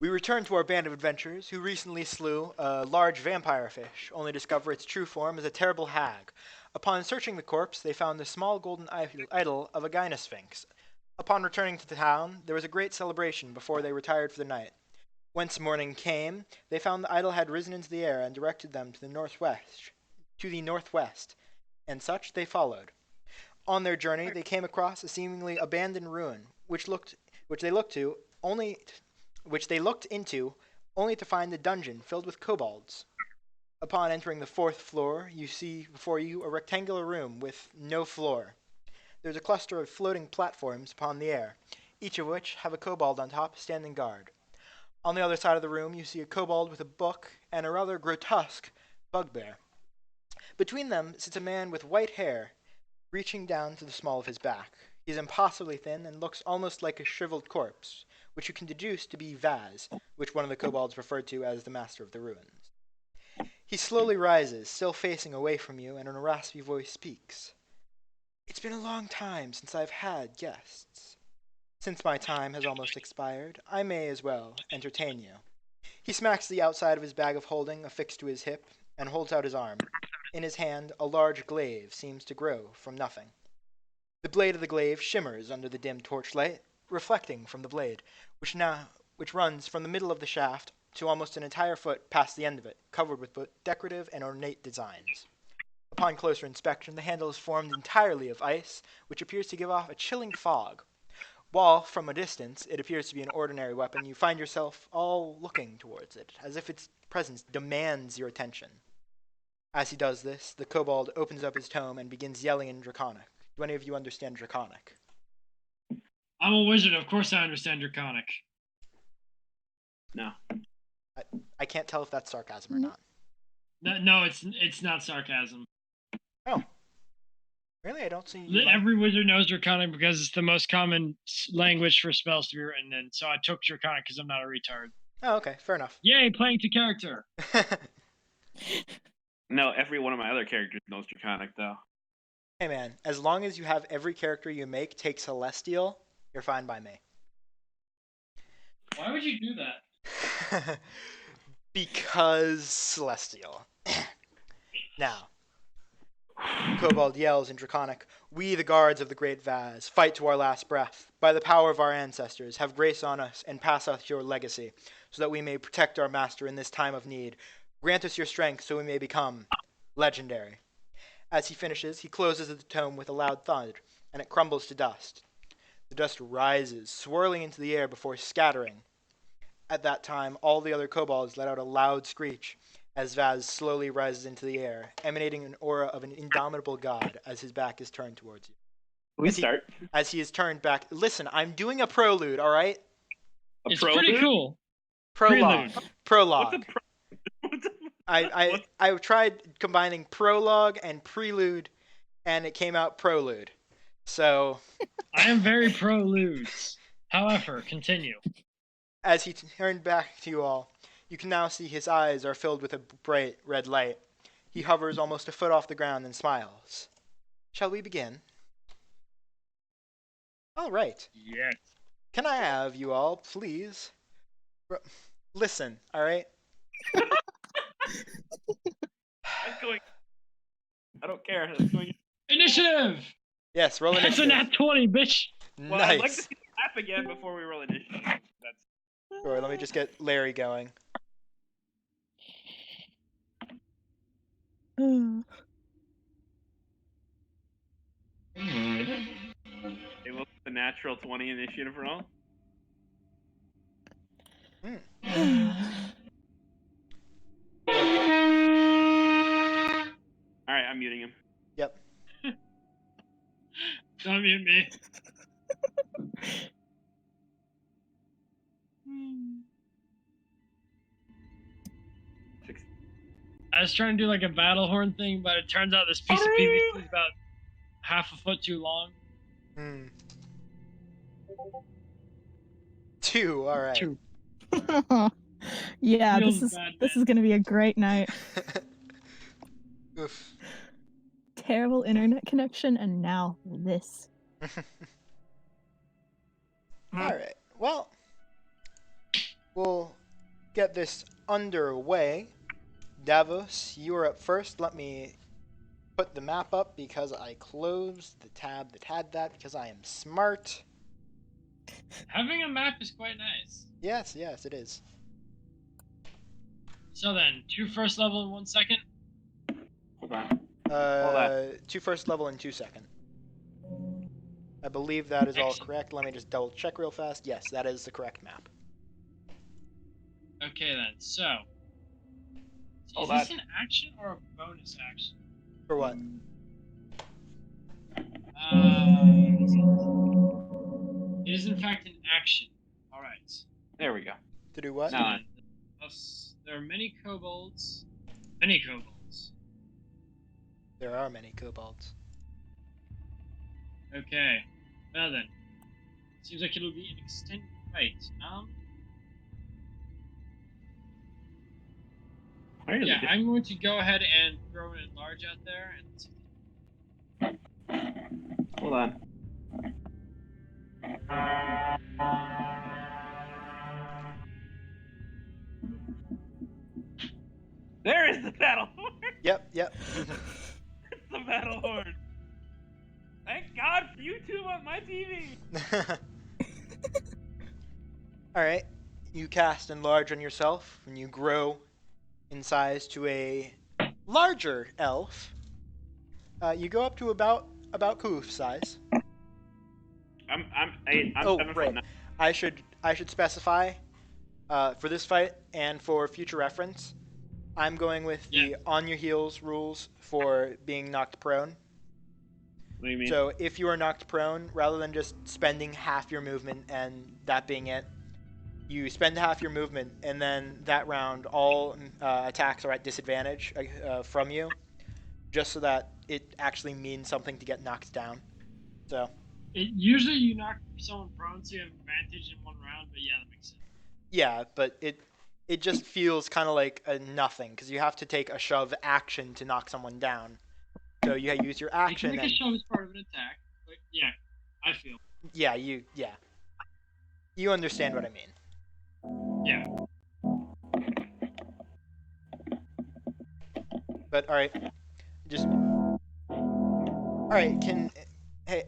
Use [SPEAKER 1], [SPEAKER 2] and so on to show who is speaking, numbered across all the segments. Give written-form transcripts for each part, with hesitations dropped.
[SPEAKER 1] We return to our band of adventurers who recently slew a large vampire fish, only to discover its true form as a terrible hag. Upon searching the corpse, they found the small golden idol of a gynosphinx. Upon returning to the town, there was a great celebration before they retired for the night. Whence morning came, they found the idol had risen into the air and directed them to the northwest, and such they followed. On their journey, they came across a seemingly abandoned ruin, which they looked to only, which they looked into, only to find the dungeon filled with kobolds. Upon entering the fourth floor, you see before you a rectangular room with no floor. There's a cluster of floating platforms upon the air, each of which have a kobold on top standing guard. On the other side of the room, you see a kobold with a book and a rather grotesque bugbear. Between them sits a man with white hair, reaching down to the small of his back. He is impossibly thin and looks almost like a shriveled corpse, which you can deduce to be Vaz, which one of the kobolds referred to as the master of the ruins. He slowly rises, still facing away from you, and in a raspy voice speaks. It's been a long time since I've had guests. Since my time has almost expired, I may as well entertain you. He smacks the outside of his bag of holding affixed to his hip, and holds out his arm. In his hand, a large glaive seems to grow from nothing. The blade of the glaive shimmers under the dim torchlight, reflecting from the blade, which runs from the middle of the shaft to almost an entire foot past the end of it, covered with both decorative and ornate designs. Upon closer inspection, the handle is formed entirely of ice, which appears to give off a chilling fog. While, from a distance, it appears to be an ordinary weapon, you find yourself all looking towards it, as if its presence demands your attention. As he does this, the kobold opens up his tome and begins yelling in Draconic. Do any of you understand Draconic?
[SPEAKER 2] I'm a wizard. Of course I understand Draconic.
[SPEAKER 3] No.
[SPEAKER 1] I can't tell if that's sarcasm or not.
[SPEAKER 2] No, it's not sarcasm.
[SPEAKER 1] Oh. Really? I don't see...
[SPEAKER 2] Every wizard knows Draconic because it's the most common language for spells to be written in, so I took Draconic because I'm not a retard.
[SPEAKER 1] Oh, okay. Fair enough.
[SPEAKER 2] Yay, playing to character!
[SPEAKER 3] No, every one of my other characters knows Draconic, though.
[SPEAKER 1] Hey, man. As long as you have every character you make take Celestial, you're fine by me.
[SPEAKER 2] Why would you do that?
[SPEAKER 1] Because Celestial. Now, Kobold yells in Draconic, "We, the guards of the great Vaz, fight to our last breath. By the power of our ancestors, have grace on us and pass us your legacy, so that we may protect our master in this time of need. Grant us your strength so we may become legendary." As he finishes, he closes the tome with a loud thud, and it crumbles to dust. The dust rises, swirling into the air before scattering. At that time, all the other kobolds let out a loud screech as Vaz slowly rises into the air, emanating an aura of an indomitable god as his back is turned towards you. As he is turned back... Listen, I'm doing a prelude, all right?
[SPEAKER 2] It's pretty cool.
[SPEAKER 1] Prologue.
[SPEAKER 3] What's
[SPEAKER 1] I tried combining prologue and prelude, and it came out prolude. So...
[SPEAKER 2] I am very pro-ludes. However, continue.
[SPEAKER 1] As he turned back to you all, you can now see his eyes are filled with a bright red light. He hovers almost a foot off the ground and smiles. Shall we begin? All right.
[SPEAKER 2] Yes.
[SPEAKER 1] Can I have you all, please? Listen, all right?
[SPEAKER 3] I don't care. That's going...
[SPEAKER 2] Initiative!
[SPEAKER 1] Yes, roll initiative.
[SPEAKER 2] That's a nat 20, bitch!
[SPEAKER 3] Well,
[SPEAKER 1] Nice.
[SPEAKER 3] I'd like to see the map again before we roll initiative.
[SPEAKER 1] Sure, let me just get Larry going.
[SPEAKER 3] It was the natural 20 initiative roll. Alright, I'm muting him.
[SPEAKER 1] Yep.
[SPEAKER 2] Don't mute me. I was trying to do like a battle horn thing, but it turns out this piece of PVC is about half a foot too long.
[SPEAKER 1] 2, all right.
[SPEAKER 2] 2.
[SPEAKER 4] Yeah,
[SPEAKER 2] Feels
[SPEAKER 4] this
[SPEAKER 2] bad,
[SPEAKER 4] is gonna be a great night.
[SPEAKER 1] Oof.
[SPEAKER 4] Terrible internet connection, and now this.
[SPEAKER 1] All right. Well, we'll get this underway. Davos, you are up first. Let me put the map up because I closed the tab that had that because I am smart.
[SPEAKER 2] Having a map is quite nice.
[SPEAKER 1] Yes, yes, it is.
[SPEAKER 2] So then, 2 first level in 1 second.
[SPEAKER 3] Hold on. Hold on.
[SPEAKER 1] 2 first level and 2 second. I believe that is all
[SPEAKER 2] Excellent.
[SPEAKER 1] correct. Let me just double check real fast. Yes, that is the correct map.
[SPEAKER 2] Okay then, so.
[SPEAKER 3] Hold
[SPEAKER 2] Is this
[SPEAKER 3] on.
[SPEAKER 2] an action or a bonus action?
[SPEAKER 1] For what?
[SPEAKER 2] It is in fact an action. Alright.
[SPEAKER 3] There we go.
[SPEAKER 1] To do what?
[SPEAKER 2] So
[SPEAKER 3] No.
[SPEAKER 2] then, there are many kobolds. Many kobolds.
[SPEAKER 1] There are many kobolds.
[SPEAKER 2] Okay. Well then. Seems like it'll be an extended fight. Yeah, I'm going to go ahead and throw an enlarge out there and
[SPEAKER 3] Hold on. There is the battle horn.
[SPEAKER 1] Yep, yep.
[SPEAKER 3] It's the battle horn. Thank God for YouTube on my TV.
[SPEAKER 1] Alright. You cast enlarge on yourself and you grow in size to a larger elf. You go up to about Koof size.
[SPEAKER 3] I'm
[SPEAKER 1] Oh,
[SPEAKER 3] 7
[SPEAKER 1] right.
[SPEAKER 3] foot 9.
[SPEAKER 1] I should specify for this fight and for future reference. I'm going with the on your heels rules for being knocked prone.
[SPEAKER 3] What do you mean?
[SPEAKER 1] So if you are knocked prone, rather than just spending half your movement and that being it, you spend half your movement, and then that round all attacks are at disadvantage from you, just so that it actually means something to get knocked down. So.
[SPEAKER 2] usually you knock someone prone, so you have advantage in 1 round. But yeah, that makes sense.
[SPEAKER 1] Yeah, but it just feels kind of like a nothing because you have to take a shove action to knock someone down. So you use your action.
[SPEAKER 2] You can make a shove as part of an attack, but yeah, I feel.
[SPEAKER 1] Yeah, you understand what I mean.
[SPEAKER 2] Yeah.
[SPEAKER 1] But all right, hey,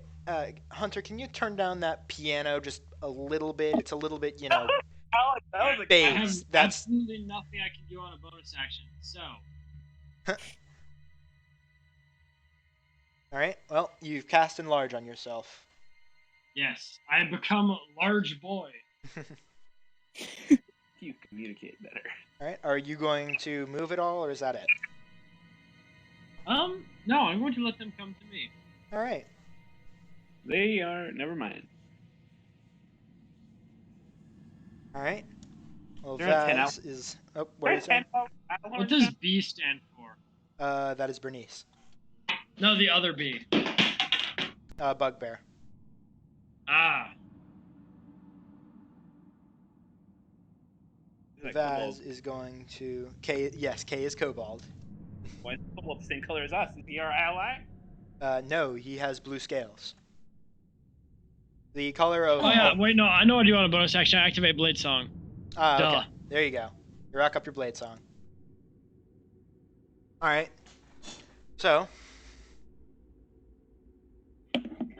[SPEAKER 1] Hunter, can you turn down that piano just a little bit? It's a little bit,
[SPEAKER 3] That was a
[SPEAKER 1] bass.
[SPEAKER 2] I have
[SPEAKER 1] That's
[SPEAKER 2] absolutely nothing I can do on a bonus action, so.
[SPEAKER 1] all right. Well, you've cast enlarge on yourself.
[SPEAKER 2] Yes, I have become a large boy.
[SPEAKER 3] You communicate better.
[SPEAKER 1] All right. Are you going to move at all, or is that it?
[SPEAKER 2] No, I'm going to let them come to me.
[SPEAKER 1] All right.
[SPEAKER 3] They are. Never mind.
[SPEAKER 1] All right. Well,
[SPEAKER 3] They're at 10
[SPEAKER 1] Vaz is. Oh, what are you saying?
[SPEAKER 2] What does B stand for?
[SPEAKER 1] That is Bernice.
[SPEAKER 2] No, the other B.
[SPEAKER 1] Bugbear.
[SPEAKER 2] Ah.
[SPEAKER 1] Vaz is going to K. Yes, K is Kobold.
[SPEAKER 3] Why is Kobold the same color as us? Is he our ally?
[SPEAKER 1] No, he has blue scales. The color of.
[SPEAKER 2] Oh yeah, wait, no, I know what I do on a bonus action. I activate Blade Song.
[SPEAKER 1] Okay.
[SPEAKER 2] Duh.
[SPEAKER 1] There you go. You rack up your blade song. All right. So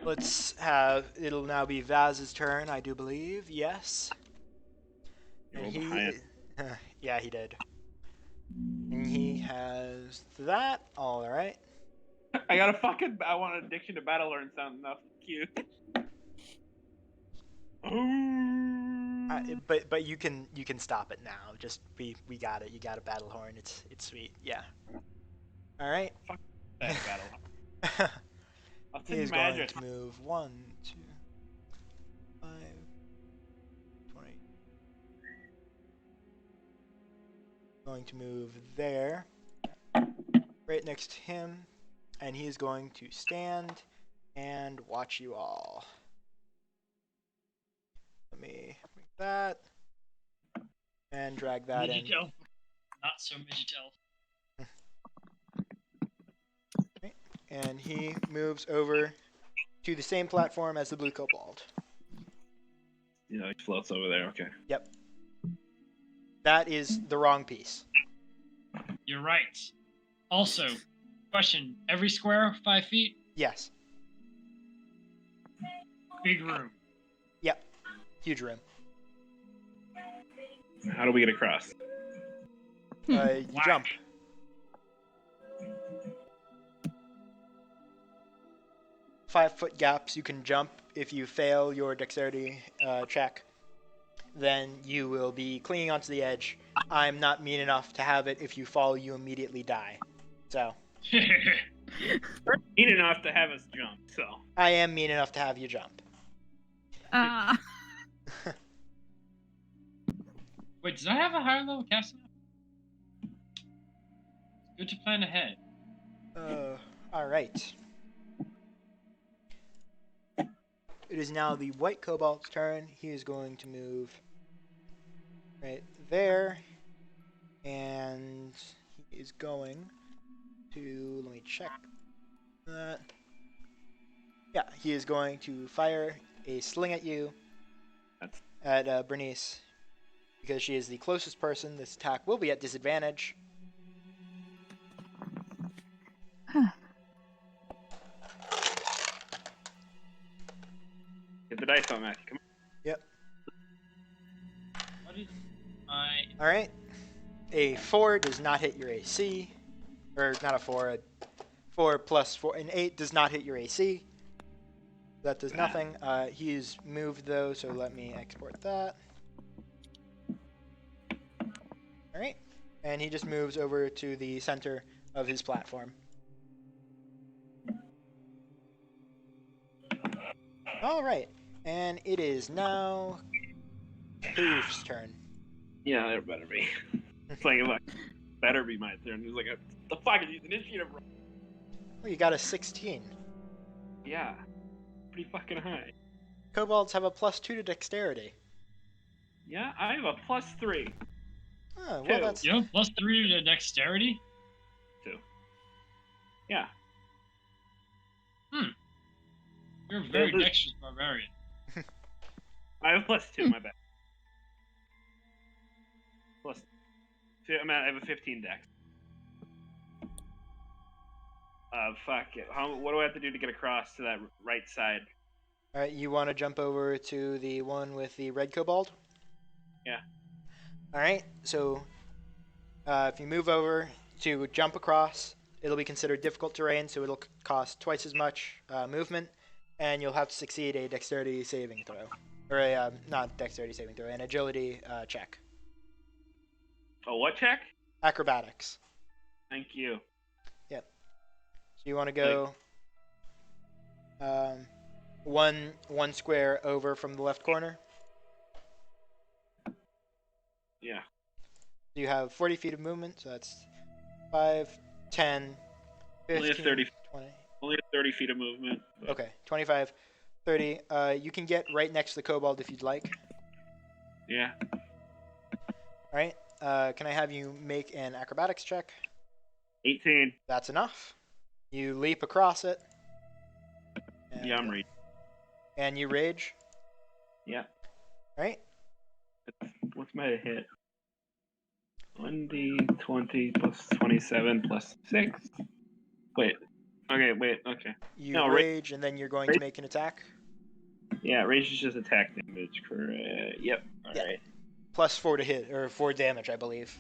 [SPEAKER 1] let's have. It'll now be Vaz's turn, I do believe. Yes. And he. Yeah, he did. And he has that. All right.
[SPEAKER 3] I got a fucking. I want an addiction to battle learn sound enough. Cute.
[SPEAKER 1] But you can stop it now. Just we got it. You got a battle horn. It's sweet. Yeah. All right.
[SPEAKER 3] Fuck that battle. I'll send
[SPEAKER 1] He's
[SPEAKER 3] you my
[SPEAKER 1] going
[SPEAKER 3] address.
[SPEAKER 1] to move 1, 2, 5, 20. Going to move there, right next to him, and he's going to stand and watch you all. Let me make that and drag that in.
[SPEAKER 2] Midget elf. Not so midget elf.
[SPEAKER 1] Okay. And he moves over to the same platform as the blue kobold.
[SPEAKER 3] Yeah, he floats over there. Okay.
[SPEAKER 1] Yep. That is the wrong piece.
[SPEAKER 2] You're right. Also, question: every square 5 feet?
[SPEAKER 1] Yes.
[SPEAKER 2] Big room.
[SPEAKER 1] Yep. Huge room.
[SPEAKER 3] How do we get across?
[SPEAKER 1] You
[SPEAKER 2] Whack.
[SPEAKER 1] jump. Five-foot gaps you can jump. If you fail your dexterity check, then you will be clinging onto the edge. I'm not mean enough to have it. If you fall, you immediately die. So
[SPEAKER 3] Mean enough to have us jump, so.
[SPEAKER 1] I am mean enough to have you jump.
[SPEAKER 4] Ah.
[SPEAKER 2] Wait, does I have a higher level casting? Good to plan ahead.
[SPEAKER 1] All right. It is now the white kobold's turn. He is going to move right there, and he is going to, let me check that. Yeah, he is going to fire a sling at you, at Bernice, because she is the closest person. This attack will be at disadvantage.
[SPEAKER 3] Get the dice on, Matthew. Come on.
[SPEAKER 1] Yep.
[SPEAKER 2] What is my...
[SPEAKER 1] All right. A 4 does not hit your AC, or not a 4. A 4 plus 4, an 8 does not hit your AC. That does nothing. He's moved though, so let me export that. All right, and he just moves over to the center of his platform. All right, and it is now Koof's turn.
[SPEAKER 3] Yeah, it better be. It's like, better be my turn. He's like, the fuck is these initiative?
[SPEAKER 1] Oh, you got a 16.
[SPEAKER 3] Yeah, pretty fucking high.
[SPEAKER 1] Kobolds have a +2 to dexterity.
[SPEAKER 3] Yeah, I have a +3.
[SPEAKER 1] Oh, well,
[SPEAKER 3] Two.
[SPEAKER 1] that's...
[SPEAKER 2] You have +3 to dexterity?
[SPEAKER 3] 2. Yeah.
[SPEAKER 2] You're a very dexterous barbarian.
[SPEAKER 3] I have +2, my bad. I have a 15 dex. Fuck it. What do I have to do to get across to that right side?
[SPEAKER 1] All right, you want to jump over to the one with the red kobold?
[SPEAKER 3] Yeah.
[SPEAKER 1] All right, so if you move over to jump across, it'll be considered difficult terrain, so it'll cost twice as much movement, and you'll have to succeed a dexterity saving throw. Or a, not dexterity saving throw, an agility check.
[SPEAKER 3] Oh, what check?
[SPEAKER 1] Acrobatics.
[SPEAKER 3] Thank you.
[SPEAKER 1] Yep. So you want to go one square over from the left corner.
[SPEAKER 3] Yeah.
[SPEAKER 1] You have 40 feet of movement, so that's 5, 10, 15,
[SPEAKER 3] Only have 30.
[SPEAKER 1] 20.
[SPEAKER 3] Only 30 feet of movement. But...
[SPEAKER 1] Okay, 25, 30. You can get right next to the kobold if you'd like.
[SPEAKER 3] Yeah.
[SPEAKER 1] All right. Can I have you make an acrobatics check?
[SPEAKER 3] 18.
[SPEAKER 1] That's enough. You leap across it. And,
[SPEAKER 3] Yeah, I'm reading.
[SPEAKER 1] And you rage.
[SPEAKER 3] Yeah.
[SPEAKER 1] All right.
[SPEAKER 3] What's my hit? 1d20 plus 27 plus 6. Wait. Okay, wait, okay.
[SPEAKER 1] You
[SPEAKER 3] No,
[SPEAKER 1] rage, and then you're going to make an attack.
[SPEAKER 3] Yeah, rage is just attack damage for, yep. Alright.
[SPEAKER 1] +4 to hit, or 4 damage, I believe.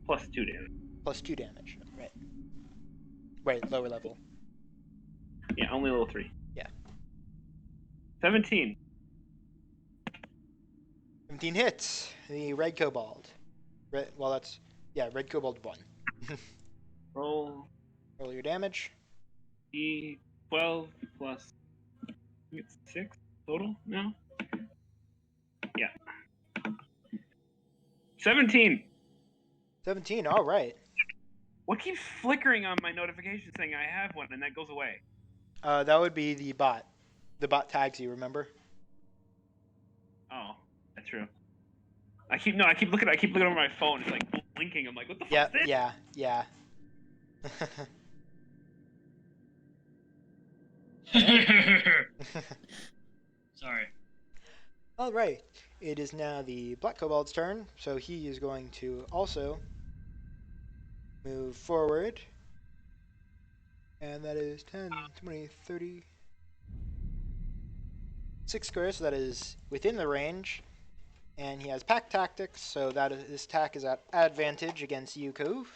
[SPEAKER 3] Plus 2 damage.
[SPEAKER 1] +2 damage. Right. Wait, lower level.
[SPEAKER 3] Yeah, only level 3.
[SPEAKER 1] Yeah.
[SPEAKER 3] 17.
[SPEAKER 1] 17 hits. The red kobold. Red kobold 1.
[SPEAKER 3] Roll
[SPEAKER 1] Roll your damage.
[SPEAKER 3] D12 plus, I think it's 6 total now? Yeah. 17!
[SPEAKER 1] 17, all right.
[SPEAKER 3] What keeps flickering on my notification saying I have one and that goes away?
[SPEAKER 1] That would be the bot. The bot tags you, remember?
[SPEAKER 3] Oh, that's true. I keep looking over my phone. It's like blinking. I'm like, what the fuck is this?
[SPEAKER 1] Yeah.
[SPEAKER 2] Sorry.
[SPEAKER 1] All right. It is now the Black Kobold's turn, so he is going to also move forward. And that is 10, 20, 30, 6 squares, so that is within the range. And he has Pack Tactics, so that his attack is at advantage against you, Koof.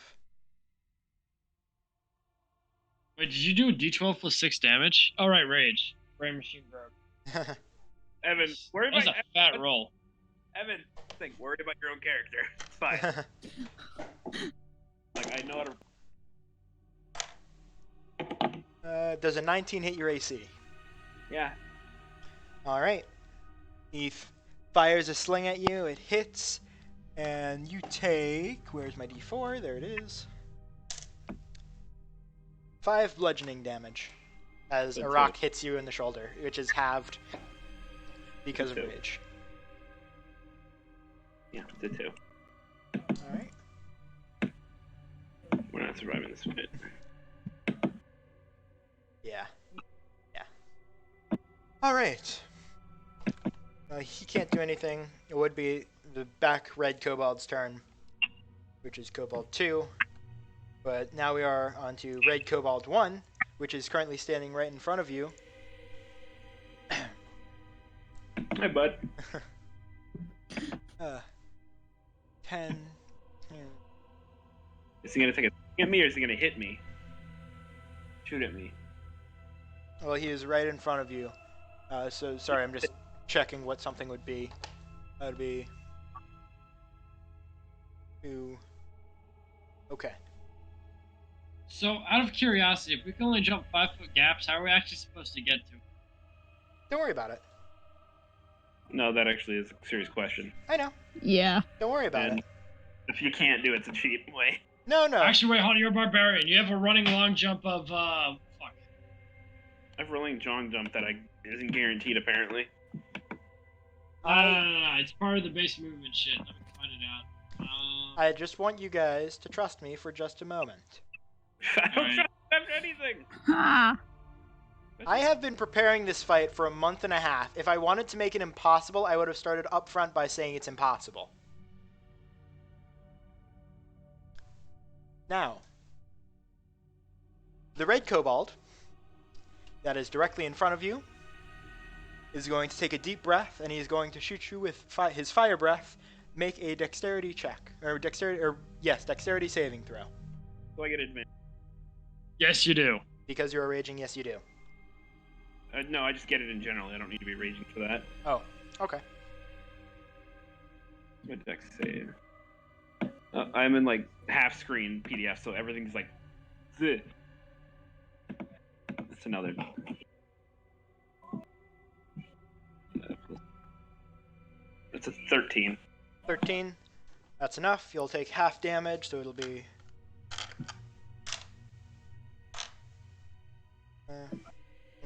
[SPEAKER 2] Wait, did you do a D12 plus 6 damage? Oh, right, Rage. Brain Machine broke.
[SPEAKER 3] Evan, worry
[SPEAKER 2] That was
[SPEAKER 3] about
[SPEAKER 2] a fat roll.
[SPEAKER 3] Evan. Think worried about your own character. It's fine. Like I know how to.
[SPEAKER 1] Does a 19 hit your AC?
[SPEAKER 3] Yeah.
[SPEAKER 1] Alright. He fires a sling at you, it hits, and you take... Where's my d4? There it is. 5 bludgeoning damage as a rock hits you in the shoulder, which is halved because of rage.
[SPEAKER 3] Yeah, did 2.
[SPEAKER 1] Alright.
[SPEAKER 3] We're not surviving this fight.
[SPEAKER 1] Yeah. Yeah. Alright. He can't do anything. It would be the back red kobold's turn, which is kobold 2. But now we are on to red kobold 1, which is currently standing right in front of you.
[SPEAKER 3] Hi, bud.
[SPEAKER 1] 10.
[SPEAKER 3] Is he gonna take a swing at me or is he gonna hit me? Shoot at me.
[SPEAKER 1] Well, he is right in front of you. So, sorry, I'm just checking what something would be. That would be... 2... Okay.
[SPEAKER 2] So, out of curiosity, if we can only jump 5-foot gaps, how are we actually supposed to get to?
[SPEAKER 1] Don't worry about it.
[SPEAKER 3] No, that actually is a serious question.
[SPEAKER 1] I know.
[SPEAKER 4] Yeah.
[SPEAKER 1] Don't worry about
[SPEAKER 3] And
[SPEAKER 1] it.
[SPEAKER 3] if you can't do it, it's a cheap way.
[SPEAKER 1] No, no.
[SPEAKER 2] Actually, wait, hold on, you're a barbarian. You have a running long jump of, fuck.
[SPEAKER 3] I have rolling John jump that isn't guaranteed, apparently.
[SPEAKER 2] No. It's part of the base movement shit. Let me find it out.
[SPEAKER 1] I just want you guys to trust me for just a moment.
[SPEAKER 3] I don't
[SPEAKER 2] Alright.
[SPEAKER 3] trust them for anything.
[SPEAKER 4] Ha!
[SPEAKER 1] I have been preparing this fight for a month and a half. If I wanted to make it impossible, I would have started up front by saying it's impossible. Now, the red kobold that is directly in front of you is going to take a deep breath, and he is going to shoot you with his fire breath. Make a dexterity check, or dexterity saving throw.
[SPEAKER 3] Do I get advantage?
[SPEAKER 2] Yes, you do.
[SPEAKER 1] Because you're raging, yes you do.
[SPEAKER 3] No, I just get it in general. I don't need to be raging for that.
[SPEAKER 1] Oh, okay.
[SPEAKER 3] What dex save? I'm in like half screen PDF, so everything's like. Ugh. That's another. That's a 13.
[SPEAKER 1] 13. That's enough. You'll take half damage, so it'll be...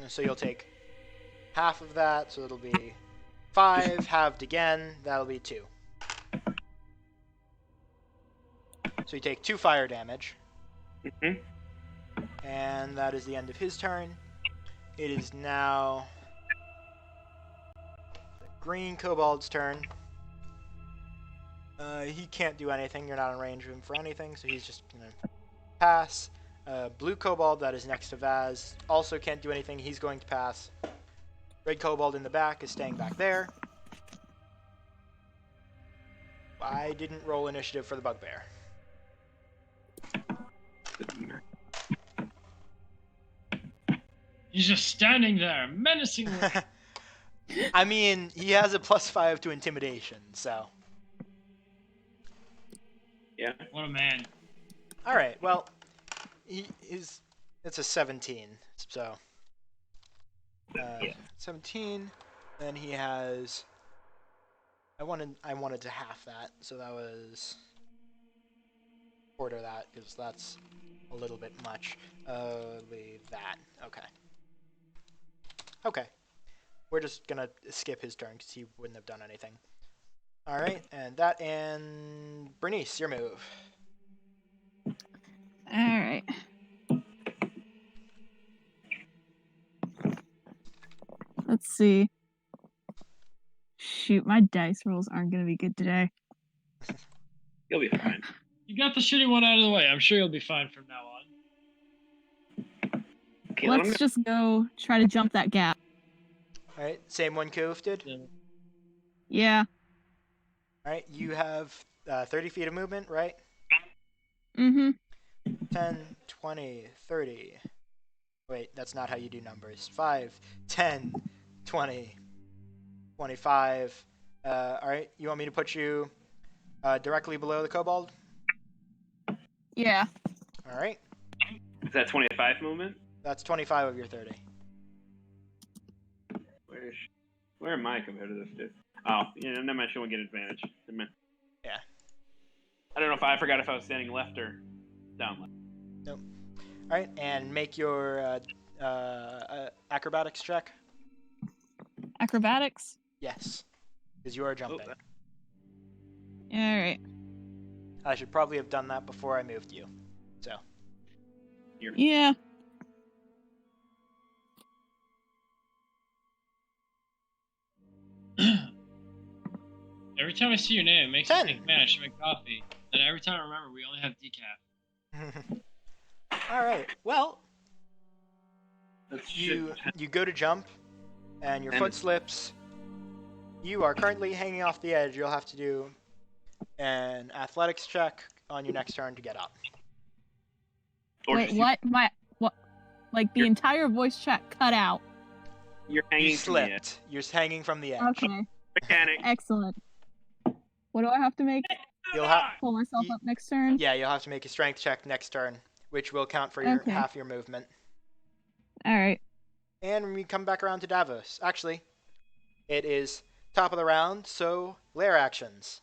[SPEAKER 1] so you'll take half of that, so it'll be 5, halved again, that'll be 2. So you take 2 fire damage.
[SPEAKER 3] Mm-hmm.
[SPEAKER 1] And that is the end of his turn. It is now the green kobold's turn. He can't do anything. You're not in range of him for anything, so he's just gonna pass. Blue kobold that is next to Vaz also can't do anything. He's going to pass. Red kobold in the back is staying back there. I didn't roll initiative for the bugbear.
[SPEAKER 2] He's just standing there, menacingly.
[SPEAKER 1] I mean, he has a +5 to intimidation, so.
[SPEAKER 3] Yeah.
[SPEAKER 2] What a man.
[SPEAKER 1] All right. Well, it's a 17. So. 17. Then he has. I wanted to half that, so that was. Quarter that, because that's a little bit much. Leave that. Okay. Okay. We're just gonna skip his turn because he wouldn't have done anything. All right, and that and Bernice, your move.
[SPEAKER 4] All right. Let's see. Shoot, my dice rolls aren't gonna be good today.
[SPEAKER 3] You'll be fine.
[SPEAKER 2] You got the shitty one out of the way. I'm sure you'll be fine from now on.
[SPEAKER 3] Okay,
[SPEAKER 4] Let's just go try to jump that gap.
[SPEAKER 1] Alright, same one Koof did.
[SPEAKER 4] Yeah.
[SPEAKER 1] Alright, you have 30 feet of movement, right?
[SPEAKER 4] Mm-hmm.
[SPEAKER 1] 10, 20, 30. Wait, that's not how you do numbers. 5, 10, 20, 25. Alright, you want me to put you directly below the kobold?
[SPEAKER 4] Yeah.
[SPEAKER 1] Alright,
[SPEAKER 3] Is that 25 movement?
[SPEAKER 1] that's 25 of your 30.
[SPEAKER 3] Where am I compared to this dude? Oh, yeah, never mind. She won't get advantage. Never mind.
[SPEAKER 1] Yeah.
[SPEAKER 3] I don't know if I forgot if I was standing left or down left.
[SPEAKER 1] Nope. Alright, and make your acrobatics check.
[SPEAKER 4] Acrobatics?
[SPEAKER 1] Yes, because you are jumping.
[SPEAKER 4] Alright.
[SPEAKER 1] I should probably have done that before I moved you. So,
[SPEAKER 4] Yeah.
[SPEAKER 2] Every time I see your name, it makes
[SPEAKER 1] 10.
[SPEAKER 2] me think, man, I should make coffee. And every time I remember, we only have decaf.
[SPEAKER 1] alright, well,
[SPEAKER 3] That's
[SPEAKER 1] you
[SPEAKER 3] shit.
[SPEAKER 1] go to jump, and your foot slips. You are currently hanging off the edge. You'll have to do an athletics check on your next turn to get up.
[SPEAKER 3] Or
[SPEAKER 4] Wait,
[SPEAKER 3] just
[SPEAKER 4] what? Like the entire voice chat cut out.
[SPEAKER 3] You're hanging
[SPEAKER 1] You
[SPEAKER 3] from the edge.
[SPEAKER 1] slipped. You're hanging from the edge.
[SPEAKER 4] Okay.
[SPEAKER 3] Mechanic.
[SPEAKER 4] Excellent. What do I have to make?
[SPEAKER 1] You'll have
[SPEAKER 4] Pull myself up next turn?
[SPEAKER 1] yeah. You'll have to make a strength check next turn, which will count for your
[SPEAKER 4] Okay.
[SPEAKER 1] half your movement.
[SPEAKER 4] Alright.
[SPEAKER 1] And when we come back around to Davos, actually, it is top of the round. So lair actions.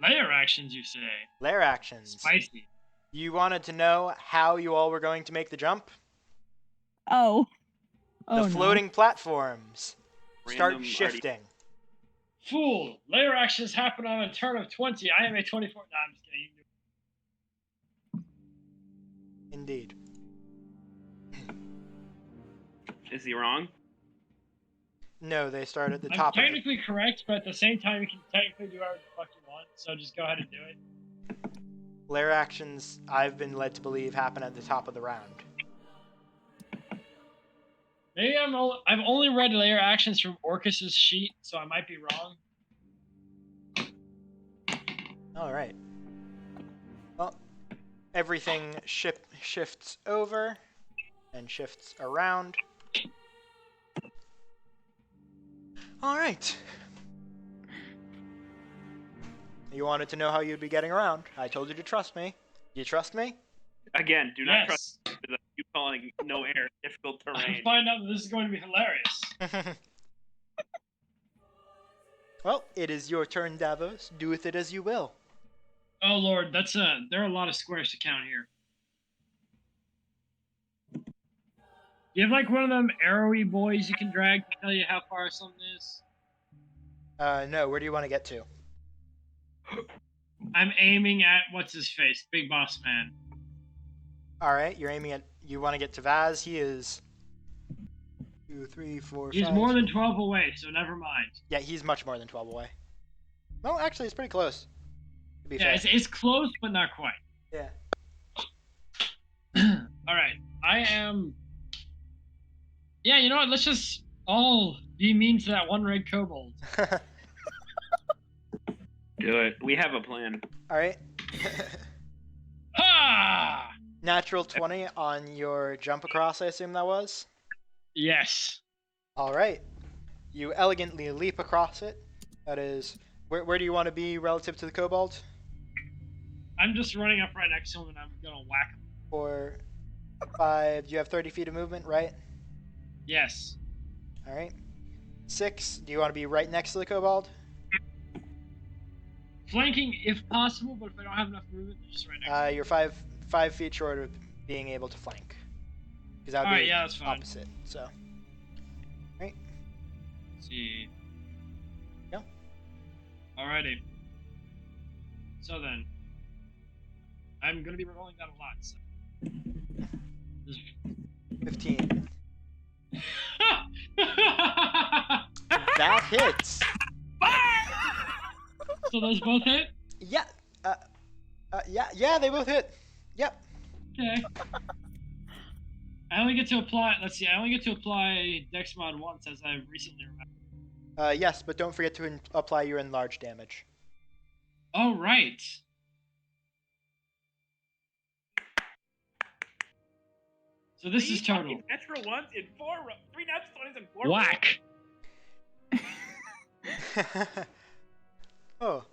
[SPEAKER 2] Layer actions, you say?
[SPEAKER 1] Lair actions.
[SPEAKER 2] Spicy.
[SPEAKER 1] You wanted to know how you all were going to make the jump?
[SPEAKER 4] Oh. Oh,
[SPEAKER 1] The floating platforms start
[SPEAKER 3] Random
[SPEAKER 1] shifting.
[SPEAKER 2] Fool! Layer actions happen on a turn of 20. I am a 24. No, I'm just kidding.
[SPEAKER 1] Indeed.
[SPEAKER 3] Is he wrong?
[SPEAKER 1] No, they start at the
[SPEAKER 2] I'm
[SPEAKER 1] top.
[SPEAKER 2] technically correct, but at the same time, you can technically do whatever the fuck you want. So just go ahead and do it.
[SPEAKER 1] Lair actions, I've been led to believe, happen at the top of the round.
[SPEAKER 2] Maybe I've only read layer actions from Orcus's sheet, so I might be wrong.
[SPEAKER 1] All right. Well, everything shifts over and shifts around. All right. You wanted to know how you'd be getting around. I told you to trust me. Do you trust me?
[SPEAKER 3] Again, do not trust
[SPEAKER 2] Yes.
[SPEAKER 3] you calling no air difficult
[SPEAKER 2] I'll
[SPEAKER 3] terrain.
[SPEAKER 2] find out that this is going to be hilarious.
[SPEAKER 1] Well, it is your turn, Davos. Do with it as you will.
[SPEAKER 2] Oh lord, there are a lot of squares to count here. You have like one of them arrowy boys you can drag to tell you how far something is?
[SPEAKER 1] No, where do you want to get to?
[SPEAKER 2] I'm aiming at what's his face, Big Boss Man.
[SPEAKER 1] All right, you're aiming at. You want to get to Vaz. He is 2, 3, 4,
[SPEAKER 2] He's
[SPEAKER 1] 5.
[SPEAKER 2] more than 12 away, so never mind.
[SPEAKER 1] Yeah, he's much more than 12 away. Well, actually, it's pretty close. To be
[SPEAKER 2] Yeah,
[SPEAKER 1] fair.
[SPEAKER 2] it's close, but not quite.
[SPEAKER 1] Yeah.
[SPEAKER 2] All right, I am. Yeah, you know what? Let's just all be mean to that one red kobold.
[SPEAKER 3] Do it. We have a plan.
[SPEAKER 1] All right.
[SPEAKER 2] Ha!
[SPEAKER 1] Natural 20 on your jump across, I assume that was?
[SPEAKER 2] Yes.
[SPEAKER 1] All right. You elegantly leap across it. That is, where do you want to be relative to the kobold?
[SPEAKER 2] I'm just running up right next to him and I'm gonna whack him.
[SPEAKER 1] 4, 5. You have 30 feet of movement, right?
[SPEAKER 2] Yes.
[SPEAKER 1] All right. 6. Do you want to be right next to the kobold?
[SPEAKER 2] Flanking if possible, but if I don't have enough movement, just right next.
[SPEAKER 1] You're 5 feet short of being able to flank. Because that would
[SPEAKER 2] Alright,
[SPEAKER 1] be
[SPEAKER 2] yeah, that's fine.
[SPEAKER 1] opposite. So. Right.
[SPEAKER 2] Let's see.
[SPEAKER 1] Yeah.
[SPEAKER 2] Alrighty. So then, I'm gonna be rolling that a lot. So.
[SPEAKER 1] 15. That hits.
[SPEAKER 2] So those both hit?
[SPEAKER 1] Yeah. Yeah, they both hit. Yep.
[SPEAKER 2] Okay. I only get to apply. Let's see. I only get to apply Dex mod once, as I recently remembered.
[SPEAKER 1] Yes, but don't forget to apply your enlarged damage.
[SPEAKER 2] Oh right. So this is total.
[SPEAKER 3] Natural ones in 3 natural 20s and 4
[SPEAKER 2] Whack.
[SPEAKER 1] Oh.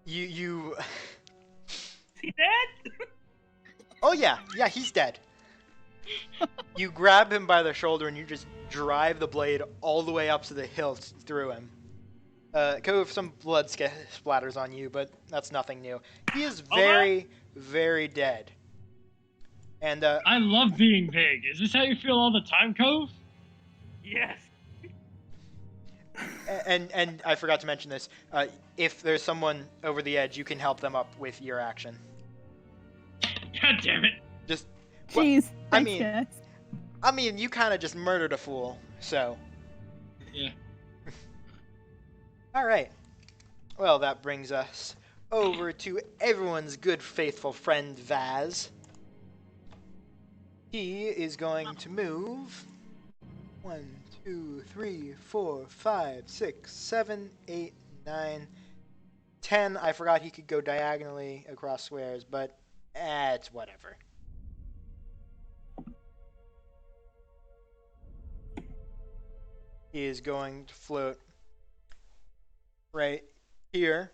[SPEAKER 1] You.
[SPEAKER 3] Is he dead?
[SPEAKER 1] Oh yeah, he's dead. You grab him by the shoulder and you just drive the blade all the way up to the hilt through him. Some blood splatters on you, but that's nothing new. He is very, very dead. And
[SPEAKER 2] I love being big. Is this how you feel all the time, Cove?
[SPEAKER 3] Yes.
[SPEAKER 1] And I forgot to mention this. If there's someone over the edge, you can help them up with your action.
[SPEAKER 2] God damn it.
[SPEAKER 1] Just.
[SPEAKER 4] Jeez.
[SPEAKER 1] Well,
[SPEAKER 4] Thanks, guys.
[SPEAKER 1] I mean, you kind of just murdered a fool, so.
[SPEAKER 2] Yeah.
[SPEAKER 1] All right. Well, that brings us over to everyone's good, faithful friend, Vaz. He is going to move 1, 2, 3, 4, 5, 6, 7, 8, 9, 10. I forgot he could go diagonally across squares, but it's whatever. He is going to float right here.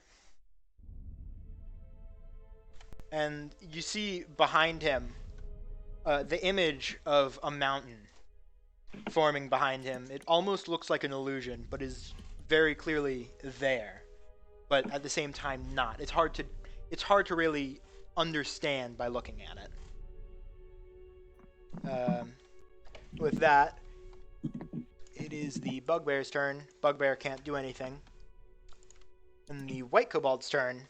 [SPEAKER 1] And you see behind him the image of a mountain forming behind him. It almost looks like an illusion, but is very clearly there. But at the same time, not. It's hard to really understand by looking at it. With that, it is the Bugbear's turn. Bugbear can't do anything. And the White Kobold's turn.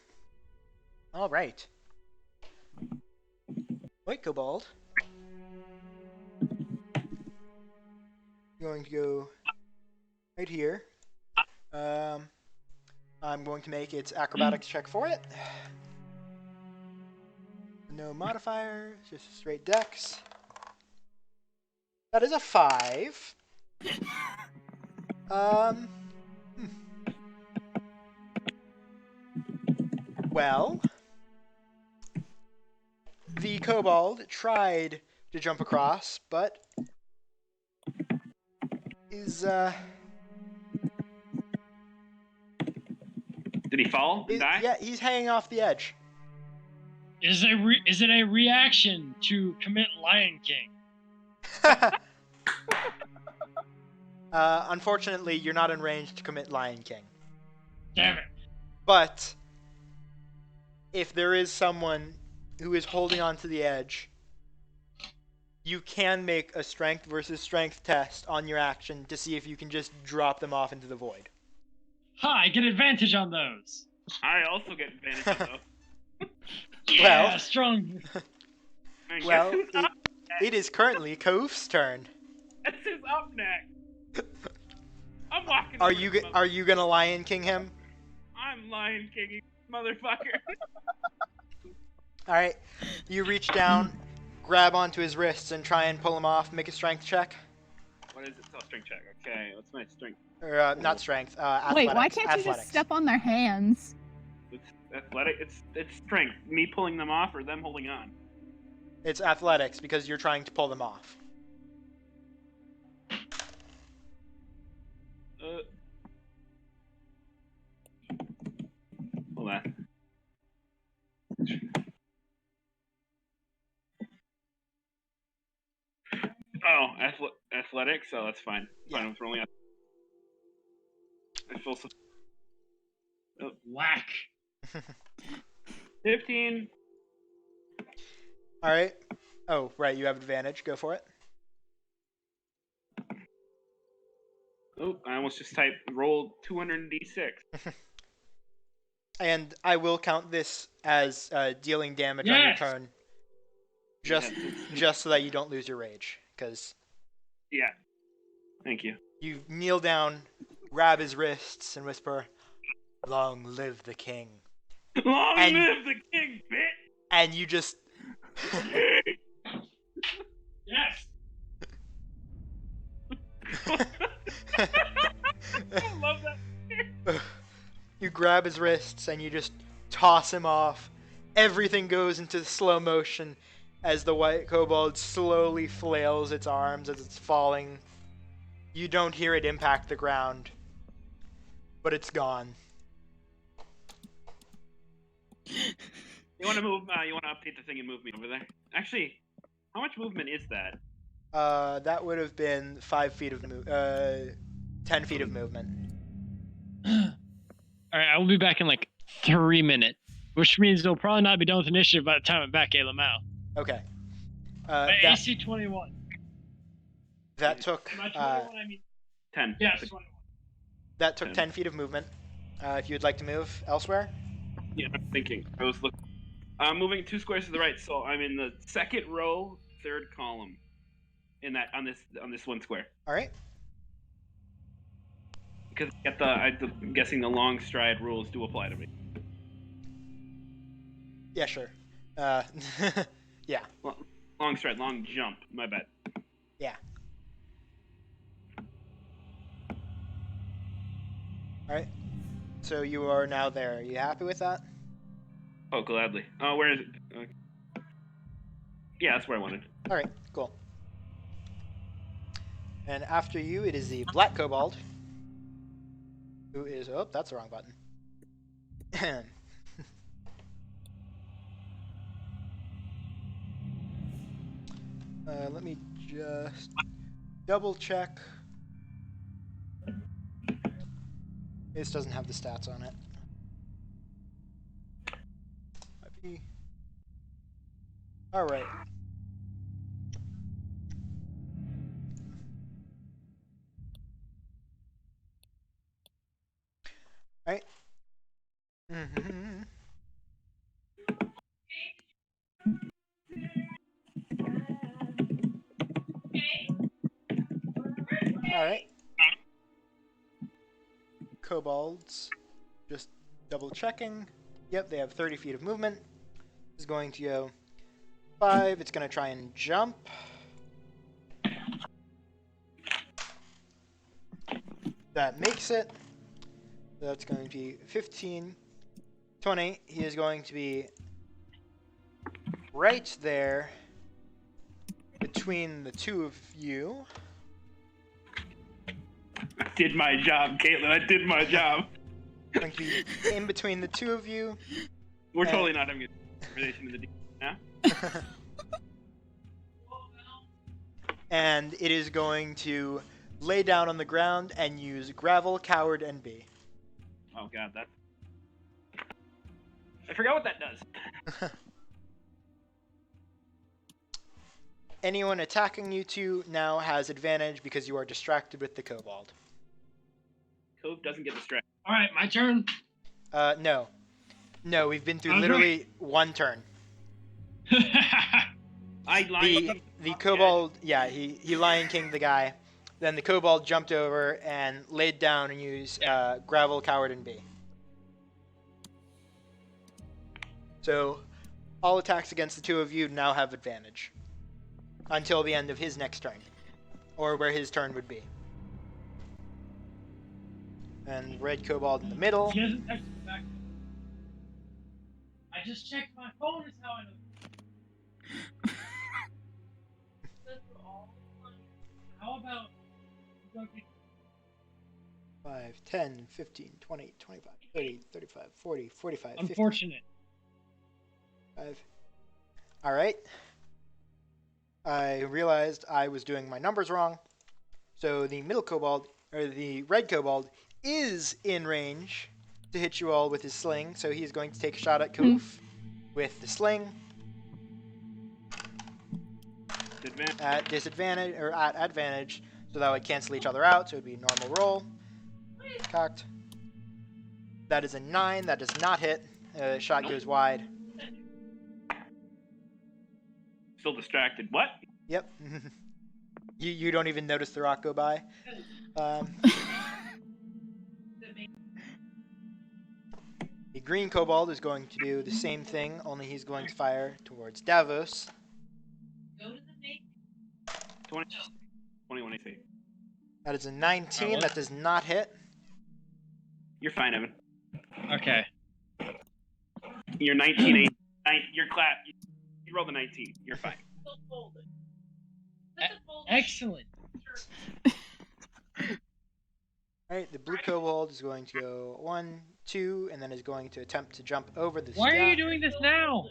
[SPEAKER 1] All right. White Kobold. Going to go right here. I'm going to make its acrobatics check for it. No modifier, just a straight dex. That is a 5. Well, the kobold tried to jump across, but is
[SPEAKER 3] Did he fall and die?
[SPEAKER 1] yeah, he's hanging off the edge.
[SPEAKER 2] Is it a reaction to commit Lion King?
[SPEAKER 1] Unfortunately, you're not in range to commit Lion King.
[SPEAKER 2] Damn it.
[SPEAKER 1] But if there is someone who is holding on to the edge, you can make a strength versus strength test on your action to see if you can just drop them off into the void.
[SPEAKER 2] Ha! I get advantage on those.
[SPEAKER 3] I also get advantage of those.
[SPEAKER 2] Yeah,
[SPEAKER 1] Well-
[SPEAKER 2] strong.
[SPEAKER 3] And
[SPEAKER 1] Well,
[SPEAKER 3] guess who's up?
[SPEAKER 1] it is currently Koof's turn.
[SPEAKER 3] Guess who's up next? I'm walking.
[SPEAKER 1] Are
[SPEAKER 3] over
[SPEAKER 1] you
[SPEAKER 3] to
[SPEAKER 1] are you gonna Lion King him?
[SPEAKER 3] I'm Lion King, you motherfucker.
[SPEAKER 1] All right, you reach down, grab onto his wrists, and try and pull him off. Make a strength check,
[SPEAKER 3] What is it? Oh, strength check. Okay, what's my strength?
[SPEAKER 1] or not strength. Athletics.
[SPEAKER 4] Wait, why can't you just step on their hands?
[SPEAKER 3] It's athletic. It's strength. Me pulling them off or them holding on.
[SPEAKER 1] It's athletics because you're trying to pull them off.
[SPEAKER 3] Hold on. Oh, athletics. So that's fine.
[SPEAKER 1] Yeah.
[SPEAKER 3] Fine with rolling. I feel so.
[SPEAKER 2] Whack.
[SPEAKER 3] 15.
[SPEAKER 1] All right. Oh, right. You have advantage. Go for it.
[SPEAKER 3] Oh, I almost just rolled 200d6.
[SPEAKER 1] And I will count this as dealing damage on your
[SPEAKER 2] Yes!
[SPEAKER 1] turn, just so that you don't lose your rage. Because
[SPEAKER 3] Yeah. Thank you.
[SPEAKER 1] you kneel down, grab his wrists, and whisper, Long live the king.
[SPEAKER 3] Long
[SPEAKER 1] And-
[SPEAKER 3] live the king, bitch!
[SPEAKER 1] And you just
[SPEAKER 2] Yes.
[SPEAKER 3] I love that.
[SPEAKER 1] you grab his wrists and you just toss him off. Everything goes into slow motion as the white kobold slowly flails its arms as it's falling. You don't hear it impact the ground, but it's gone.
[SPEAKER 3] You want to move? You want to update the thing and move me over there? Actually, how much movement is that?
[SPEAKER 1] That would have been 5 feet of 10 feet of movement.
[SPEAKER 2] All right, I will be back in like 3 minutes, which means they'll probably not be done with initiative by the time I'm back at Lamau.
[SPEAKER 1] Okay.
[SPEAKER 2] My
[SPEAKER 1] That,
[SPEAKER 2] AC 21.
[SPEAKER 1] that took
[SPEAKER 2] By 21, I mean
[SPEAKER 3] 10.
[SPEAKER 2] yes, 21.
[SPEAKER 1] that took 10 feet of movement. If you would like to move elsewhere.
[SPEAKER 3] Yeah, I'm thinking. I was looking. I'm moving 2 squares to the right, so I'm in the second row, 3rd column. In that on this 1 square.
[SPEAKER 1] All right.
[SPEAKER 3] Because I'm guessing the long stride rules do apply to me.
[SPEAKER 1] Yeah, sure. Yeah.
[SPEAKER 3] Long stride, long jump. My bad.
[SPEAKER 1] Yeah. All right. So you are now there. Are you happy with that?
[SPEAKER 3] Oh, gladly. Oh, where is it? Yeah, that's where I wanted.
[SPEAKER 1] All right. Cool. And after you, it is the black kobold, who is... Oh, that's the wrong button. Let me just double check. This doesn't have the stats on it. Might be... All right. Right. Mm-hmm. All right. Kobolds. Just double checking. Yep, they have 30 feet of movement. Is going to go 5. It's going to try and jump. That makes it. That's going to be 15, 20. He is going to be right there between the two of you.
[SPEAKER 3] I did my job, Caitlin. I did my job.
[SPEAKER 1] Going to be in between the two of you.
[SPEAKER 3] We're totally not having a conversation in the deep now.
[SPEAKER 1] And it is going to lay down on the ground and use gravel, coward, and bee.
[SPEAKER 3] Oh god, that. I forgot what that does.
[SPEAKER 1] Anyone attacking you two now has advantage because you are distracted with the kobold.
[SPEAKER 3] Cove doesn't get distracted.
[SPEAKER 2] All right, my turn.
[SPEAKER 1] No. No, we've been through
[SPEAKER 2] All
[SPEAKER 1] literally one turn. The kobold, yeah, he Lion King the guy. Then the kobold jumped over and laid down and used gravel, coward, and bee. So all attacks against the two of you now have advantage until the end of his next turn, or where his turn would be. And red kobold in the middle.
[SPEAKER 2] She hasn't texted me back. I just checked my phone. Is how I know. How about
[SPEAKER 1] 5, 10, 15, 20, 25, 30, 35, 40, 45, 50.
[SPEAKER 2] unfortunate?
[SPEAKER 1] 5. All right. I realized I was doing my numbers wrong. So the middle kobold, or the red kobold, is in range to hit you all with his sling. So he's going to take a shot at Koof with the sling at disadvantage, or at advantage. So that would cancel each other out. So it would be a normal roll. Cocked. That is a 9. That does not hit. Shot goes wide.
[SPEAKER 3] Still distracted. What?
[SPEAKER 1] Yep. You don't even notice the rock go by. The green kobold is going to do the same thing, only he's going to fire towards Davos.
[SPEAKER 3] 21 AC.
[SPEAKER 1] That is a 19.
[SPEAKER 2] what?
[SPEAKER 1] That does not hit.
[SPEAKER 3] You're fine, Evan.
[SPEAKER 2] Okay.
[SPEAKER 3] You're 19 AC. You're clap. You rolled a 19. You're fine.
[SPEAKER 2] Excellent.
[SPEAKER 1] Alright, the blue kobold is going to go 1, 2, and then is going to attempt to jump over the
[SPEAKER 2] Why are you
[SPEAKER 1] stack.
[SPEAKER 2] doing this now?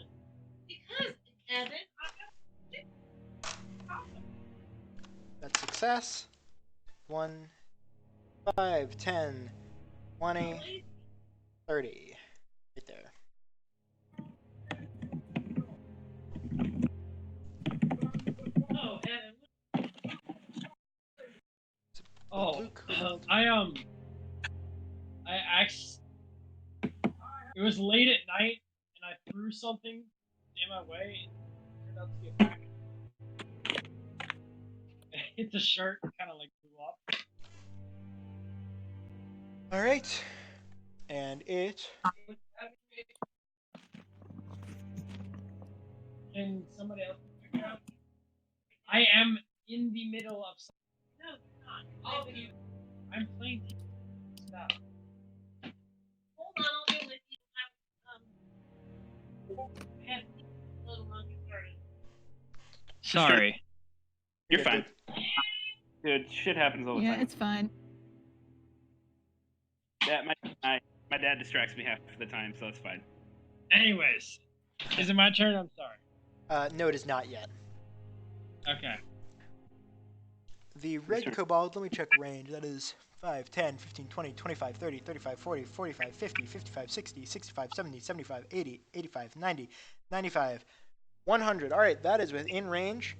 [SPEAKER 5] Because, Evan,
[SPEAKER 1] That's success. 1, 5, 10, 20, 30. Right there.
[SPEAKER 5] oh, Evan,
[SPEAKER 2] Oh,
[SPEAKER 1] Blue kobold.
[SPEAKER 2] I actually, it was late at night, and I threw something in my way, and it turned out to be a pack. It hit the shirt, and kind of like blew up.
[SPEAKER 1] Alright. And it.
[SPEAKER 2] Can somebody else figure out? I am in the middle of something.
[SPEAKER 5] no, you're not. I'll be.
[SPEAKER 2] I'm playing stuff.
[SPEAKER 5] Hold on, I'll be with you. I have a little monkey party.
[SPEAKER 2] Sorry.
[SPEAKER 3] You're fine. Dude, shit happens all the
[SPEAKER 4] Yeah,
[SPEAKER 3] time.
[SPEAKER 4] it's fine.
[SPEAKER 3] Yeah, my dad distracts me half the time, so it's fine.
[SPEAKER 2] Anyways, is it my turn? I'm sorry.
[SPEAKER 1] No, it is not yet.
[SPEAKER 2] Okay.
[SPEAKER 1] The red
[SPEAKER 3] turn.
[SPEAKER 1] kobold, let me check range. That is 5, 10, 15, 20, 25, 30, 35, 40, 45, 50, 55, 60, 65, 70, 75, 80, 85, 90, 95, 100. Alright, that is within range.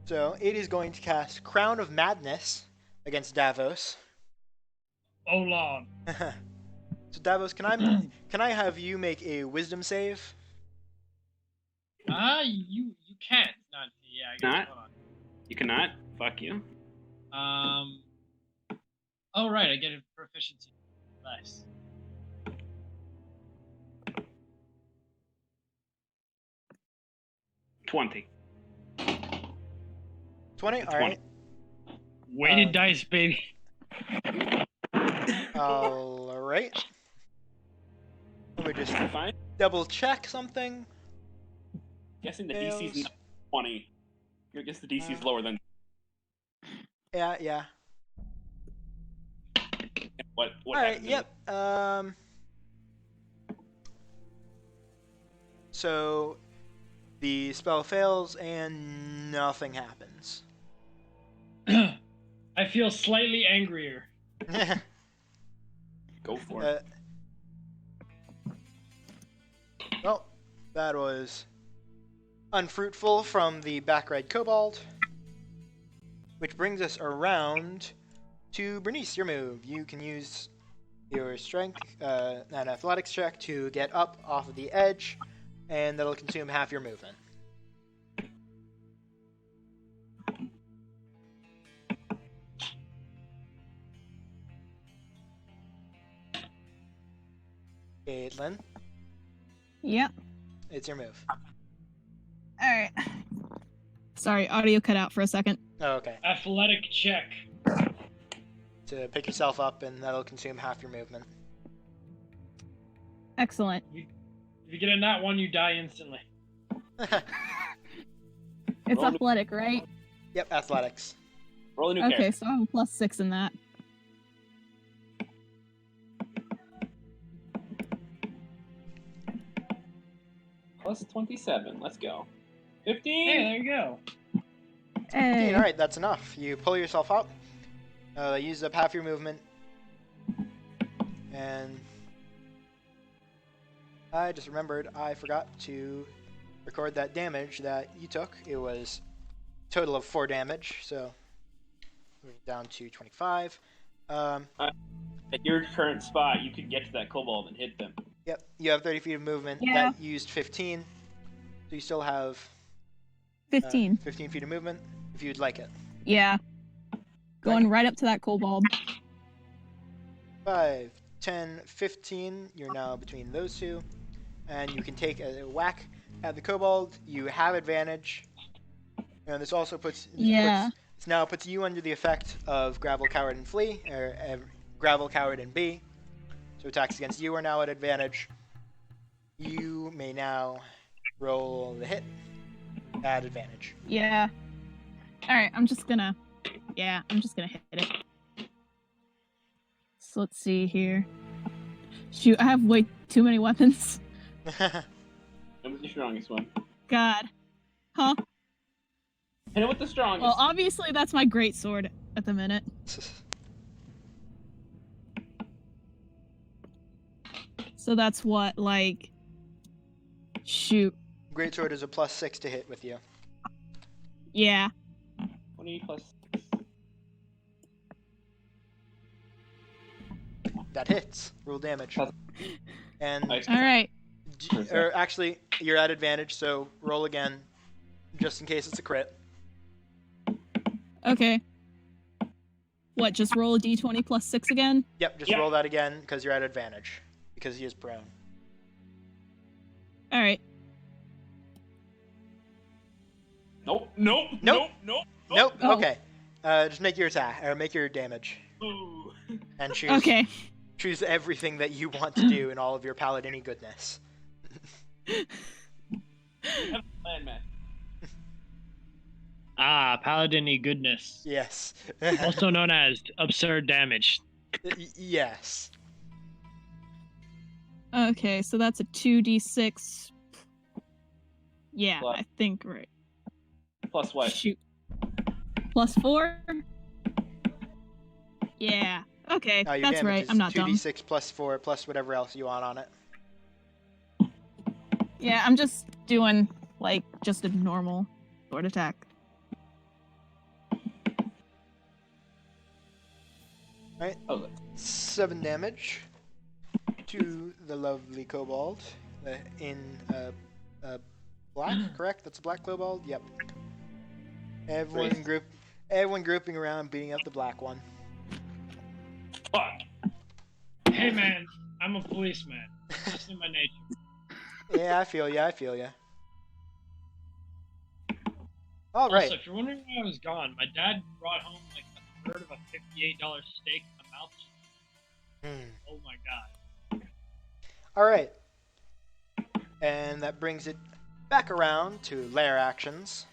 [SPEAKER 1] So it is going to cast Crown of Madness against Davos.
[SPEAKER 2] Oh, Lord.
[SPEAKER 1] So Davos, can I have you make a Wisdom save?
[SPEAKER 2] You can't. Not yeah. I guess.
[SPEAKER 3] Not?
[SPEAKER 2] Hold
[SPEAKER 3] You cannot? Fuck you.
[SPEAKER 2] on. Oh right, I get a proficiency. Nice.
[SPEAKER 3] $20.
[SPEAKER 1] 20. All right.
[SPEAKER 2] Weighted dice, baby.
[SPEAKER 1] All right. Let me just
[SPEAKER 3] Fine.
[SPEAKER 1] double check something.
[SPEAKER 3] Guessing the DC's
[SPEAKER 1] Fails.
[SPEAKER 3] not 20. I guess the DC's lower than
[SPEAKER 1] Yeah.
[SPEAKER 3] what
[SPEAKER 1] All right.
[SPEAKER 3] happened.
[SPEAKER 1] Yep. So the spell fails and nothing happens.
[SPEAKER 2] I feel slightly angrier.
[SPEAKER 3] Go for it.
[SPEAKER 1] Well, that was unfruitful from the back red kobold. Which brings us around to Bernice, your move. You can use your strength, an athletics check to get up off of the edge, and that'll consume half your movement. Caitlin,
[SPEAKER 4] Yep.
[SPEAKER 1] it's your move.
[SPEAKER 4] Alright. Sorry, audio cut out for a second.
[SPEAKER 1] Oh, okay.
[SPEAKER 2] Athletic check.
[SPEAKER 1] To pick yourself up, and that'll consume half your movement.
[SPEAKER 4] Excellent.
[SPEAKER 2] If you get a nat one, you die instantly.
[SPEAKER 4] It's
[SPEAKER 3] Roll me-
[SPEAKER 4] athletic, right?
[SPEAKER 1] Yep, athletics.
[SPEAKER 3] Roll a new
[SPEAKER 4] Okay,
[SPEAKER 3] character.
[SPEAKER 4] so I'm +6 in that.
[SPEAKER 3] Plus 27. Let's go.
[SPEAKER 2] Hey,
[SPEAKER 3] 15.
[SPEAKER 2] there you go.
[SPEAKER 4] Hey.
[SPEAKER 1] All right, that's enough. You pull yourself up, use up half your movement, and I just remembered I forgot to record that damage that you took. It was a total of 4 damage, so we're down to 25.
[SPEAKER 3] At your current spot, you could get to that kobold and hit them.
[SPEAKER 1] Yep, you have 30 feet of movement.
[SPEAKER 4] Yeah.
[SPEAKER 1] That used 15, so you still have
[SPEAKER 4] 15.
[SPEAKER 1] 15 feet of movement if you'd like it.
[SPEAKER 4] Yeah. Going right up to that kobold.
[SPEAKER 1] 5, 10, 15. You're now between those two. And you can take a whack at the kobold. You have advantage. And this also
[SPEAKER 4] Yeah.
[SPEAKER 1] puts you under the effect of Gravel, Coward, and Flee, or Gravel, Coward, and B. So attacks against you are now at advantage. You may now roll the hit at advantage.
[SPEAKER 4] Yeah. Alright, I'm just gonna hit it. So let's see here. Shoot, I have way too many weapons.
[SPEAKER 3] That was the strongest one.
[SPEAKER 4] God. Huh?
[SPEAKER 3] Hit it with the strongest.
[SPEAKER 4] Well, obviously that's my great sword at the minute. So that's what, like... Shoot.
[SPEAKER 1] Greatsword is a +6 to hit with you.
[SPEAKER 4] Yeah.
[SPEAKER 3] 20 plus.
[SPEAKER 1] That hits. Roll damage. And
[SPEAKER 3] Nice.
[SPEAKER 4] Alright.
[SPEAKER 1] or actually, you're at advantage, so roll again, just in case it's a crit.
[SPEAKER 4] Okay. What, just roll a d20 plus 6 again?
[SPEAKER 1] Yep, just
[SPEAKER 3] Yeah.
[SPEAKER 1] roll that again because you're at advantage because he is prone.
[SPEAKER 4] Alright.
[SPEAKER 3] Nope. Nope.
[SPEAKER 1] Nope.
[SPEAKER 3] Nope. Nope.
[SPEAKER 1] Nope.
[SPEAKER 4] Oh.
[SPEAKER 1] Okay. Just make your attack or make your damage
[SPEAKER 3] Ooh.
[SPEAKER 1] and choose
[SPEAKER 4] Okay.
[SPEAKER 1] choose everything that you want to do in all of your paladin-y goodness.
[SPEAKER 3] We have a plan, man.
[SPEAKER 2] Ah, paladin-y goodness.
[SPEAKER 1] Yes.
[SPEAKER 2] Also known as absurd damage.
[SPEAKER 1] Yes.
[SPEAKER 4] Okay, so that's a 2d6. Yeah,
[SPEAKER 3] Plus-
[SPEAKER 4] I think right.
[SPEAKER 3] Plus what?
[SPEAKER 4] Shoot. Plus 4? Yeah. Okay,
[SPEAKER 1] Your
[SPEAKER 4] that's
[SPEAKER 1] damage
[SPEAKER 4] right.
[SPEAKER 1] is
[SPEAKER 4] I'm not dumb.
[SPEAKER 1] 2d6 plus 4 plus whatever else you want on it.
[SPEAKER 4] Yeah, I'm just doing, like, just a normal sword attack.
[SPEAKER 1] Right.
[SPEAKER 3] Oh, good.
[SPEAKER 1] 7 damage to the lovely kobold in black, correct? That's a black kobold? Yep. Everyone grouping around beating up the black one.
[SPEAKER 3] Fuck.
[SPEAKER 2] Hey man, I'm a policeman. That's in my nature.
[SPEAKER 1] Yeah, I feel ya. All right.
[SPEAKER 2] Also, if you're wondering why I was gone, my dad brought home like a third of a $58 steak in a mouth. Oh my god.
[SPEAKER 1] All right. And that brings it back around to lair actions.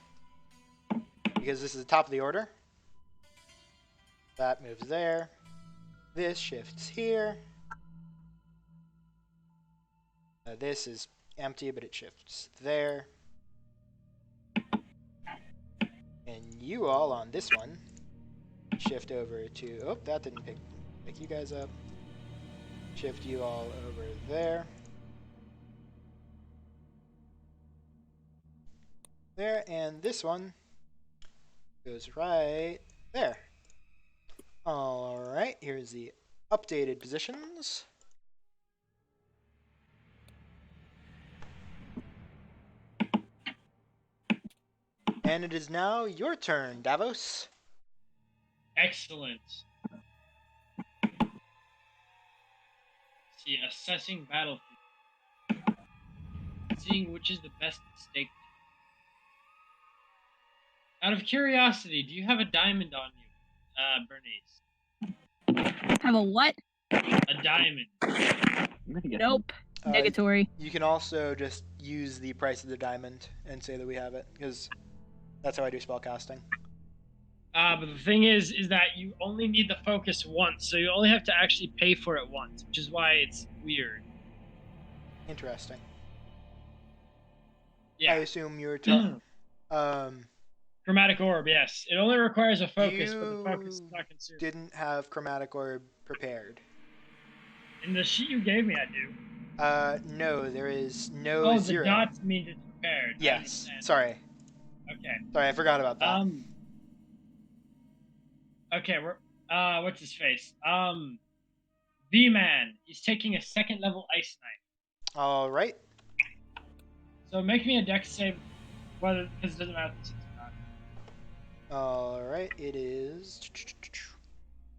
[SPEAKER 1] Because this is the top of the order. That moves there. This shifts here. This is empty, but it shifts there. And you all on this one shift over to... Oh, that didn't pick you guys up. Shift you all over there. There, and this one goes right there. Alright, here's the updated positions. And it is now your turn, Davos.
[SPEAKER 2] Excellent. See, assessing battlefield. Seeing which is the best steak. Out of curiosity, do you have a diamond on you, Bernice?
[SPEAKER 4] Have a what?
[SPEAKER 2] A diamond.
[SPEAKER 3] I'm gonna get
[SPEAKER 4] Nope.
[SPEAKER 1] Uh,
[SPEAKER 4] Negatory.
[SPEAKER 1] You can also just use the price of the diamond and say that we have it, because that's how I do spellcasting.
[SPEAKER 2] But the thing is that you only need the focus once, so you only have to actually pay for it once, which is why it's weird.
[SPEAKER 1] Interesting.
[SPEAKER 2] Yeah.
[SPEAKER 1] I assume you're talking...
[SPEAKER 2] Chromatic orb, yes. It only requires a focus, but the focus is
[SPEAKER 1] You
[SPEAKER 2] not consumed.
[SPEAKER 1] didn't have chromatic orb prepared.
[SPEAKER 2] In the sheet you gave me, I do.
[SPEAKER 1] No, there is no
[SPEAKER 2] Oh,
[SPEAKER 1] zero.
[SPEAKER 2] the dots mean it's prepared. I
[SPEAKER 1] Yes,
[SPEAKER 2] understand.
[SPEAKER 1] sorry.
[SPEAKER 2] Okay.
[SPEAKER 1] Sorry, I forgot about that.
[SPEAKER 2] Okay, we're what's his face? V-Man. He's taking a second level ice knife.
[SPEAKER 1] Alright.
[SPEAKER 2] So make me a dex save, whether because it doesn't matter if it's not.
[SPEAKER 1] Alright, it is...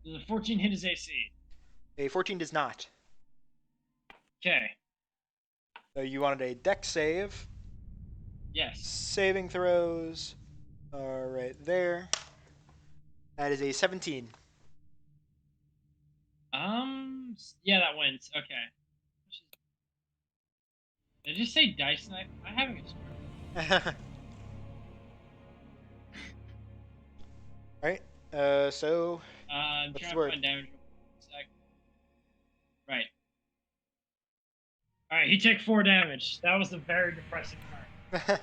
[SPEAKER 2] Does a 14 hit his AC?
[SPEAKER 1] A 14 does not.
[SPEAKER 2] Okay.
[SPEAKER 1] So you wanted a dex save.
[SPEAKER 2] Yes.
[SPEAKER 1] Saving throws are right there. That is a 17.
[SPEAKER 2] Yeah, that wins. Okay. Did I just say dice knife? I'm having a stroke.
[SPEAKER 1] Alright, so
[SPEAKER 2] I'm
[SPEAKER 1] what's
[SPEAKER 2] trying
[SPEAKER 1] the
[SPEAKER 2] to
[SPEAKER 1] word?
[SPEAKER 2] find damage real quick. Sec. Right. Alright, he took 4 damage. That was a very depressing part.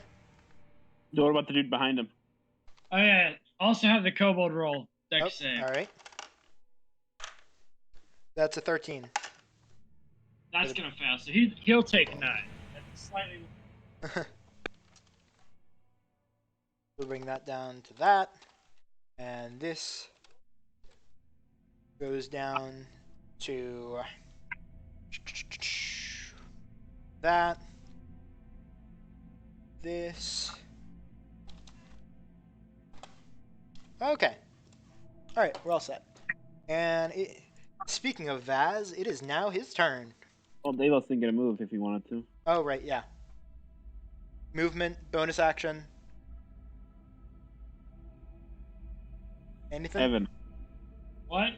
[SPEAKER 3] So what about the dude behind him?
[SPEAKER 2] Oh yeah, also have the kobold roll.
[SPEAKER 1] Oh,
[SPEAKER 2] Dex save.
[SPEAKER 1] alright. That's a 13.
[SPEAKER 2] That's gonna fail, so he'll take 9. That's slightly...
[SPEAKER 1] We'll bring that down to that. And this goes down to that. This. Okay. Alright, we're all set. And speaking of Vaz, it is now his turn.
[SPEAKER 3] Well, Delos didn't get a move if he wanted to.
[SPEAKER 1] Oh, right, yeah. Movement, bonus action. Anything?
[SPEAKER 3] Evan.
[SPEAKER 2] What?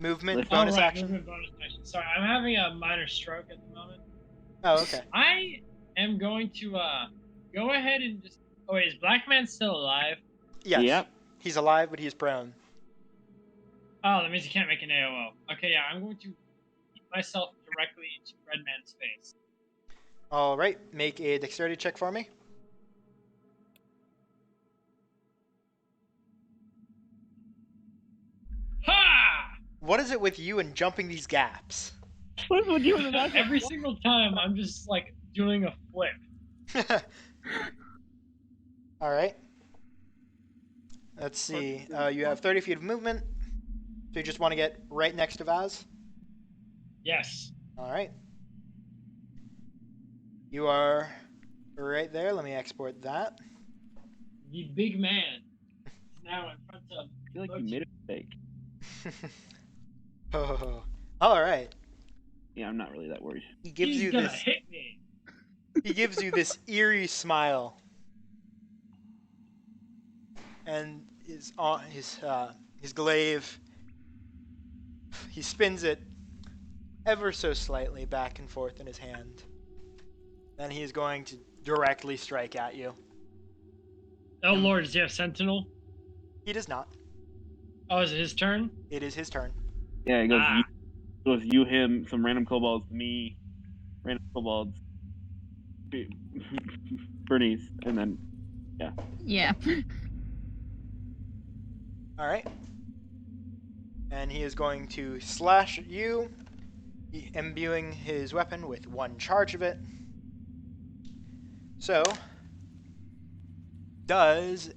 [SPEAKER 1] Movement,
[SPEAKER 3] Lift.
[SPEAKER 1] bonus
[SPEAKER 2] oh, right,
[SPEAKER 1] action.
[SPEAKER 2] movement bonus action. Sorry, I'm having a minor stroke at the moment.
[SPEAKER 1] Oh, okay.
[SPEAKER 2] I am going to go ahead and just... Oh wait, is Black Man still alive?
[SPEAKER 1] Yes.
[SPEAKER 3] Yep.
[SPEAKER 1] He's alive, but he's prone.
[SPEAKER 2] Oh, that means he can't make an AOO. Okay, yeah, I'm going to keep myself directly into Red Man's face.
[SPEAKER 1] Alright, make a dexterity check for me.
[SPEAKER 2] Ha!
[SPEAKER 1] What is it with you and jumping these gaps?
[SPEAKER 3] What would you in the
[SPEAKER 2] Every single time, I'm just like doing a flip.
[SPEAKER 1] Alright. Let's see. You have 30 feet of movement. So you just want to get right next to Vaz?
[SPEAKER 2] Yes.
[SPEAKER 1] Alright. You are right there. Let me export that.
[SPEAKER 2] The big man is now in front of...
[SPEAKER 3] I feel like you made a mistake.
[SPEAKER 1] Oh. Alright.
[SPEAKER 3] Yeah, I'm not really that worried.
[SPEAKER 1] He gives
[SPEAKER 2] He's
[SPEAKER 1] you
[SPEAKER 2] gonna
[SPEAKER 1] this
[SPEAKER 2] hit me.
[SPEAKER 1] he gives you this eerie smile. And his glaive, he spins it ever so slightly back and forth in his hand. Then he is going to directly strike at you.
[SPEAKER 2] Oh lord, does he have Sentinel?
[SPEAKER 1] He does not.
[SPEAKER 2] Oh, is it his turn?
[SPEAKER 1] It is his turn.
[SPEAKER 3] Yeah, it goes,
[SPEAKER 2] Ah.
[SPEAKER 3] you, him, some random kobolds, me, random kobolds, Bernice, and then,
[SPEAKER 4] Yeah.
[SPEAKER 1] Alright. And he is going to slash at you, imbuing his weapon with 1 charge of it. So, does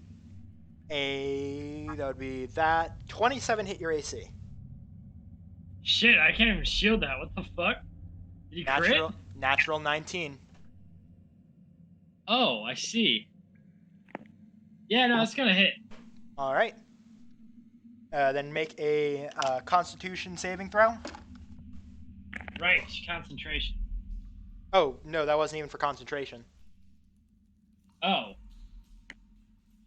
[SPEAKER 1] that would be that, 27 hit your AC.
[SPEAKER 2] Shit, I can't even shield that. What the fuck? Did he crit?
[SPEAKER 1] Natural 19.
[SPEAKER 2] Oh, I see. Yeah, no, it's gonna hit.
[SPEAKER 1] Alright. Then make a Constitution saving throw.
[SPEAKER 2] Right, concentration.
[SPEAKER 1] Oh, no, that wasn't even for concentration.
[SPEAKER 2] Oh.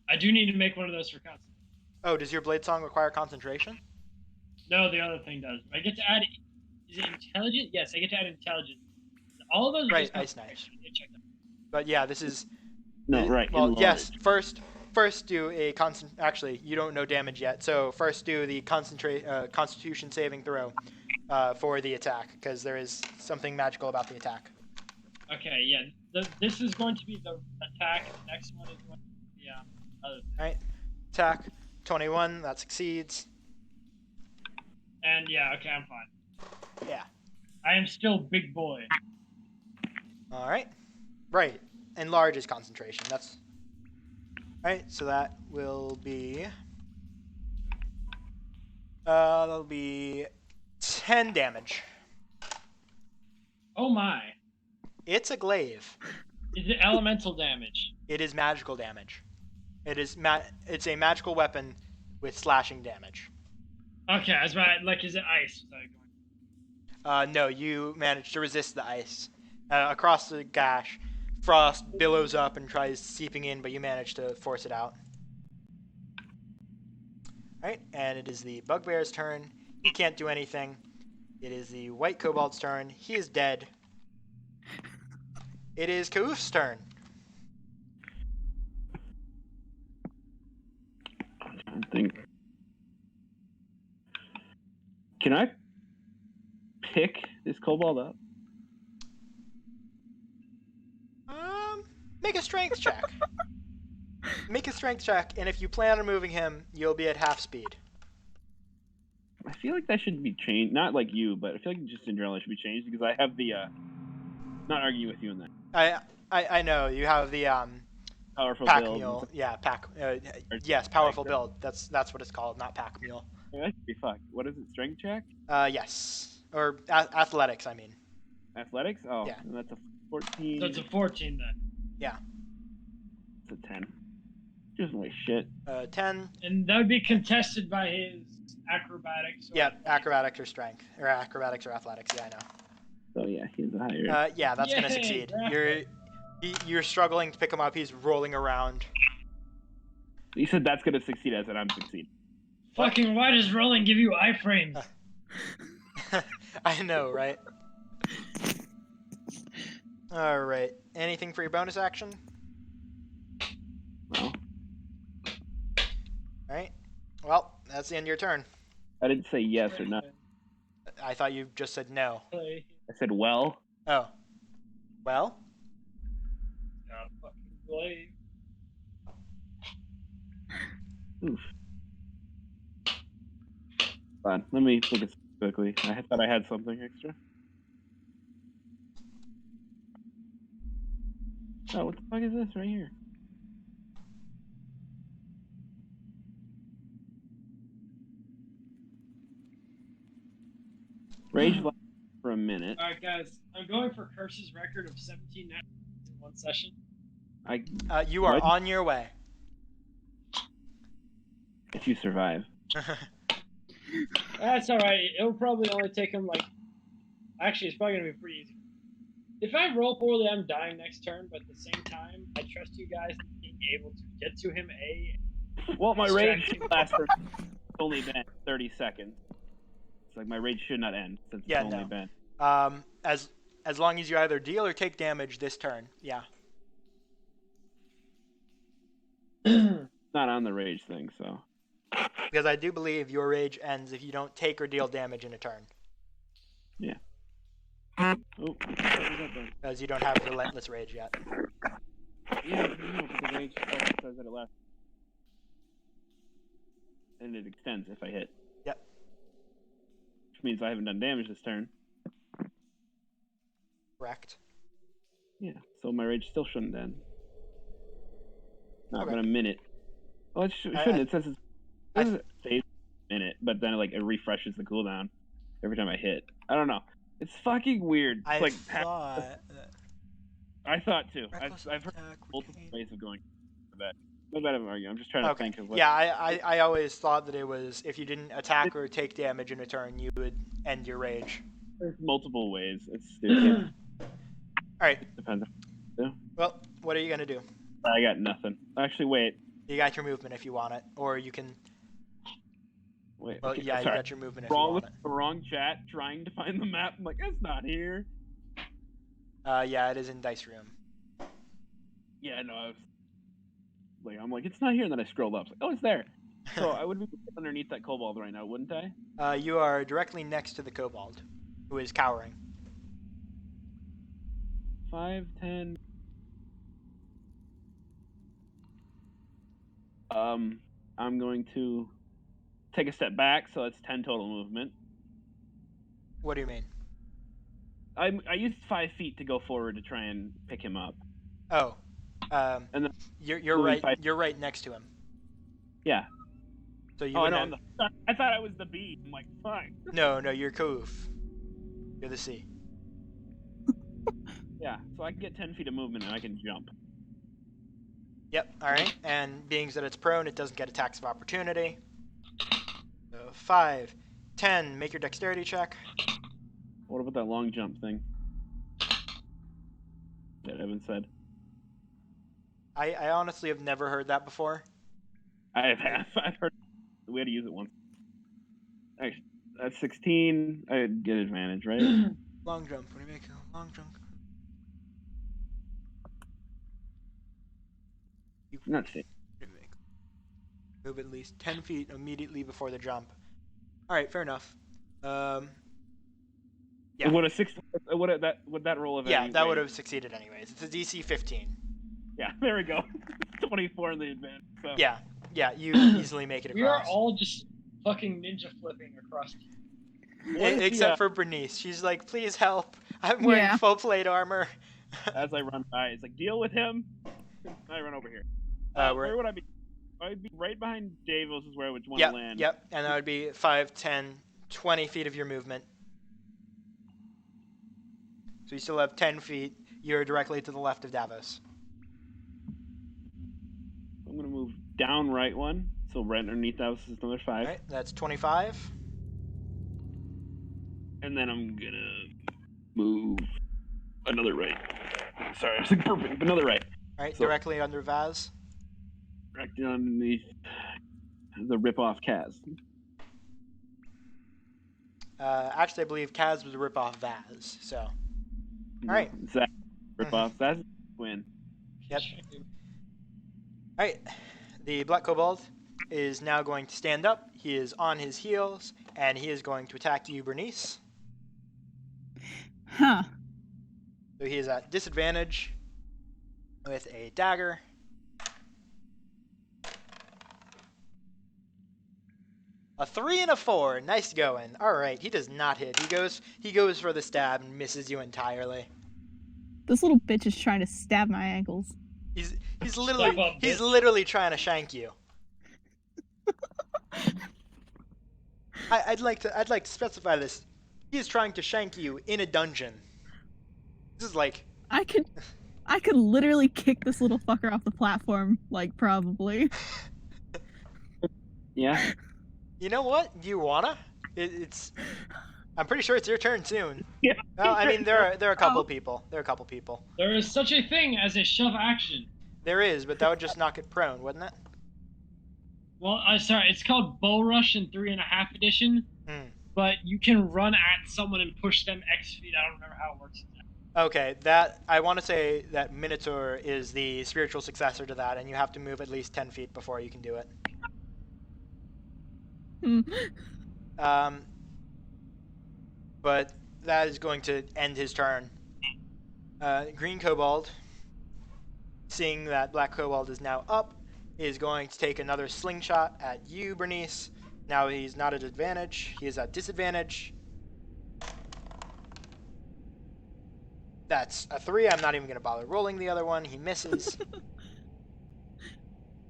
[SPEAKER 2] I do need to make one of those for concentration.
[SPEAKER 1] Oh, does your Blade Song require concentration?
[SPEAKER 2] No, the other thing does. I get to add... Is it intelligent? Yes, I get to add intelligence. All of those are
[SPEAKER 1] Right,
[SPEAKER 2] just
[SPEAKER 1] Ice
[SPEAKER 2] concentration. Yeah, check that.
[SPEAKER 1] But yeah, this is...
[SPEAKER 3] no, right.
[SPEAKER 1] Well,
[SPEAKER 3] enlarge.
[SPEAKER 1] yes, first do a actually, you don't know damage yet, so first do the Constitution saving throw for the attack, because there is something magical about the attack.
[SPEAKER 2] Okay, yeah. This is going to be the attack, and the next one is going to be the other thing.
[SPEAKER 1] Alright, attack, 21, that succeeds.
[SPEAKER 2] And yeah, okay, I'm fine.
[SPEAKER 1] Yeah.
[SPEAKER 2] I am still big boy.
[SPEAKER 1] Alright. Right, enlarge is concentration, that's... Alright, so that will be... that'll be 10 damage.
[SPEAKER 2] Oh my.
[SPEAKER 1] It's a glaive.
[SPEAKER 2] Is it elemental damage?
[SPEAKER 1] It is magical damage. It's a magical weapon with slashing damage.
[SPEAKER 2] Okay, I was about, like, is it ice?
[SPEAKER 1] No, you manage to resist the ice. Across the gash, frost billows up and tries seeping in, but you manage to force it out. Alright, and it is the bugbear's turn. He can't do anything. It is the white kobold's turn. He is dead. It is Kauf's turn.
[SPEAKER 3] I think. Can I pick this kobold up?
[SPEAKER 1] Make a strength check. Make a strength check, and if you plan on moving him, you'll be at half speed.
[SPEAKER 3] I feel like that should be changed. Not like you, but I feel like just in general it should be changed because I have the. Not arguing with you on that.
[SPEAKER 1] I know you have the
[SPEAKER 3] Powerful
[SPEAKER 1] pack
[SPEAKER 3] build.
[SPEAKER 1] mule. Yeah, pack. Yes, powerful build. That's what it's called, not pack mule.
[SPEAKER 3] Yeah, that should be fucked. What is it? Strength check?
[SPEAKER 1] Yes, or athletics. I mean.
[SPEAKER 3] Athletics? Oh,
[SPEAKER 1] Yeah.
[SPEAKER 3] and that's a 14.
[SPEAKER 2] So it's a 14 then.
[SPEAKER 1] Yeah.
[SPEAKER 3] It's a 10. Just like shit.
[SPEAKER 1] 10.
[SPEAKER 2] And that would be contested by his acrobatics. Or
[SPEAKER 1] Yeah, acrobatics or strength, or acrobatics or athletics. Yeah, I know.
[SPEAKER 3] So yeah, he's a higher.
[SPEAKER 1] Yeah, that's gonna
[SPEAKER 2] Yay,
[SPEAKER 1] succeed.
[SPEAKER 2] right.
[SPEAKER 1] You're struggling to pick him up. He's rolling around.
[SPEAKER 3] He said that's gonna succeed. I said I'm succeeding.
[SPEAKER 2] Fucking why does rolling give you iframes?
[SPEAKER 1] I know, right? All right. Anything for your bonus action?
[SPEAKER 3] Well,
[SPEAKER 1] All right. Well, that's the end of your turn.
[SPEAKER 3] I didn't say yes or no.
[SPEAKER 1] I thought you just said no.
[SPEAKER 2] Play.
[SPEAKER 3] I said well.
[SPEAKER 1] Oh. Well.
[SPEAKER 2] Gotta fucking play.
[SPEAKER 3] Oof. Fine. Let me look at quickly. I thought I had something extra. Oh, what the fuck is this right here? Rage lasts for a minute.
[SPEAKER 2] Alright, guys. I'm going for Curse's record of 17 nat in one session.
[SPEAKER 1] You are
[SPEAKER 3] What?
[SPEAKER 1] on your way.
[SPEAKER 3] If you survive.
[SPEAKER 2] That's alright. It'll probably only take him like. Actually, it's probably gonna be pretty easy. If I roll poorly, I'm dying next turn, but at the same time, I trust you guys in being able to get to him
[SPEAKER 3] Well, my rage
[SPEAKER 2] Distraction.
[SPEAKER 3] lasts for only been 30 seconds. It's like my rage should not end since
[SPEAKER 1] Yeah,
[SPEAKER 3] it's only
[SPEAKER 1] no.
[SPEAKER 3] been.
[SPEAKER 1] As long as you either deal or take damage this turn. Yeah.
[SPEAKER 3] Not on the rage thing, so.
[SPEAKER 1] Because I do believe your rage ends if you don't take or deal damage in a turn.
[SPEAKER 3] Yeah. Oh, what was that then?
[SPEAKER 1] Because you don't have relentless rage yet.
[SPEAKER 3] Yeah, no, but the rage says that it lasts. And it extends if I hit.
[SPEAKER 1] Yep.
[SPEAKER 3] Which means I haven't done damage this turn.
[SPEAKER 1] Correct.
[SPEAKER 3] Yeah, so my rage still shouldn't end. Not
[SPEAKER 1] Okay.
[SPEAKER 3] but a minute. Well, it shouldn't. It says it stays a minute, but then it refreshes the cooldown every time I hit. I don't know. It's fucking weird. It's like I thought too. I've heard multiple ways of going for that. No bad of an argument. I'm just trying to think of what.
[SPEAKER 1] Yeah, I always thought that it was if you didn't attack or take damage in a turn, you would end your rage.
[SPEAKER 3] There's multiple ways. It's stupid.
[SPEAKER 1] Alright,
[SPEAKER 3] Depends.
[SPEAKER 1] well, what are you going to do?
[SPEAKER 3] I got nothing. Actually, wait.
[SPEAKER 1] You got your movement if you want it, or you can.
[SPEAKER 3] Wait.
[SPEAKER 1] Well,
[SPEAKER 3] okay,
[SPEAKER 1] yeah, you
[SPEAKER 3] sorry.
[SPEAKER 1] got your movement if you
[SPEAKER 3] Wrong
[SPEAKER 1] want
[SPEAKER 3] with the wrong chat. Trying to find the map. I'm like, it's not here.
[SPEAKER 1] it. Yeah, it is in Dice Room.
[SPEAKER 3] Yeah, no. I'm like, it's not here. And then I scrolled up. It's like, oh, it's there. So I would be underneath that kobold right now, wouldn't I?
[SPEAKER 1] You are directly next to the kobold, who is cowering.
[SPEAKER 3] 5, 10. I'm going to take a step back, so that's 10 total movement.
[SPEAKER 1] What do you mean?
[SPEAKER 3] I used 5 feet to go forward to try and pick him up.
[SPEAKER 1] Oh,
[SPEAKER 3] And then
[SPEAKER 1] you're
[SPEAKER 3] moving
[SPEAKER 1] right.
[SPEAKER 3] 5
[SPEAKER 1] You're right next to him.
[SPEAKER 3] Yeah.
[SPEAKER 1] So you
[SPEAKER 3] Oh, I
[SPEAKER 1] wouldn't
[SPEAKER 3] know.
[SPEAKER 1] have-
[SPEAKER 3] I thought I was the B. I'm like, fine.
[SPEAKER 1] No, you're Koof. You're the C.
[SPEAKER 3] Yeah, so I can get 10 feet of movement and I can jump.
[SPEAKER 1] Yep. All right. And being that it's prone, it doesn't get attacks of opportunity. So 5, 10. Make your dexterity check.
[SPEAKER 3] What about that long jump thing that Evan said?
[SPEAKER 1] I honestly have never heard that before.
[SPEAKER 3] I've heard we had to use it once. Actually, that's 16. I get advantage, right?
[SPEAKER 1] Long jump. When you make a long jump. You
[SPEAKER 3] Not safe.
[SPEAKER 1] move at least 10 feet immediately before the jump. All right, fair enough. Yeah.
[SPEAKER 3] Would that roll have?
[SPEAKER 1] Yeah,
[SPEAKER 3] any
[SPEAKER 1] that would
[SPEAKER 3] weight?
[SPEAKER 1] have succeeded anyways. It's a DC 15.
[SPEAKER 3] Yeah, there we go. 24 in the advance. So.
[SPEAKER 1] Yeah, you easily make it
[SPEAKER 2] We are
[SPEAKER 1] across.
[SPEAKER 2] all just fucking ninja flipping across.
[SPEAKER 1] Except for Bernice. She's like, please help. I'm wearing
[SPEAKER 4] Yeah.
[SPEAKER 1] full plate armor.
[SPEAKER 3] As I run by, it's like, deal with him. I run over here. Where would I be? I'd be right behind Davos is where I would want to land.
[SPEAKER 1] Yep, and that would be 5, 10, 20 feet of your movement. So you still have 10 feet. You're directly to the left of Davos.
[SPEAKER 3] I'm going to move down right one. So right underneath Davos is another 5.
[SPEAKER 1] All right, that's 25.
[SPEAKER 3] And then I'm going to move another right. Sorry, I was like perfect, but another right.
[SPEAKER 1] All right,
[SPEAKER 3] So-
[SPEAKER 1] directly under Vaz.
[SPEAKER 3] Directly underneath the rip-off Kaz.
[SPEAKER 1] Actually, I believe Kaz was a rip-off Vaz, so... All right.
[SPEAKER 3] Zach, rip-off. That's a win.
[SPEAKER 1] Yep. All right, the Black Kobold is now going to stand up. He is on his heels, and he is going to attack you, Bernice.
[SPEAKER 4] Huh.
[SPEAKER 1] So he is at disadvantage with a dagger. A 3 and a 4. Nice going. All right, he does not hit. He goes for the stab and misses you entirely.
[SPEAKER 4] This little bitch is trying to stab my ankles.
[SPEAKER 1] He's
[SPEAKER 2] Step
[SPEAKER 1] literally
[SPEAKER 2] up,
[SPEAKER 1] he's
[SPEAKER 2] bitch.
[SPEAKER 1] literally trying to shank you. I'd like to specify this. He is trying to shank you in a dungeon. This is like
[SPEAKER 4] I could literally kick this little fucker off the platform, like, probably.
[SPEAKER 3] Yeah.
[SPEAKER 1] You know what? Do you wanna? It's. I'm pretty sure it's your turn soon.
[SPEAKER 3] Yeah.
[SPEAKER 1] Well, I mean, there are a couple
[SPEAKER 4] Oh.
[SPEAKER 1] people. There are a couple people.
[SPEAKER 2] There is such a thing as a shove action.
[SPEAKER 1] There is, but that would just knock it prone, wouldn't it?
[SPEAKER 2] Well, sorry, it's called Bull Rush in 3.5 edition,
[SPEAKER 1] Hmm.
[SPEAKER 2] but you can run at someone and push them X feet. I don't remember how it works.
[SPEAKER 1] Okay, that I want to say that Minotaur is the spiritual successor to that, and you have to move at least 10 feet before you can do it.
[SPEAKER 4] Hmm.
[SPEAKER 1] But that is going to end his turn. Green Kobold, seeing that Black Kobold is now up, is going to take another slingshot at you, Bernice. Now he's not at advantage. He is at disadvantage. That's a 3. I'm not even going to bother rolling the other one. He misses.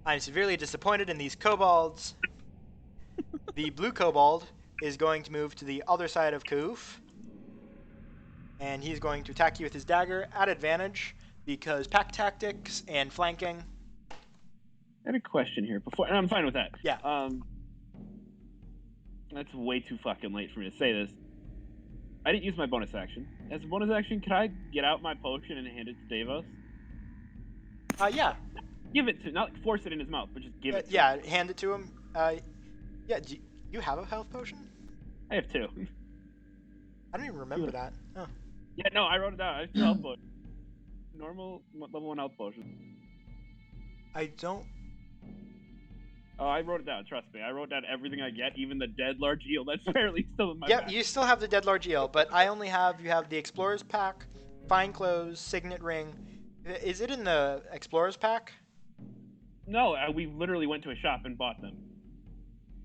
[SPEAKER 1] I'm severely disappointed in these kobolds. The blue kobold is going to move to the other side of Koof. And he's going to attack you with his dagger at advantage because pack tactics and flanking.
[SPEAKER 3] I had a question here before, and I'm fine with that.
[SPEAKER 1] Yeah.
[SPEAKER 3] That's way too fucking late for me to say this. I didn't use my bonus action. As a bonus action, can I get out my potion and hand it to Davos?
[SPEAKER 1] Yeah.
[SPEAKER 3] Give it to, not force it in his mouth, but just give it to
[SPEAKER 1] Yeah,
[SPEAKER 3] him.
[SPEAKER 1] hand it to him. Yeah, do you have a health potion?
[SPEAKER 3] I have 2.
[SPEAKER 1] I don't even remember that. Oh.
[SPEAKER 3] Yeah, no, I wrote it down. I have 2 health potions. Normal level 1 health potion.
[SPEAKER 1] I don't.
[SPEAKER 3] Oh, I wrote it down. Trust me, I wrote down everything I get, even the dead large eel that's barely still in my
[SPEAKER 1] Yep,
[SPEAKER 3] bag.
[SPEAKER 1] you still have the Dead Large Eel, but I only have. You have the Explorer's Pack, Fine Clothes, Signet Ring. Is it in the Explorer's Pack?
[SPEAKER 3] No, we literally went to a shop and bought them.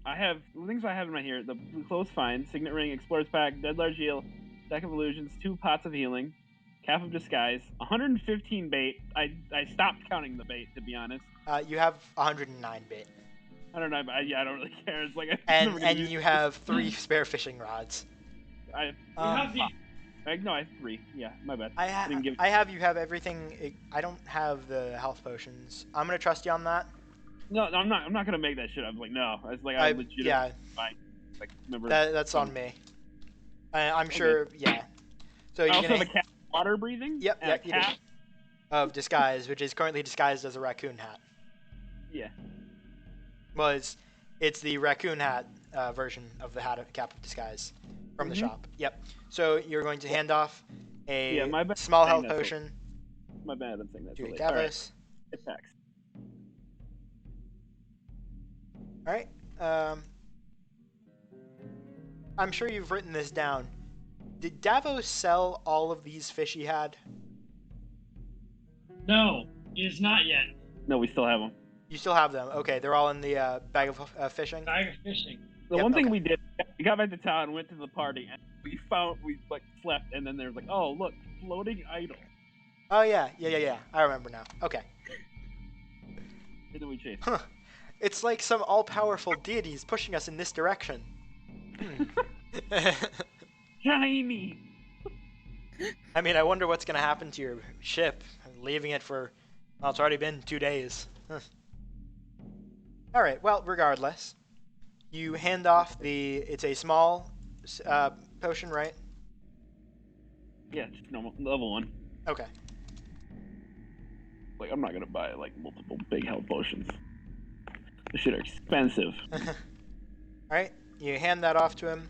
[SPEAKER 3] I have the things I have in my here: the clothes fine, Signet Ring, Explorer's Pack, Dead Large Eel, Deck of Illusions, 2 pots of healing, Calf of Disguise, 115 bait. I stopped counting the bait, to be honest.
[SPEAKER 1] You have 109 bait.
[SPEAKER 3] I don't know, but I don't really care. It's like
[SPEAKER 1] And you have 3 spare fishing rods.
[SPEAKER 3] I
[SPEAKER 2] You have the
[SPEAKER 3] no, I have 3. Yeah, my bad.
[SPEAKER 1] I
[SPEAKER 3] didn't give-
[SPEAKER 1] have you have everything. I don't have the health potions. I'm gonna trust you on that.
[SPEAKER 3] No, I'm not. I'm not gonna make that shit up. Like no, it's like I legitimately
[SPEAKER 1] yeah,
[SPEAKER 3] fine. Like remember.
[SPEAKER 1] that's on me. I'm sure. Yeah, So
[SPEAKER 3] I
[SPEAKER 1] you're
[SPEAKER 3] also
[SPEAKER 1] gonna
[SPEAKER 3] have a cat water breathing.
[SPEAKER 1] Yep,
[SPEAKER 3] and
[SPEAKER 1] yep,
[SPEAKER 3] a
[SPEAKER 1] you did.
[SPEAKER 3] cat.
[SPEAKER 1] Of disguise, which is currently disguised as a raccoon hat.
[SPEAKER 3] Yeah.
[SPEAKER 1] Well, it's the raccoon hat version of the cap of disguise from the
[SPEAKER 3] Mhm.
[SPEAKER 1] shop. Yep. So you're going to hand off a
[SPEAKER 3] Yeah, my bad.
[SPEAKER 1] small
[SPEAKER 3] Saying
[SPEAKER 1] health
[SPEAKER 3] that's
[SPEAKER 1] potion
[SPEAKER 3] My bad. I'm saying that.
[SPEAKER 1] to
[SPEAKER 3] So late. All right.
[SPEAKER 1] Davos.
[SPEAKER 3] Attacks.
[SPEAKER 1] All right. I'm sure you've written this down. Did Davos sell all of these fish he had?
[SPEAKER 2] No, it is not yet.
[SPEAKER 3] No, we still have them.
[SPEAKER 1] You still have them. Okay, they're all in the bag of fishing.
[SPEAKER 2] Bag of fishing.
[SPEAKER 3] The
[SPEAKER 1] Yep,
[SPEAKER 3] one thing
[SPEAKER 1] okay.
[SPEAKER 3] we did, we got back to town, went to the party, and we like slept, and then there's like, oh look, floating idol.
[SPEAKER 1] Oh yeah. I remember now. Okay.
[SPEAKER 3] And then we chased.
[SPEAKER 1] Huh. It's like some all-powerful deities pushing us in this direction.
[SPEAKER 3] Shiny.
[SPEAKER 1] I mean, I wonder what's going to happen to your ship. Leaving it for, well, it's already been 2 days. Huh. Alright, well, regardless. You hand off it's a small potion, right?
[SPEAKER 3] Yeah, just normal level 1.
[SPEAKER 1] Okay.
[SPEAKER 3] Like, I'm not gonna buy like multiple big health potions. This shit are expensive.
[SPEAKER 1] Alright, you hand that off to him.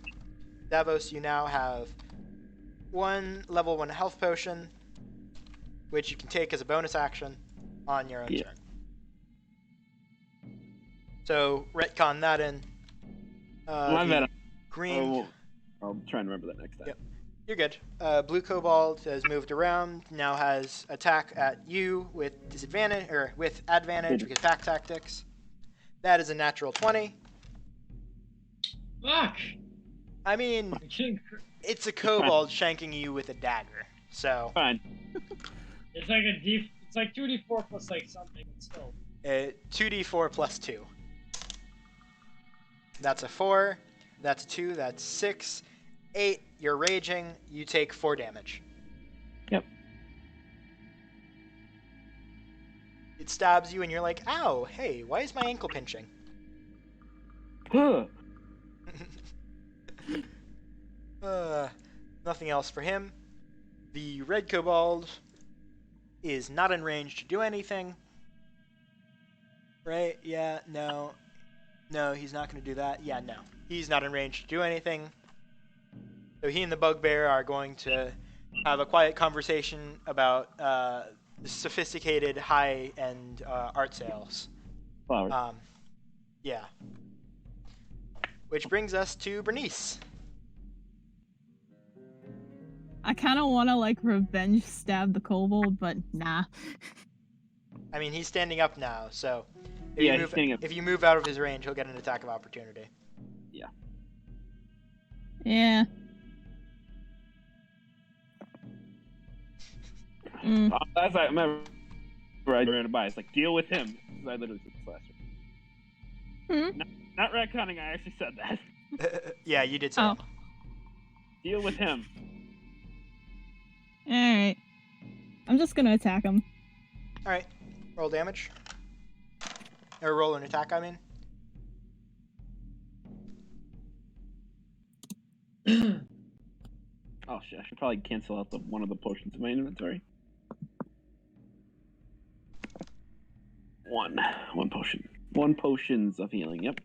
[SPEAKER 1] Davos, you now have one level 1 health potion, which you can take as a bonus action on your own
[SPEAKER 3] Yeah.
[SPEAKER 1] turn. So, retcon that in.
[SPEAKER 3] My
[SPEAKER 1] The
[SPEAKER 3] bad.
[SPEAKER 1] green...
[SPEAKER 3] I'll try and remember that next time.
[SPEAKER 1] Yep. You're good. Blue Kobold has moved around, now has attack at you with disadvantage, or with advantage because pack tactics. That is a natural 20.
[SPEAKER 2] Fuck!
[SPEAKER 1] I mean,
[SPEAKER 2] I'm getting
[SPEAKER 1] it's a kobold shanking you with a dagger, so
[SPEAKER 3] Fine.
[SPEAKER 2] It's like it's like 2d4 plus like something, but still.
[SPEAKER 1] 2d4 plus 2. That's a 4, that's a 2, that's 6, 8, you're raging, you take 4 damage.
[SPEAKER 3] Yep.
[SPEAKER 1] It stabs you and you're like, ow, hey, why is my ankle pinching?
[SPEAKER 3] Huh.
[SPEAKER 1] Nothing else for him. The red kobold is not in range to do anything. Right? Yeah, no. No, he's not going to do that. Yeah, no. He's not in range to do anything. So he and the bugbear are going to have a quiet conversation about sophisticated high-end art sales.
[SPEAKER 3] Flowers.
[SPEAKER 1] Yeah. Which brings us to Bernice.
[SPEAKER 4] I kind of want to like revenge stab the kobold, but nah.
[SPEAKER 1] I mean, he's standing up now, so
[SPEAKER 3] Yeah, he's standing up.
[SPEAKER 1] if you move out of his range, he'll get an attack of opportunity.
[SPEAKER 4] Yeah.
[SPEAKER 3] As I remember, I ran by. It's like deal with him. I literally said this last week.
[SPEAKER 4] Hmm?
[SPEAKER 3] Not retconning. I actually said that.
[SPEAKER 1] Yeah, you did say
[SPEAKER 4] Oh.
[SPEAKER 1] it.
[SPEAKER 3] Deal with him.
[SPEAKER 4] Alright. I'm just gonna attack him.
[SPEAKER 1] Alright, roll damage. Or roll an attack, I mean.
[SPEAKER 3] Oh shit! I should probably cancel out one of the potions in my inventory. One potion. 1 potions of healing. Yep.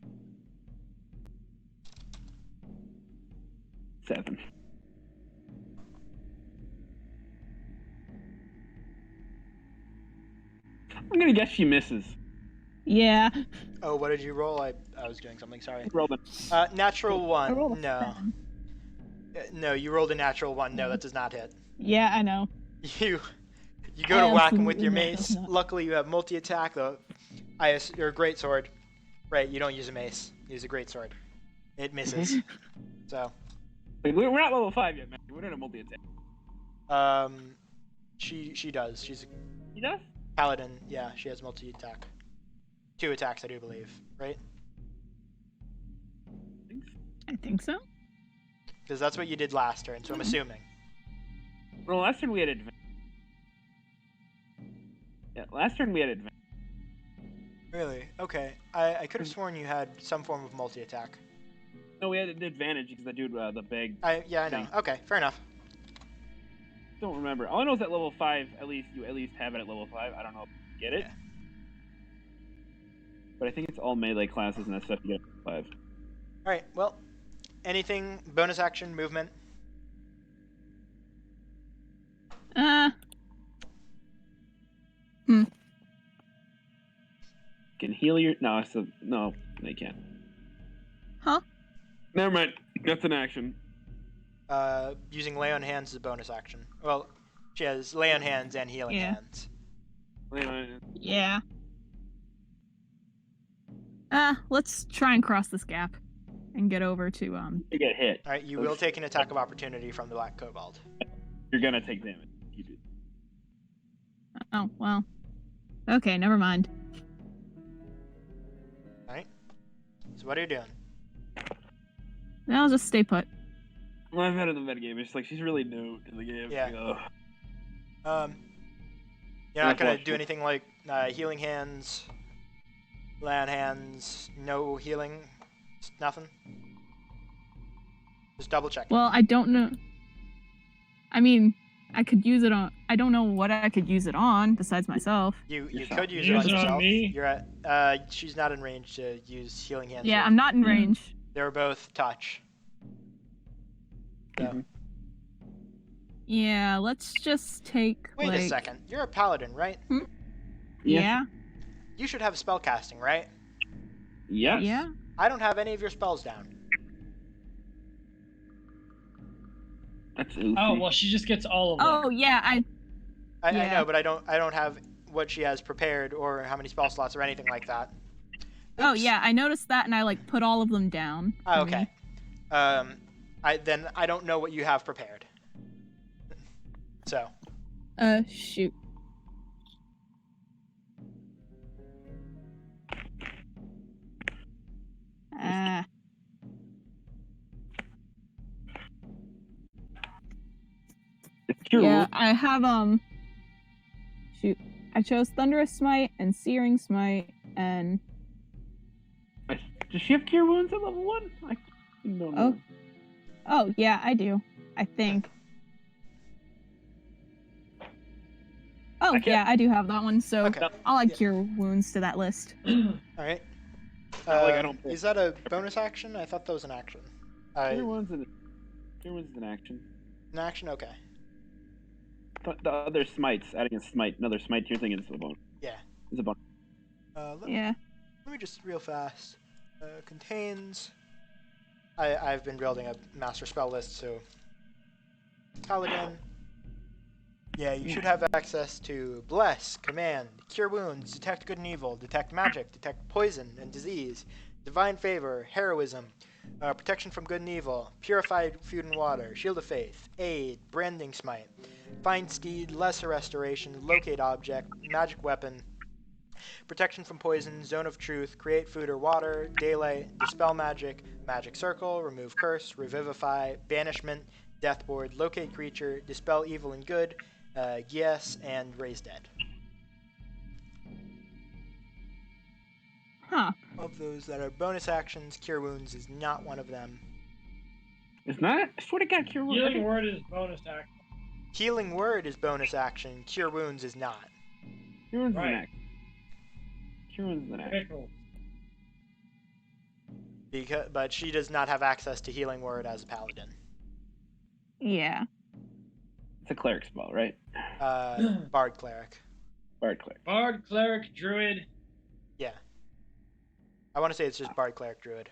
[SPEAKER 3] 7. I'm gonna guess she misses.
[SPEAKER 4] Yeah.
[SPEAKER 1] Oh, what did you roll? I was doing something, sorry.
[SPEAKER 3] Robin.
[SPEAKER 1] Natural
[SPEAKER 4] I
[SPEAKER 1] 1.
[SPEAKER 4] rolled a
[SPEAKER 1] No.
[SPEAKER 4] 7.
[SPEAKER 1] No, you rolled a natural 1. No, that does not hit.
[SPEAKER 4] Yeah, I know.
[SPEAKER 1] You go to whack him with your
[SPEAKER 4] absolutely know it
[SPEAKER 1] mace.
[SPEAKER 4] does not.
[SPEAKER 1] Luckily, you have multi-attack, though. Your great sword. Right, you don't use a mace. You use a great sword. It misses. So,
[SPEAKER 3] Like, we're not level 5 yet, man. We're not a multi-attack.
[SPEAKER 1] she does. She's a
[SPEAKER 3] He does?
[SPEAKER 1] paladin. Yeah, she has multi-attack. 2 attacks, I do believe. Right?
[SPEAKER 4] I think so.
[SPEAKER 1] Because that's what you did last turn, so I'm assuming.
[SPEAKER 3] Well, last turn we had advantage. Yeah, last turn we had advantage.
[SPEAKER 1] Really? Okay. I could have sworn you had some form of multi-attack.
[SPEAKER 3] No, we had an advantage because the dude, the big.
[SPEAKER 1] Yeah, I know.
[SPEAKER 3] Thing.
[SPEAKER 1] Okay, fair enough.
[SPEAKER 3] don't remember. All I know is at level 5, at least you have it at level 5. I don't know if you get it.
[SPEAKER 1] Yeah.
[SPEAKER 3] But I think it's all melee classes and that stuff you get at 5.
[SPEAKER 1] All right. Well, anything bonus action movement?
[SPEAKER 3] Can heal your no, they can't.
[SPEAKER 4] Huh?
[SPEAKER 3] Never mind. That's an action.
[SPEAKER 1] Using lay on hands is a bonus action. Well, she has lay on hands and healing
[SPEAKER 4] Yeah.
[SPEAKER 1] hands.
[SPEAKER 4] Yeah. Let's try and cross this gap and get over to
[SPEAKER 3] You get hit.
[SPEAKER 1] All right. You will take an attack of opportunity from the Black Kobold.
[SPEAKER 3] You're gonna take damage. You do.
[SPEAKER 4] Oh, well. Okay, never mind.
[SPEAKER 1] All right. So what are you doing?
[SPEAKER 4] I'll just stay put.
[SPEAKER 3] Well, I've had it in the metagame. It's like she's really new in the game.
[SPEAKER 1] Yeah.
[SPEAKER 3] Ugh.
[SPEAKER 1] You're not gonna do anything like healing hands, lay on hands, no healing, nothing. Just double check.
[SPEAKER 4] Well, I don't know. I mean, I could use it on. I don't know what I could use it on besides myself.
[SPEAKER 1] You
[SPEAKER 3] Yourself.
[SPEAKER 1] could use
[SPEAKER 2] Use
[SPEAKER 1] it
[SPEAKER 2] it
[SPEAKER 1] on
[SPEAKER 2] on
[SPEAKER 1] yourself.
[SPEAKER 2] me?
[SPEAKER 1] You're at. She's not in range to use healing hands.
[SPEAKER 4] Yeah,
[SPEAKER 1] with.
[SPEAKER 4] I'm not in range.
[SPEAKER 1] They were both touch. So.
[SPEAKER 3] Mhm.
[SPEAKER 4] Yeah, let's just take.
[SPEAKER 1] Wait a second. You're a paladin, right?
[SPEAKER 4] Yeah.
[SPEAKER 1] You should have spell casting, right?
[SPEAKER 3] Yes.
[SPEAKER 4] Yeah.
[SPEAKER 1] I don't have any of your spells down.
[SPEAKER 3] That's oopsie.
[SPEAKER 2] Oh well, she just gets all of them.
[SPEAKER 4] Oh yeah,
[SPEAKER 1] I
[SPEAKER 4] Yeah.
[SPEAKER 1] know, but I don't have what she has prepared or how many spell slots or anything like that.
[SPEAKER 4] Oh
[SPEAKER 1] Oops.
[SPEAKER 4] yeah, I noticed that and I like put all of them down.
[SPEAKER 1] Oh, okay. I don't know what you have prepared. So.
[SPEAKER 4] Shoot.
[SPEAKER 3] It's true.
[SPEAKER 4] Yeah, I have shoot. I chose Thunderous Smite and Searing Smite and
[SPEAKER 3] Does she have Cure Wounds at level 1? I don't know.
[SPEAKER 4] oh yeah, I do. I think. Oh
[SPEAKER 3] I can't-
[SPEAKER 4] yeah, I do have that one. So
[SPEAKER 1] Okay.
[SPEAKER 4] I'll add
[SPEAKER 1] Yeah.
[SPEAKER 4] Cure Wounds to that list.
[SPEAKER 1] All right.
[SPEAKER 3] I don't play.
[SPEAKER 1] Is that a bonus action? I thought that was an action.
[SPEAKER 3] Cure Wounds is an action.
[SPEAKER 1] An action? Okay.
[SPEAKER 3] But the other smites, adding another smite to your thing is a bonus.
[SPEAKER 1] Yeah.
[SPEAKER 3] Is a bonus.
[SPEAKER 4] Yeah.
[SPEAKER 1] Let me just real fast. Contains. I've been building a master spell list, so. Paladin. Yeah, you should have access to Bless, Command, Cure Wounds, Detect Good and Evil, Detect Magic, Detect Poison and Disease, Divine Favor, Heroism, Protection from Good and Evil, Purified Food and Water, Shield of Faith, Aid, Branding Smite, Find Steed, Lesser Restoration, Locate Object, Magic Weapon, Protection from Poison, Zone of Truth, Create Food or Water, Daylight, Dispel Magic, Magic Circle, Remove Curse, Revivify, Banishment, Deathboard, Locate Creature, Dispel Evil and Good, Yes, and Raise Dead.
[SPEAKER 4] Huh.
[SPEAKER 1] Of those that are bonus actions, Cure Wounds is not one of them.
[SPEAKER 3] It's not? I swear to God, Cure Wounds.
[SPEAKER 2] Healing word is bonus action.
[SPEAKER 1] Healing Word is bonus action, Cure Wounds is not.
[SPEAKER 3] Cure Wounds is an
[SPEAKER 2] Right.
[SPEAKER 3] action. Cure Wounds is an action.
[SPEAKER 2] Pickle.
[SPEAKER 1] But she does not have access to Healing Word as a paladin.
[SPEAKER 4] Yeah.
[SPEAKER 3] It's a cleric spell, right?
[SPEAKER 1] Bard Cleric.
[SPEAKER 3] Bard cleric.
[SPEAKER 2] Bard, cleric, druid.
[SPEAKER 1] Yeah. I want to say it's just Bard Cleric Druid.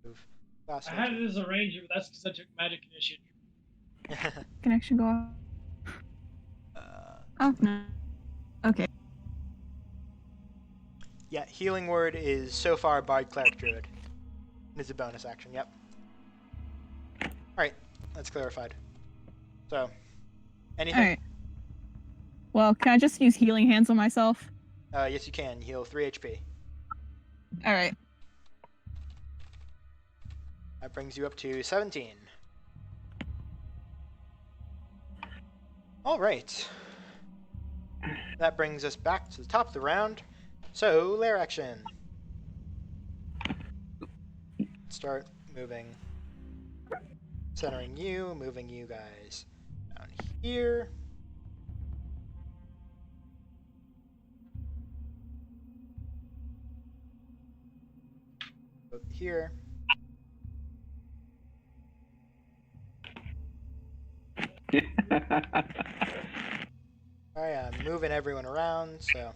[SPEAKER 1] Move. Fast
[SPEAKER 2] I had it as a ranger, but that's because I took magic initiative.
[SPEAKER 4] Connection go off. Oh no. Okay.
[SPEAKER 1] Yeah, Healing Word is so far Bard Cleric Druid. It's a bonus action, yep. Alright, that's clarified. So, anything?
[SPEAKER 4] Alright. Well, can I just use Healing Hands on myself?
[SPEAKER 1] Yes, you can. Heal 3 HP.
[SPEAKER 4] Alright.
[SPEAKER 1] That brings you up to 17. Alright. That brings us back to the top of the round. So, lair action. Start moving Centering you, moving you guys down here. Up here. Alright, I'm moving everyone around, so.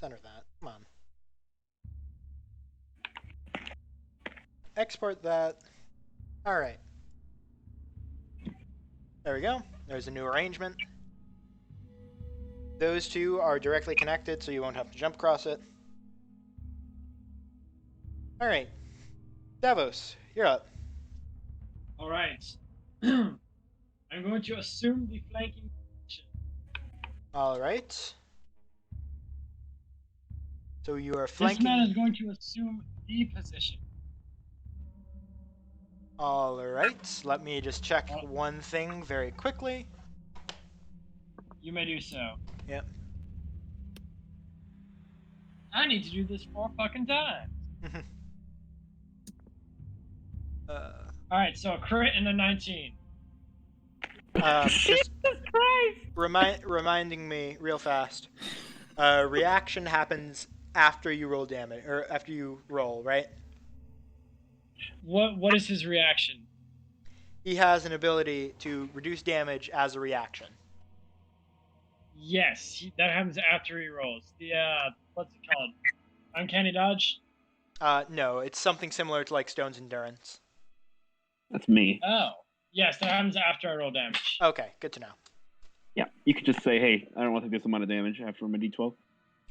[SPEAKER 1] Center that. Come on. Export that. Alright. There we go. There's a new arrangement. Those two are directly connected, so you won't have to jump across it. Alright. Davos, you're up.
[SPEAKER 2] All right. I'm going to assume the flanking position.
[SPEAKER 1] Alright. So you are
[SPEAKER 2] This man
[SPEAKER 1] flanking.
[SPEAKER 2] is going to assume the position.
[SPEAKER 1] Alright. Let me just check one thing very quickly.
[SPEAKER 2] You may do so.
[SPEAKER 1] Yep.
[SPEAKER 2] I need to do this 4 fucking times. Alright, so a crit and a 19.
[SPEAKER 1] Just
[SPEAKER 3] Christ!
[SPEAKER 1] reminding me real fast. Reaction happens after you roll damage, or after you roll, right?
[SPEAKER 2] What is his reaction?
[SPEAKER 1] He has an ability to reduce damage as a reaction.
[SPEAKER 2] Yes, that happens after he rolls. The what's it called? Uncanny dodge?
[SPEAKER 1] No, it's something similar to like Stone's Endurance.
[SPEAKER 3] That's me.
[SPEAKER 2] Oh. Yes, that happens after I roll damage.
[SPEAKER 1] Okay, good to know.
[SPEAKER 3] Yeah, you could just say, hey, I don't want to take this amount of damage after my D12.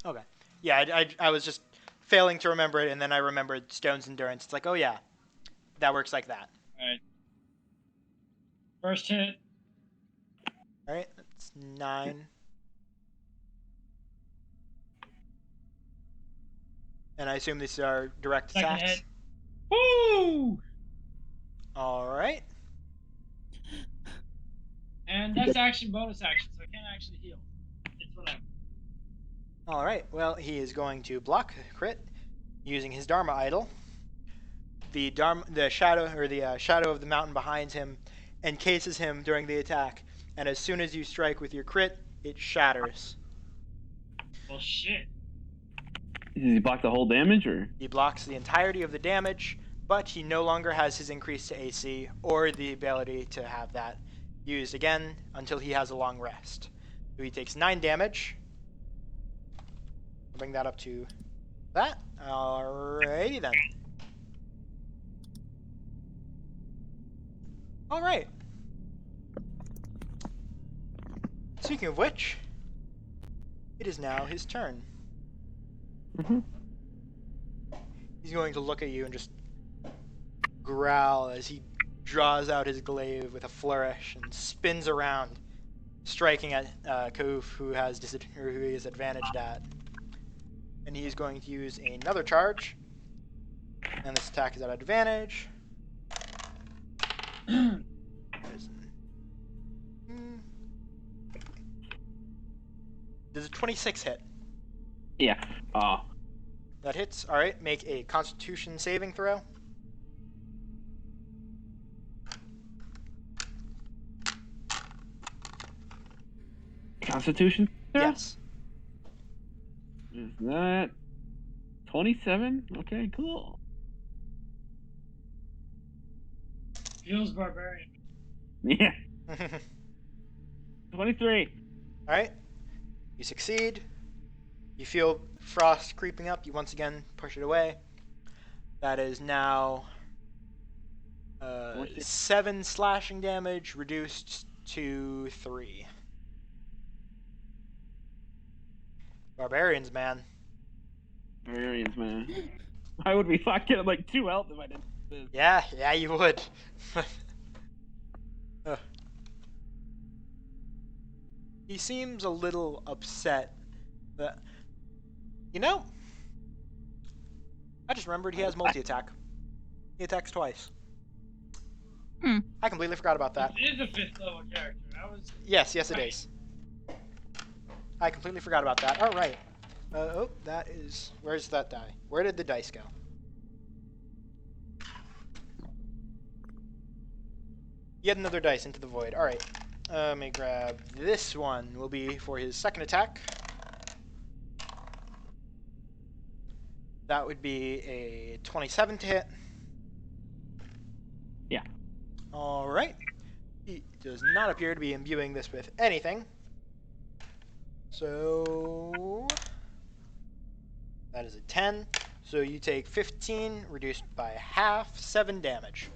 [SPEAKER 1] Okay. Yeah, I was just failing to remember it, and then I remembered Stone's Endurance. It's like, oh yeah, that works like that.
[SPEAKER 2] Alright. First hit.
[SPEAKER 1] Alright, that's 9. And I assume these are direct
[SPEAKER 2] Second
[SPEAKER 1] attacks.
[SPEAKER 2] hit. Woo!
[SPEAKER 1] Alright.
[SPEAKER 2] And that's action bonus action, so I can't actually heal. It's whatever.
[SPEAKER 1] Alright, well, he is going to block crit using his Dharma idol. The shadow of the mountain behind him encases him during the attack, and as soon as you strike with your crit, it shatters.
[SPEAKER 2] Well, shit.
[SPEAKER 3] Does he block the whole damage, or?
[SPEAKER 1] He blocks the entirety of the damage, but he no longer has his increase to AC or the ability to have that used again until he has a long rest. So he takes 9 damage. I'll bring that up to that. Alrighty then. Alright. Speaking of which, it is now his turn.
[SPEAKER 3] Mm-hmm.
[SPEAKER 1] He's going to look at you and just growl as he draws out his glaive with a flourish and spins around, striking at Koof, who he is advantaged at. And he's going to use another charge, and this attack is at advantage. Does a 26 hit?
[SPEAKER 3] Yeah.
[SPEAKER 1] That hits. Alright, make a Constitution saving throw.
[SPEAKER 3] Constitution?
[SPEAKER 1] Yes.
[SPEAKER 3] Is that 27? Okay, cool.
[SPEAKER 2] Feels barbarian.
[SPEAKER 3] Yeah. 23.
[SPEAKER 1] Alright. You succeed. You feel frost creeping up. You once again push it away. That is now 7 slashing damage reduced to 3. Barbarians, man.
[SPEAKER 3] Barbarians, man. I would be fucking at like 2 health if I didn't do this.
[SPEAKER 1] Yeah, you would. Ugh. He seems a little upset. But, you know, I just remembered he has multi-attack. He attacks twice. I completely forgot about that.
[SPEAKER 2] It is a 5th level character. I was.
[SPEAKER 1] Yes, it
[SPEAKER 2] Right.
[SPEAKER 1] is. I completely forgot about that. All right. Oh, that is. Where's that die? Where did the dice go? Yet another dice into the void. All right. Let me grab this one. Will be for his second attack. That would be a 27 to hit.
[SPEAKER 3] Yeah.
[SPEAKER 1] All right. He does not appear to be imbuing this with anything. So that is a 10. So you take 15, reduced by half, 7 damage.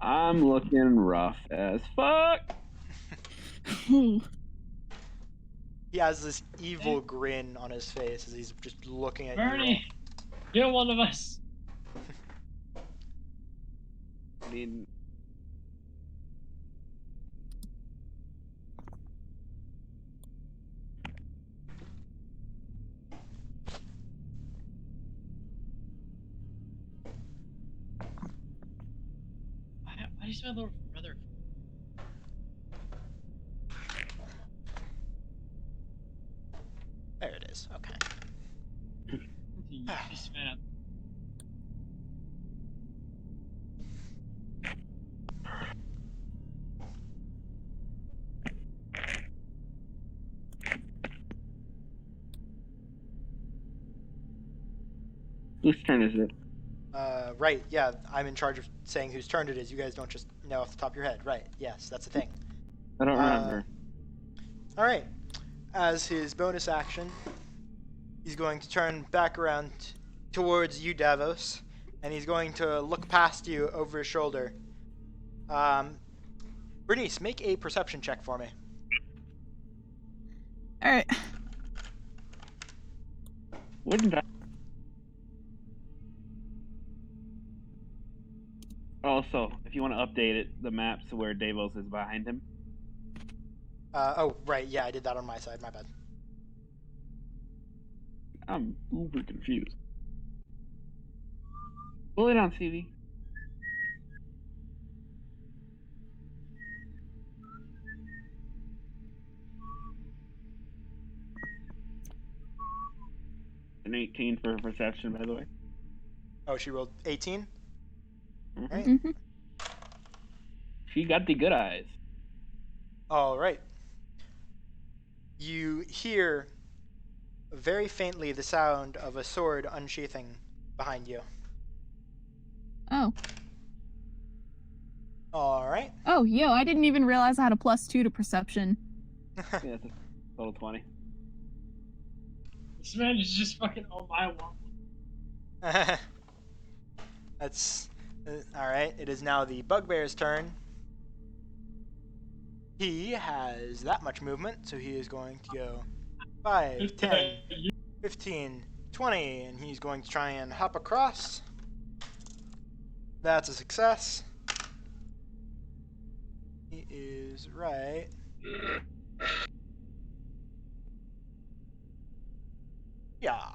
[SPEAKER 3] I'm looking rough as fuck.
[SPEAKER 4] Ooh.
[SPEAKER 1] He has this evil grin on his face as he's just looking at
[SPEAKER 2] Bernie, kill one of us.
[SPEAKER 3] I mean,
[SPEAKER 2] Why do you smell little brother?
[SPEAKER 1] There it is. Okay.
[SPEAKER 2] You just smell.
[SPEAKER 3] whose turn is it?
[SPEAKER 1] Right. Yeah, I'm in charge of saying whose turn it is. You guys don't just know off the top of your head. Right. Yes, that's the thing.
[SPEAKER 3] I don't remember.
[SPEAKER 1] All right. As his bonus action, he's going to turn back around towards you, Davos, and he's going to look past you over his shoulder. Bernice, make a perception check for me.
[SPEAKER 4] All right.
[SPEAKER 3] Wouldn't I? Also, if you want to update it, the map to where Davos is behind him.
[SPEAKER 1] Oh, right. Yeah, I did that on my side. My bad.
[SPEAKER 3] I'm uber confused. Pull it on, CV. An 18 for perception, by the way.
[SPEAKER 1] Oh, she rolled 18?
[SPEAKER 3] Mhm.
[SPEAKER 1] Right.
[SPEAKER 4] Mhm.
[SPEAKER 3] She got the good eyes.
[SPEAKER 1] All right. You hear very faintly the sound of a sword unsheathing behind you.
[SPEAKER 4] Oh.
[SPEAKER 1] All right.
[SPEAKER 4] Oh, yo, I didn't even realize I had a +2 to perception.
[SPEAKER 3] Yeah, it's a total 20.
[SPEAKER 2] This man is just fucking. Oh my one.
[SPEAKER 1] That's all right. It is now the bugbear's turn. He has that much movement, so he is going to go 5, 10, 15, 20, and he's going to try and hop across. That's a success. He is right. Yeah.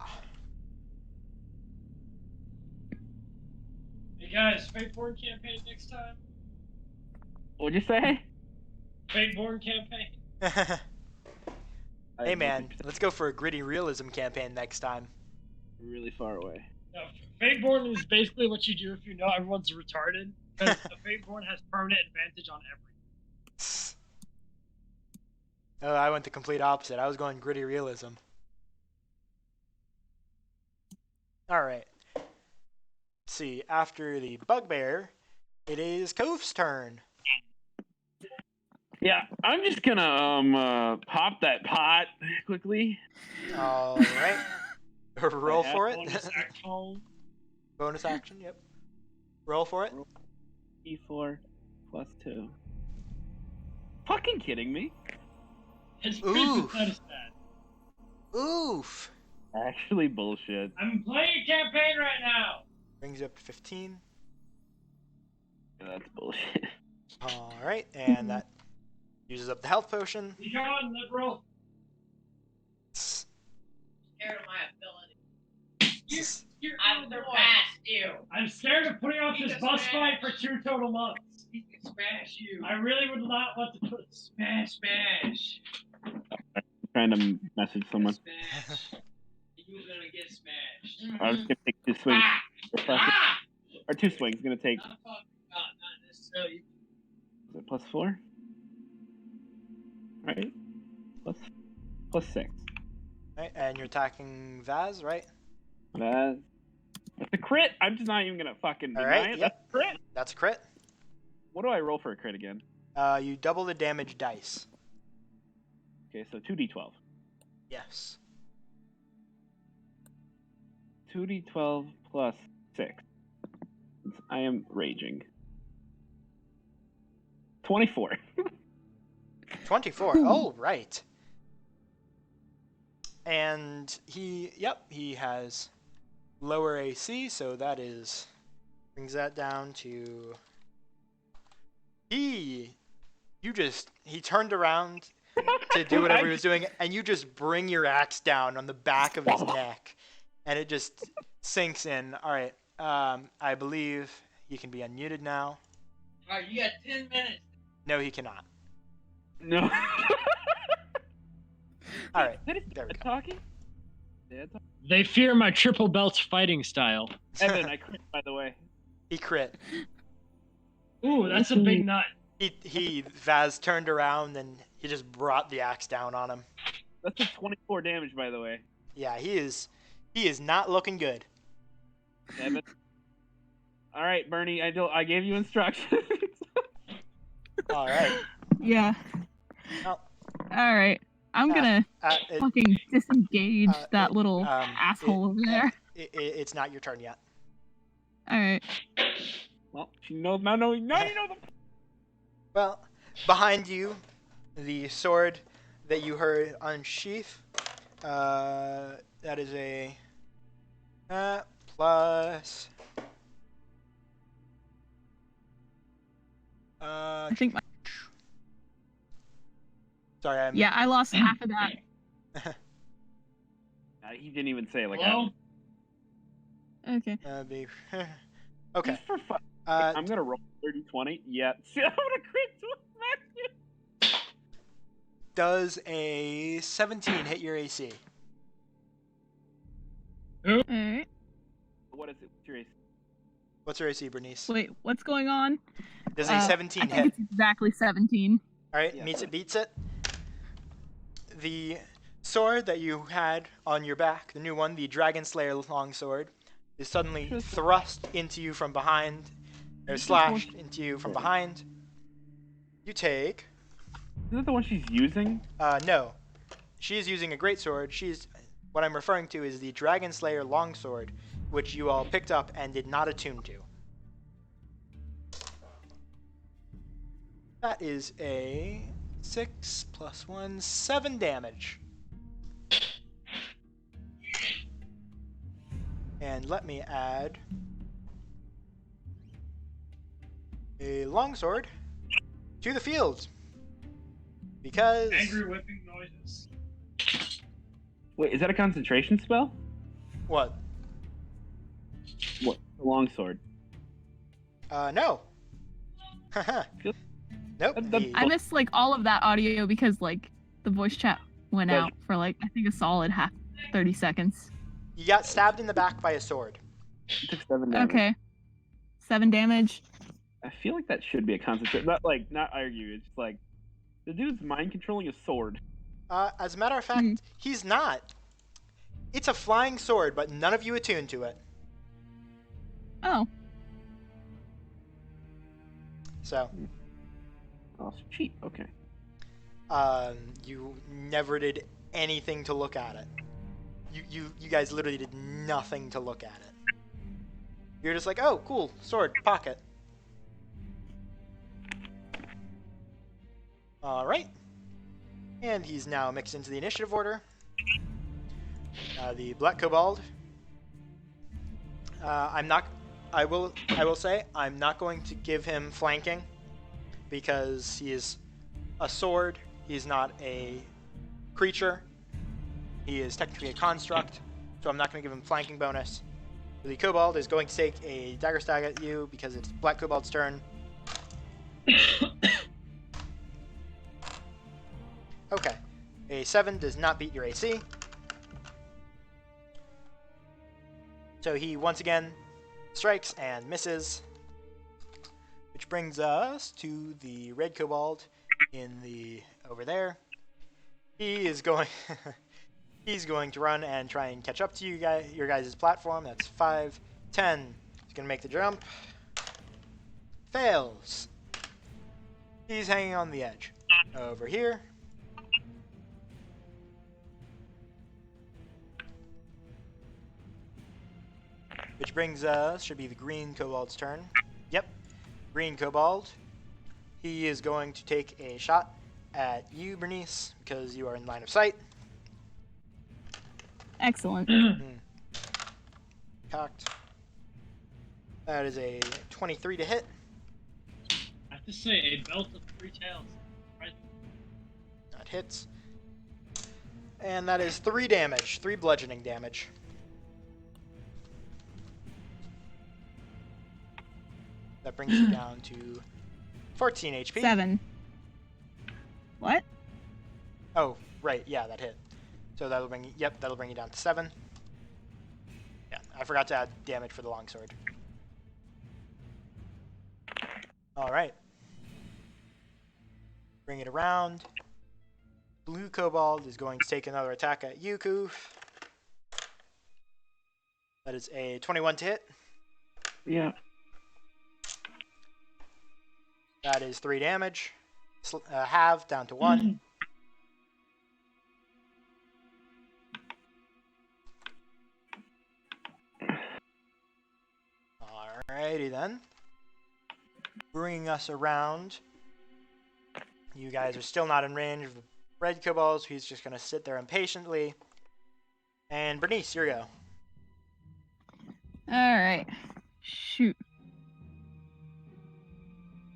[SPEAKER 2] Hey guys, Fateborn campaign next time.
[SPEAKER 3] What'd you say?
[SPEAKER 2] Fateborn campaign.
[SPEAKER 1] Hey man, let's go for a gritty realism campaign next time.
[SPEAKER 3] Really far away.
[SPEAKER 2] No, Fateborn is basically what you do if you know everyone's retarded, because the Fateborn has permanent advantage on everything.
[SPEAKER 1] Oh, I went the complete opposite. I was going gritty realism. Alright. Let's see, after the bugbear, it is Kove's turn.
[SPEAKER 3] Yeah, I'm just gonna pop that pot quickly.
[SPEAKER 1] Alright. Roll for it.
[SPEAKER 2] Bonus action.
[SPEAKER 1] Bonus action, yep. Roll for it.
[SPEAKER 3] E4 plus 2. Fucking kidding me?
[SPEAKER 2] It's pretty
[SPEAKER 1] Oof.
[SPEAKER 2] pathetic that.
[SPEAKER 1] Oof.
[SPEAKER 3] Actually bullshit.
[SPEAKER 2] I'm playing a campaign right now.
[SPEAKER 1] Brings you up to 15.
[SPEAKER 3] Yeah, that's bullshit.
[SPEAKER 1] Alright, and that uses up the health potion.
[SPEAKER 2] Be gone, liberal.
[SPEAKER 5] Scared of my ability.
[SPEAKER 2] You're
[SPEAKER 5] I'm the best. Ew.
[SPEAKER 2] I'm scared of putting off
[SPEAKER 5] He
[SPEAKER 2] this
[SPEAKER 5] can
[SPEAKER 2] bus
[SPEAKER 5] smash.
[SPEAKER 2] fight for 2 total months.
[SPEAKER 5] He can smash you.
[SPEAKER 2] I really would not want to put.
[SPEAKER 5] Smash.
[SPEAKER 3] Trying to message someone.
[SPEAKER 5] Smash. You're gonna get smashed.
[SPEAKER 3] I was gonna take 2 swings.
[SPEAKER 5] Ah!
[SPEAKER 3] Or 2 swings. Gonna take.
[SPEAKER 5] I'm talking about not necessarily.
[SPEAKER 3] Is it +4? Right. +6.
[SPEAKER 1] Right, and you're attacking Vaz, right?
[SPEAKER 3] That's a crit. I'm just not even gonna fucking
[SPEAKER 1] All
[SPEAKER 3] deny
[SPEAKER 1] right,
[SPEAKER 3] it.
[SPEAKER 1] yep.
[SPEAKER 3] That's a crit.
[SPEAKER 1] That's a crit.
[SPEAKER 3] What do I roll for a crit again?
[SPEAKER 1] You double the damage dice.
[SPEAKER 3] Okay, so 2d12.
[SPEAKER 1] Yes.
[SPEAKER 3] 2d12 plus 6. I am raging. 24.
[SPEAKER 1] 24. Oh, right. And he has lower AC, so that brings that down to he turned around to do whatever he was doing, and you just bring your axe down on the back of his neck, and it just sinks in. All right, I believe he can be unmuted now.
[SPEAKER 5] Alright, you got 10 minutes.
[SPEAKER 1] No, he cannot.
[SPEAKER 3] No.
[SPEAKER 1] All right,
[SPEAKER 3] Did it
[SPEAKER 1] there we go.
[SPEAKER 3] talking? Dad talking?
[SPEAKER 2] They fear my triple belt fighting style.
[SPEAKER 3] Evan, I crit, by the way.
[SPEAKER 1] He crit.
[SPEAKER 2] Ooh, that's a big nut.
[SPEAKER 1] Vaz turned around and he just brought the axe down on him.
[SPEAKER 3] That's a 24 damage, by the way.
[SPEAKER 1] Yeah, he is not looking good.
[SPEAKER 3] Evan. All right, Bernie. I gave you instructions.
[SPEAKER 1] All right.
[SPEAKER 4] Yeah.
[SPEAKER 1] Well,
[SPEAKER 4] All right. I'm gonna
[SPEAKER 1] it-
[SPEAKER 4] fucking disengage that
[SPEAKER 1] it-
[SPEAKER 4] little asshole over there.
[SPEAKER 1] It's not your turn yet.
[SPEAKER 4] All right.
[SPEAKER 3] Well, she knows now. Now you know the.
[SPEAKER 1] Well, behind you, the sword that you heard unsheath. That is a plus.
[SPEAKER 4] I think.
[SPEAKER 1] Sorry, I'm.
[SPEAKER 4] Yeah, I lost half of that.
[SPEAKER 3] He didn't even say like.
[SPEAKER 2] Hello?
[SPEAKER 4] Okay.
[SPEAKER 1] Be, okay.
[SPEAKER 3] Just for fun.
[SPEAKER 1] Uh,
[SPEAKER 3] I'm gonna roll 30-20. Yeah. I'm gonna crit to smash you.
[SPEAKER 1] does a 17 hit your AC?
[SPEAKER 4] All right.
[SPEAKER 3] What is it? What's your AC?
[SPEAKER 1] What's your AC, Bernice?
[SPEAKER 4] Wait, what's going on?
[SPEAKER 1] Does a 17
[SPEAKER 4] I
[SPEAKER 1] hit?
[SPEAKER 4] think it's exactly 17.
[SPEAKER 1] All right,
[SPEAKER 3] Yeah,
[SPEAKER 1] meets
[SPEAKER 3] sure.
[SPEAKER 1] it, beats it. The sword that you had on your back, the new one, the Dragon Slayer longsword, is suddenly thrust into you from behind, or slashed into you from behind. You take.
[SPEAKER 3] Is that the one she's using?
[SPEAKER 1] No. She is using a greatsword. What I'm referring to is the Dragon Slayer longsword, which you all picked up and did not attune to. That is a 6 plus 1, 7 damage. And let me add a longsword to the field. Because...
[SPEAKER 2] Angry whipping noises.
[SPEAKER 3] Wait, is that a concentration spell?
[SPEAKER 1] What?
[SPEAKER 3] What? The longsword.
[SPEAKER 1] No. Haha.
[SPEAKER 3] Feel-
[SPEAKER 1] Nope.
[SPEAKER 3] the-
[SPEAKER 4] I missed like all of that audio because like the voice chat went
[SPEAKER 3] But-
[SPEAKER 4] out for like I think a solid 30 seconds.
[SPEAKER 1] You got stabbed in the back by a sword.
[SPEAKER 3] It took 7 damage.
[SPEAKER 4] Okay. 7 damage.
[SPEAKER 3] I feel like that should be a concentration. Not argue. It's just like the dude's mind controlling a sword.
[SPEAKER 1] As a matter of fact, he's not. It's a flying sword, but none of you attune to it.
[SPEAKER 4] Oh.
[SPEAKER 1] So,
[SPEAKER 3] Oh, it's cheap. Okay.
[SPEAKER 1] you never did anything to look at it. You guys literally did nothing to look at it. You're just like, oh, cool, sword, pocket. All right. And he's now mixed into the initiative order. The Black Kobold. I will say I'm not going to give him flanking because he is a sword. He's not a creature. He is technically a construct, so I'm not going to give him flanking bonus. The kobold is going to take a dagger stab at you because it's Black Kobold's turn. Okay. A 7 does not beat your AC. So he once again strikes and misses. Which brings us to the red kobold in the over there. He is going he's going to run and try and catch up to you guys, your guys' platform. That's 5, 10. He's going to make the jump. Fails. He's hanging on the edge. Over here. Which brings us, should be the green kobold's turn. Yep. Green kobold. He is going to take a shot at you, Bernice, because you are in line of sight.
[SPEAKER 4] Excellent.
[SPEAKER 1] Cocked. That is a 23 to hit.
[SPEAKER 2] I have to say, a belt of 3 tails. Right.
[SPEAKER 1] That hits. And that is 3 damage. 3 bludgeoning damage. That brings you down to 14 HP.
[SPEAKER 4] 7. What?
[SPEAKER 1] Oh, right. Yeah, that hit. So that'll bring you, yep, that'll bring you down to 7. Yeah, I forgot to add damage for the longsword. All right. Bring it around. Blue kobold is going to take another attack at you, Koof. That is a 21 to hit.
[SPEAKER 3] Yeah.
[SPEAKER 1] That is 3 damage. Halve down to 1. Alrighty then. Bringing us around. You guys are still not in range of the red kobolds, so he's just going to sit there impatiently. And Bernice, your go.
[SPEAKER 4] Alright. Shoot.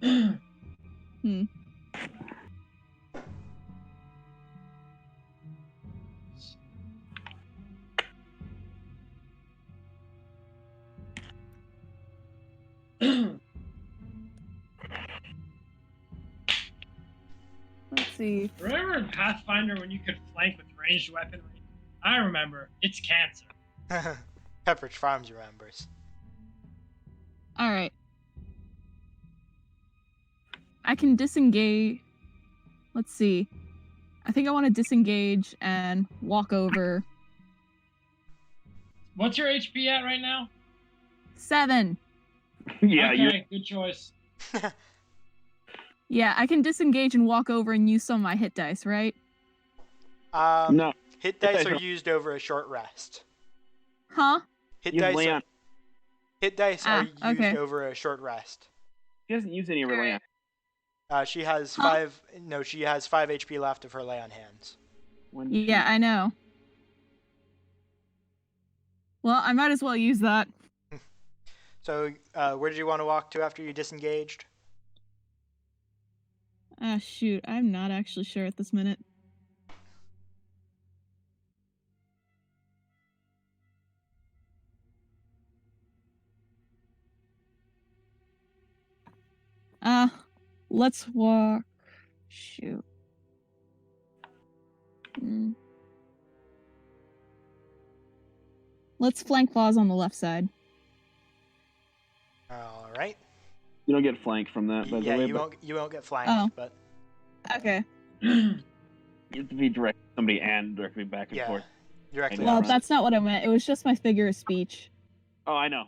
[SPEAKER 4] Hmm. Let's see.
[SPEAKER 2] Remember in Pathfinder when you could flank with ranged weaponry? I remember. It's cancer.
[SPEAKER 1] Pepperidge Farms remembers.
[SPEAKER 4] Alright. I can disengage. Let's see. I think I want to disengage and walk over.
[SPEAKER 2] What's your HP at right now?
[SPEAKER 4] 7.
[SPEAKER 3] Yeah, you're
[SPEAKER 2] Okay, good choice.
[SPEAKER 4] Yeah, I can disengage and walk over and use some of my hit dice, right?
[SPEAKER 3] no.
[SPEAKER 1] Hit dice
[SPEAKER 3] dice
[SPEAKER 1] are
[SPEAKER 3] are-
[SPEAKER 1] used over a short rest.
[SPEAKER 4] Huh?
[SPEAKER 1] Hit
[SPEAKER 3] You
[SPEAKER 1] dice
[SPEAKER 3] lay
[SPEAKER 1] are,
[SPEAKER 3] on.
[SPEAKER 1] hit dice are used
[SPEAKER 4] okay.
[SPEAKER 1] over a short rest.
[SPEAKER 3] She doesn't use any of her land.
[SPEAKER 1] She has
[SPEAKER 4] Huh?
[SPEAKER 1] 5. No, she has 5 HP left of her lay on hands.
[SPEAKER 3] When
[SPEAKER 4] Yeah, I know. Well, I might as well use that.
[SPEAKER 1] So, where did you want to walk to after you disengaged?
[SPEAKER 4] Ah, shoot. I'm not actually sure at this minute. Let's walk. Shoot. Hmm. Let's flank Foz on the left side.
[SPEAKER 1] All right.
[SPEAKER 3] you don't get flanked from that, by
[SPEAKER 1] Yeah,
[SPEAKER 3] the way,
[SPEAKER 1] you
[SPEAKER 3] but
[SPEAKER 1] won't get flanked,
[SPEAKER 4] Oh.
[SPEAKER 1] but
[SPEAKER 4] Okay.
[SPEAKER 3] you have to be direct somebody and directly back and
[SPEAKER 1] yeah,
[SPEAKER 3] forth.
[SPEAKER 1] directly.
[SPEAKER 3] Well,
[SPEAKER 4] Well,
[SPEAKER 1] up front.
[SPEAKER 4] that's not what I meant. It was just my figure of speech.
[SPEAKER 3] Oh, I know.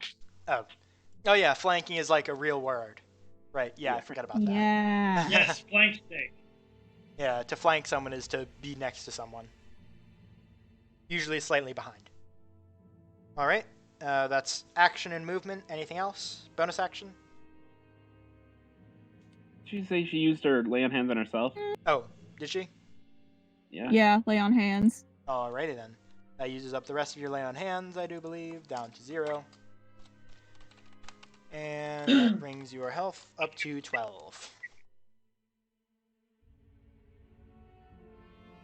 [SPEAKER 1] Oh yeah, flanking is like a real word. Right? Yeah, I
[SPEAKER 3] Yeah.
[SPEAKER 1] forgot about that.
[SPEAKER 4] Yeah.
[SPEAKER 2] Yes, flank stick.
[SPEAKER 1] Yeah, to flank someone is to be next to someone. Usually slightly behind. All right. That's action and movement. Anything else? Bonus action?
[SPEAKER 3] Did she say she used her lay on hands on herself?
[SPEAKER 1] Oh, did she?
[SPEAKER 3] Yeah.
[SPEAKER 4] Yeah, lay on hands.
[SPEAKER 1] Alrighty then. That uses up the rest of your lay on hands, I do believe, down to 0. And that brings your health up to 12.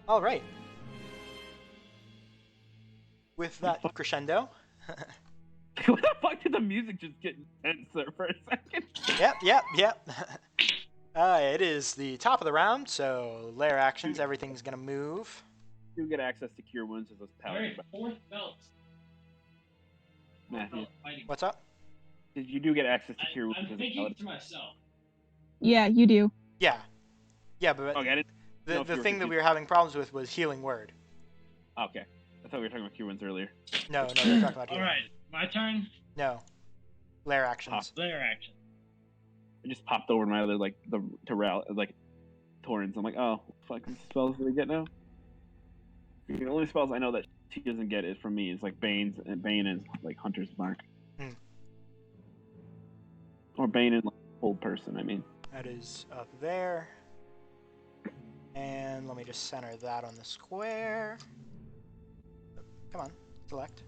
[SPEAKER 1] Alright. With that crescendo,
[SPEAKER 3] What the fuck did the music just get intense there for a second?
[SPEAKER 1] Yep. It is the top of the round, so lair actions, everything's gonna move.
[SPEAKER 3] You get access to cure wounds as those paladin.
[SPEAKER 5] Alright, 4th belt.
[SPEAKER 3] Matthew,
[SPEAKER 5] Fighting.
[SPEAKER 1] What's up?
[SPEAKER 3] you do get access to cure wounds
[SPEAKER 5] I'm
[SPEAKER 3] as a
[SPEAKER 5] thinking
[SPEAKER 3] paladin.
[SPEAKER 5] to myself.
[SPEAKER 4] Yeah, you do.
[SPEAKER 1] Yeah, but
[SPEAKER 3] Okay, I didn't know if
[SPEAKER 1] the
[SPEAKER 3] you were
[SPEAKER 1] thing that
[SPEAKER 3] confused.
[SPEAKER 1] we were having problems with was healing word.
[SPEAKER 3] Okay, I thought we were talking about cure wounds earlier.
[SPEAKER 1] No, we were talking about healing.
[SPEAKER 2] Alright, my turn.
[SPEAKER 1] No, lair actions.
[SPEAKER 2] Lair action.
[SPEAKER 3] I just popped over my other Torrens. I'm like, oh, fucking spells do they get now? The only spells I know that she doesn't get is from me. It's like Bane is like Hunter's Mark.
[SPEAKER 1] Hmm.
[SPEAKER 3] Or Bane and like old person. I mean.
[SPEAKER 1] That is up there. And let me just center that on the square. Come on, select.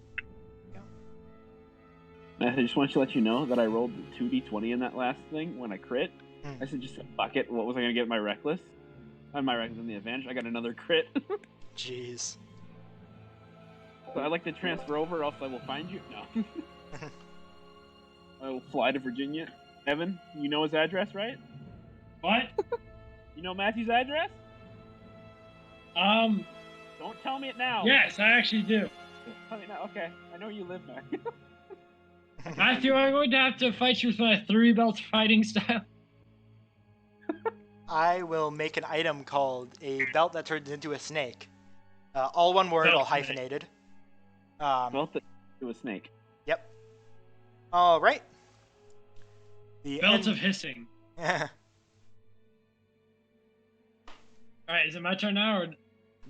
[SPEAKER 3] I just want to let you know that I rolled 2d20 in that last thing when I crit.
[SPEAKER 1] Hmm.
[SPEAKER 3] I said just fuck it. What was I gonna get? My reckless. On my reckless and the advantage, I got another crit.
[SPEAKER 1] Jeez.
[SPEAKER 3] So I'd like to transfer over, else I will find you. No. I will fly to Virginia. Evan, you know his address, right?
[SPEAKER 2] What?
[SPEAKER 3] You know Matthew's address? Don't tell me it now.
[SPEAKER 2] Yes, I actually do.
[SPEAKER 3] Tell me now. Okay, I know where you live now.
[SPEAKER 2] Matthew, I'm going to have to fight you with my 3 belts fighting style.
[SPEAKER 1] I will make an item called a belt that turns into a snake. All one word, all
[SPEAKER 2] Belt snake.
[SPEAKER 1] hyphenated.
[SPEAKER 3] Well, it was snake.
[SPEAKER 1] Yep. All right. The
[SPEAKER 2] Belt
[SPEAKER 1] end-
[SPEAKER 2] of hissing. Alright, is it my turn now, or...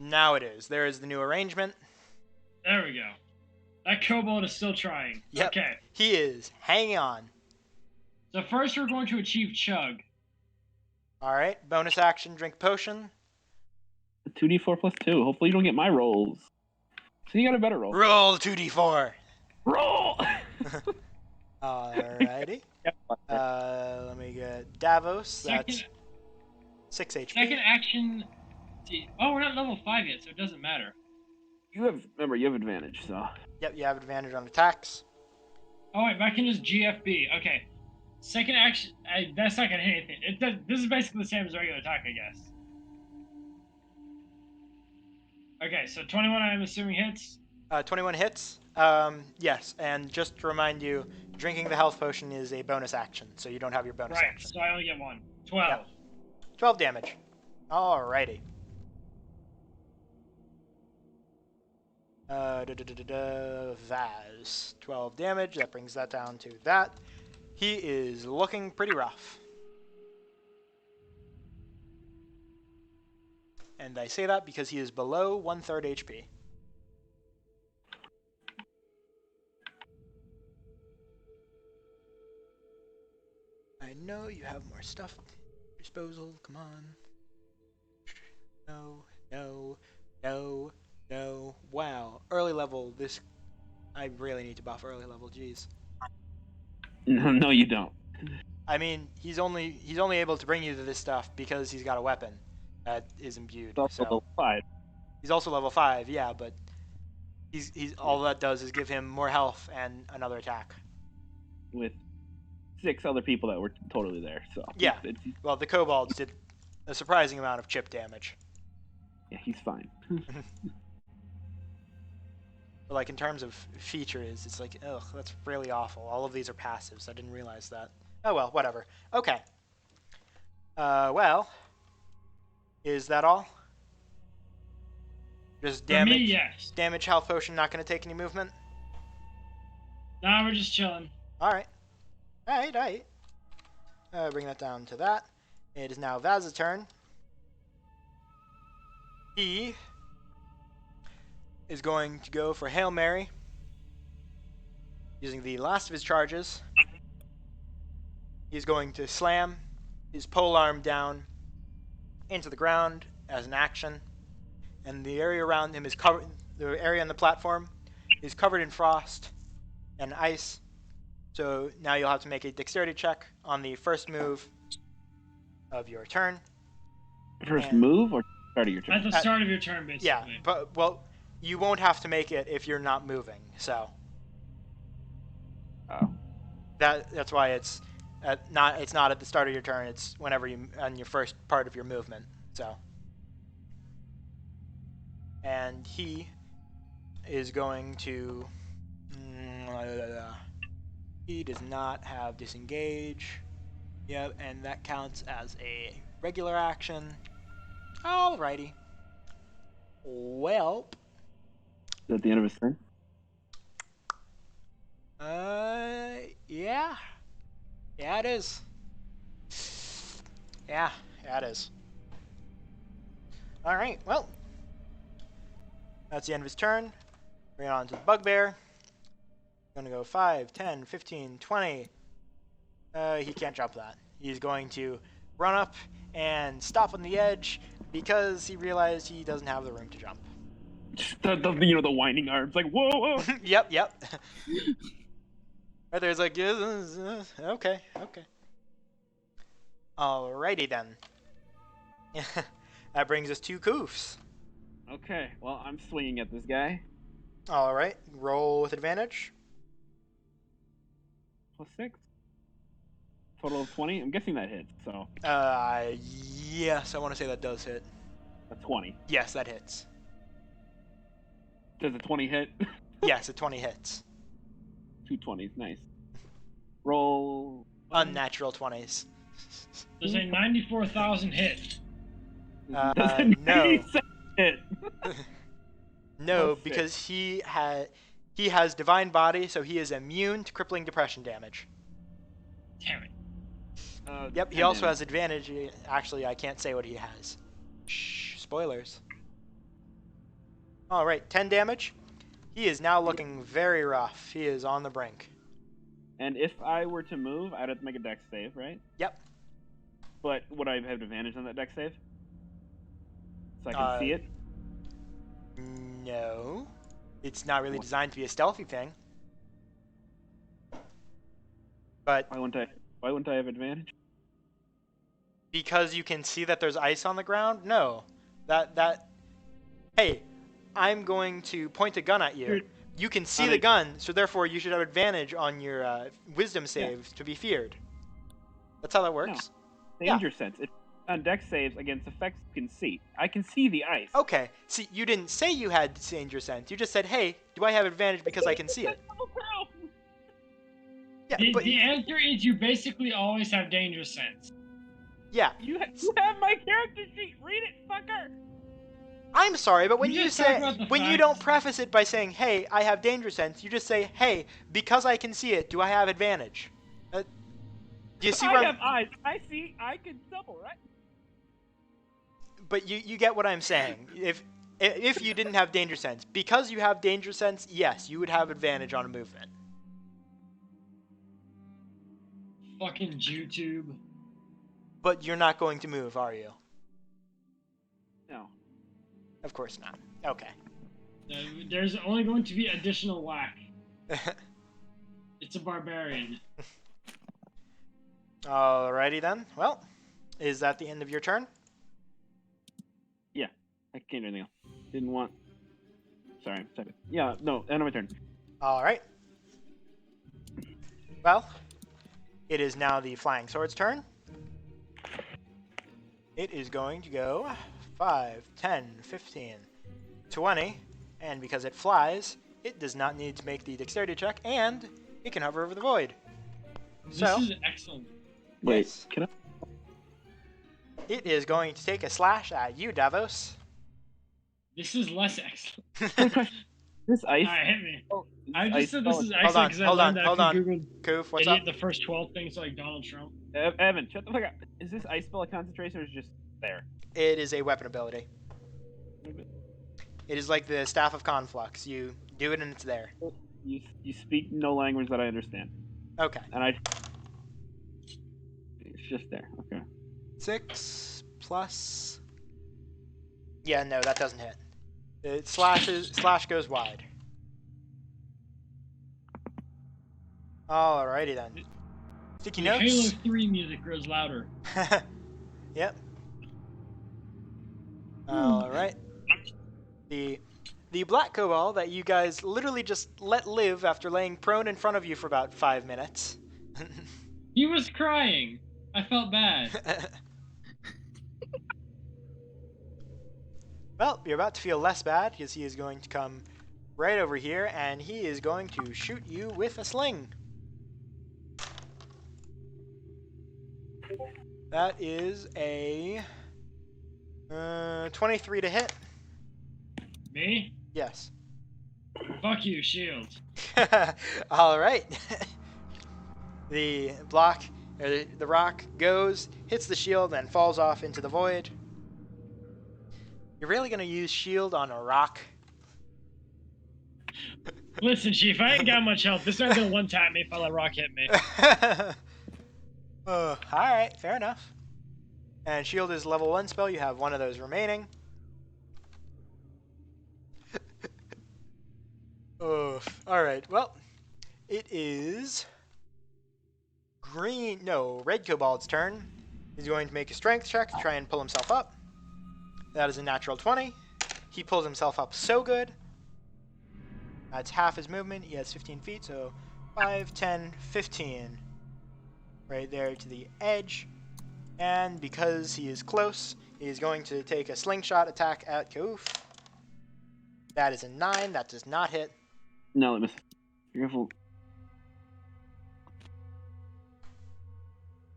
[SPEAKER 1] Now it is. There is the new arrangement.
[SPEAKER 2] There we go. That kobold is still trying.
[SPEAKER 1] Yep.
[SPEAKER 2] Okay.
[SPEAKER 1] He is hanging on.
[SPEAKER 2] So first we're going to achieve chug.
[SPEAKER 1] All right. Bonus action, drink potion.
[SPEAKER 3] 2d4 plus 2. Hopefully you don't get my rolls. So you got a better roll.
[SPEAKER 1] Roll 2d4.
[SPEAKER 3] Roll!
[SPEAKER 1] Alrighty. Let me get Davos. That's 6 HP.
[SPEAKER 2] Second action... Oh, we're not level 5 yet, so it doesn't matter.
[SPEAKER 3] You have advantage, so.
[SPEAKER 1] Yep, you have advantage on attacks.
[SPEAKER 2] Oh wait, but I can just GFB. Okay. Second action... that's not going to hit anything. This is basically the same as regular attack, I guess. Okay, so 21 I'm assuming hits.
[SPEAKER 1] 21 hits. Yes, and just to remind you, drinking the health potion is a bonus action, so you don't have your bonus
[SPEAKER 2] Right,
[SPEAKER 1] action.
[SPEAKER 2] so I only get 1. 12.
[SPEAKER 1] Yep. 12 damage. Alrighty. Vaz. 12 damage. That brings that down to that. He is looking pretty rough. And I say that because he is below 1/3 HP. I know you have more stuff at your disposal. Come on. No. Wow. Early level. This. I really need to buff early level. Jeez.
[SPEAKER 3] No, you don't.
[SPEAKER 1] I mean, he's only able to bring you to this stuff because he's got a weapon that is imbued.
[SPEAKER 3] It's also
[SPEAKER 1] So
[SPEAKER 3] level 5.
[SPEAKER 1] he's also level 5. Yeah, but he's all that does is give him more health and another attack.
[SPEAKER 3] With 6 other people that were totally there, so.
[SPEAKER 1] Yeah.
[SPEAKER 3] It's,
[SPEAKER 1] Well, the kobolds did a surprising amount of chip damage.
[SPEAKER 3] yeah, he's fine.
[SPEAKER 1] But like in terms of features, it's like, ugh, that's really awful. All of these are passives. I didn't realize that. Oh well, whatever. Okay. Well, is that all? Just
[SPEAKER 2] For
[SPEAKER 1] damage.
[SPEAKER 2] me, yes.
[SPEAKER 1] Damage health potion. Not going to take any movement.
[SPEAKER 2] Nah, we're just chilling.
[SPEAKER 1] All right. All right. Bring that down to that. It is now Vaz's turn. He is going to go for Hail Mary, using the last of his charges. He's going to slam his polearm down into the ground as an action, and the area around him is covered. The area on the platform is covered in frost and ice. So now you'll have to make a dexterity check on the first move of your turn.
[SPEAKER 3] First
[SPEAKER 1] And-
[SPEAKER 3] move or start of your turn?
[SPEAKER 2] At the start of your turn, basically.
[SPEAKER 1] Yeah, but well, you won't have to make it if you're not moving. So
[SPEAKER 3] Oh.
[SPEAKER 1] That's why it's not at the start of your turn. It's whenever you on your first part of your movement. So, and he is going to. He does not have disengage. Yep, and that counts as a regular action. Alrighty. Well,
[SPEAKER 3] Is that the end of his turn?
[SPEAKER 1] yeah. Yeah, it is. Yeah, it is. Alright, well. That's the end of his turn. Bring it on to the bugbear. Gonna go 5, 10, 15, 20. He can't jump that. He's going to run up and stop on the edge because he realized he doesn't have the room to jump.
[SPEAKER 3] The winding arms, like, whoa, whoa.
[SPEAKER 1] Yep. Right there's like, okay. Alrighty then. That brings us to Koofs.
[SPEAKER 3] Okay, well, I'm swinging at this guy.
[SPEAKER 1] Alright, roll with advantage.
[SPEAKER 3] +6. Total of 20. I'm guessing that hits, so
[SPEAKER 1] Yes, I want to say that does hit.
[SPEAKER 3] a 20.
[SPEAKER 1] Yes, that hits.
[SPEAKER 3] Does a 20 hit?
[SPEAKER 1] Yes, a 20 hits.
[SPEAKER 3] 2 20s, nice. Roll.
[SPEAKER 1] Unnatural 20s.
[SPEAKER 2] There's a 94,000 hit.
[SPEAKER 3] Does a
[SPEAKER 1] no.
[SPEAKER 3] 97 hit?
[SPEAKER 1] No,
[SPEAKER 3] +6.
[SPEAKER 1] because he has divine body, so he is immune to crippling depression damage.
[SPEAKER 2] Damn it.
[SPEAKER 1] Yep, he also has advantage. Actually, I can't say what he has. Shh, spoilers. Alright, 10 damage. He is now looking very rough. He is on the brink.
[SPEAKER 3] And if I were to move, I'd have to make a dex save, right?
[SPEAKER 1] Yep.
[SPEAKER 3] But would I have advantage on that dex save? So I can see it?
[SPEAKER 1] No. It's not really designed to be a stealthy thing. But
[SPEAKER 3] Why wouldn't I have advantage?
[SPEAKER 1] because you can see that there's ice on the ground, no. Hey, I'm going to point a gun at you. You can see the gun, so therefore you should have advantage on your wisdom save to be feared. That's how that works.
[SPEAKER 3] Danger sense. It's on dex saves against effects you can see. I can see the ice.
[SPEAKER 1] Okay. See, you didn't say you had danger sense. You just said, "Hey, do I have advantage because I can see it?" Yeah, but
[SPEAKER 2] The answer is you basically always have danger sense.
[SPEAKER 1] yeah.
[SPEAKER 3] You have my character sheet. Read it, fucker.
[SPEAKER 1] I'm sorry, but when
[SPEAKER 2] You
[SPEAKER 1] you
[SPEAKER 2] just talk
[SPEAKER 1] say
[SPEAKER 2] about the
[SPEAKER 1] when you
[SPEAKER 2] facts.
[SPEAKER 1] don't preface it by saying, "Hey, I have danger sense," you just say, "Hey, because I can see it, do I have advantage?" Do you see
[SPEAKER 3] I
[SPEAKER 1] where?
[SPEAKER 3] have eyes. I see. I can double, right?
[SPEAKER 1] But you get what I'm saying. If you didn't have danger sense, because you have danger sense, yes, you would have advantage on a movement.
[SPEAKER 2] Fucking YouTube.
[SPEAKER 1] But you're not going to move, are you?
[SPEAKER 3] No.
[SPEAKER 1] Of course not. Okay.
[SPEAKER 2] There's only going to be additional whack. It's a barbarian.
[SPEAKER 1] Alrighty then. Well, is that the end of your turn?
[SPEAKER 3] Yeah. I can't do anything else. Didn't want. Sorry. Second. Yeah. No. End of my turn.
[SPEAKER 1] Alright. Well, it is now the Flying Sword's turn. It is going to go 5, 10, 15, 20, and because it flies, it does not need to make the dexterity check, and it can hover over the void.
[SPEAKER 2] This
[SPEAKER 1] So,
[SPEAKER 2] is excellent.
[SPEAKER 3] Wait.
[SPEAKER 1] Yes.
[SPEAKER 3] Can I?
[SPEAKER 1] it is going to take a slash at you, Davos.
[SPEAKER 2] This is less excellent.
[SPEAKER 3] This ice.
[SPEAKER 2] Alright, hit me.
[SPEAKER 3] Oh,
[SPEAKER 2] I just said this is
[SPEAKER 1] Hold on,
[SPEAKER 2] excellent because I
[SPEAKER 1] hold on,
[SPEAKER 2] learned that
[SPEAKER 1] hold
[SPEAKER 2] I
[SPEAKER 1] on.
[SPEAKER 2] Googled
[SPEAKER 1] Koof, what's up?
[SPEAKER 2] the first 12 things like Donald Trump.
[SPEAKER 3] Evan, shut the fuck up. Is this ice spell a concentration or is it just there?
[SPEAKER 1] It is a weapon ability. It is like the Staff of Conflux. You do it and it's there.
[SPEAKER 3] You speak no language that I understand,
[SPEAKER 1] Okay.
[SPEAKER 3] and it's just there. Okay.
[SPEAKER 1] 6 plus. Yeah, no, that doesn't hit. It slash goes wide. Alrighty then. Sticky
[SPEAKER 2] The Halo
[SPEAKER 1] notes.
[SPEAKER 2] 3 music grows louder.
[SPEAKER 1] Yep. Alright. the black kobold that you guys literally just let live after laying prone in front of you for about 5 minutes.
[SPEAKER 2] He was crying. I felt bad.
[SPEAKER 1] Well, you're about to feel less bad because he is going to come right over here and he is going to shoot you with a sling. That is a 23 to hit.
[SPEAKER 2] Me?
[SPEAKER 1] Yes.
[SPEAKER 2] Fuck you, shield.
[SPEAKER 1] All right. The block, or the rock goes, hits the shield, and falls off into the void. You're really gonna use shield on a rock?
[SPEAKER 2] Listen, Chief, I ain't got much health. This guy's gonna one-tap me if I let rock hit me.
[SPEAKER 1] All right, fair enough. And shield is level 1 spell. You have one of those remaining. All right. Well, it is red kobold's turn. He's going to make a strength check to try and pull himself up. That is a natural 20. He pulls himself up so good. That's half his movement. He has 15 feet, so 5, 10, 15. Right there to the edge. And because he is close, he's going to take a slingshot attack at Kauf. That is a 9. That does not hit.
[SPEAKER 3] No, let me. Be careful.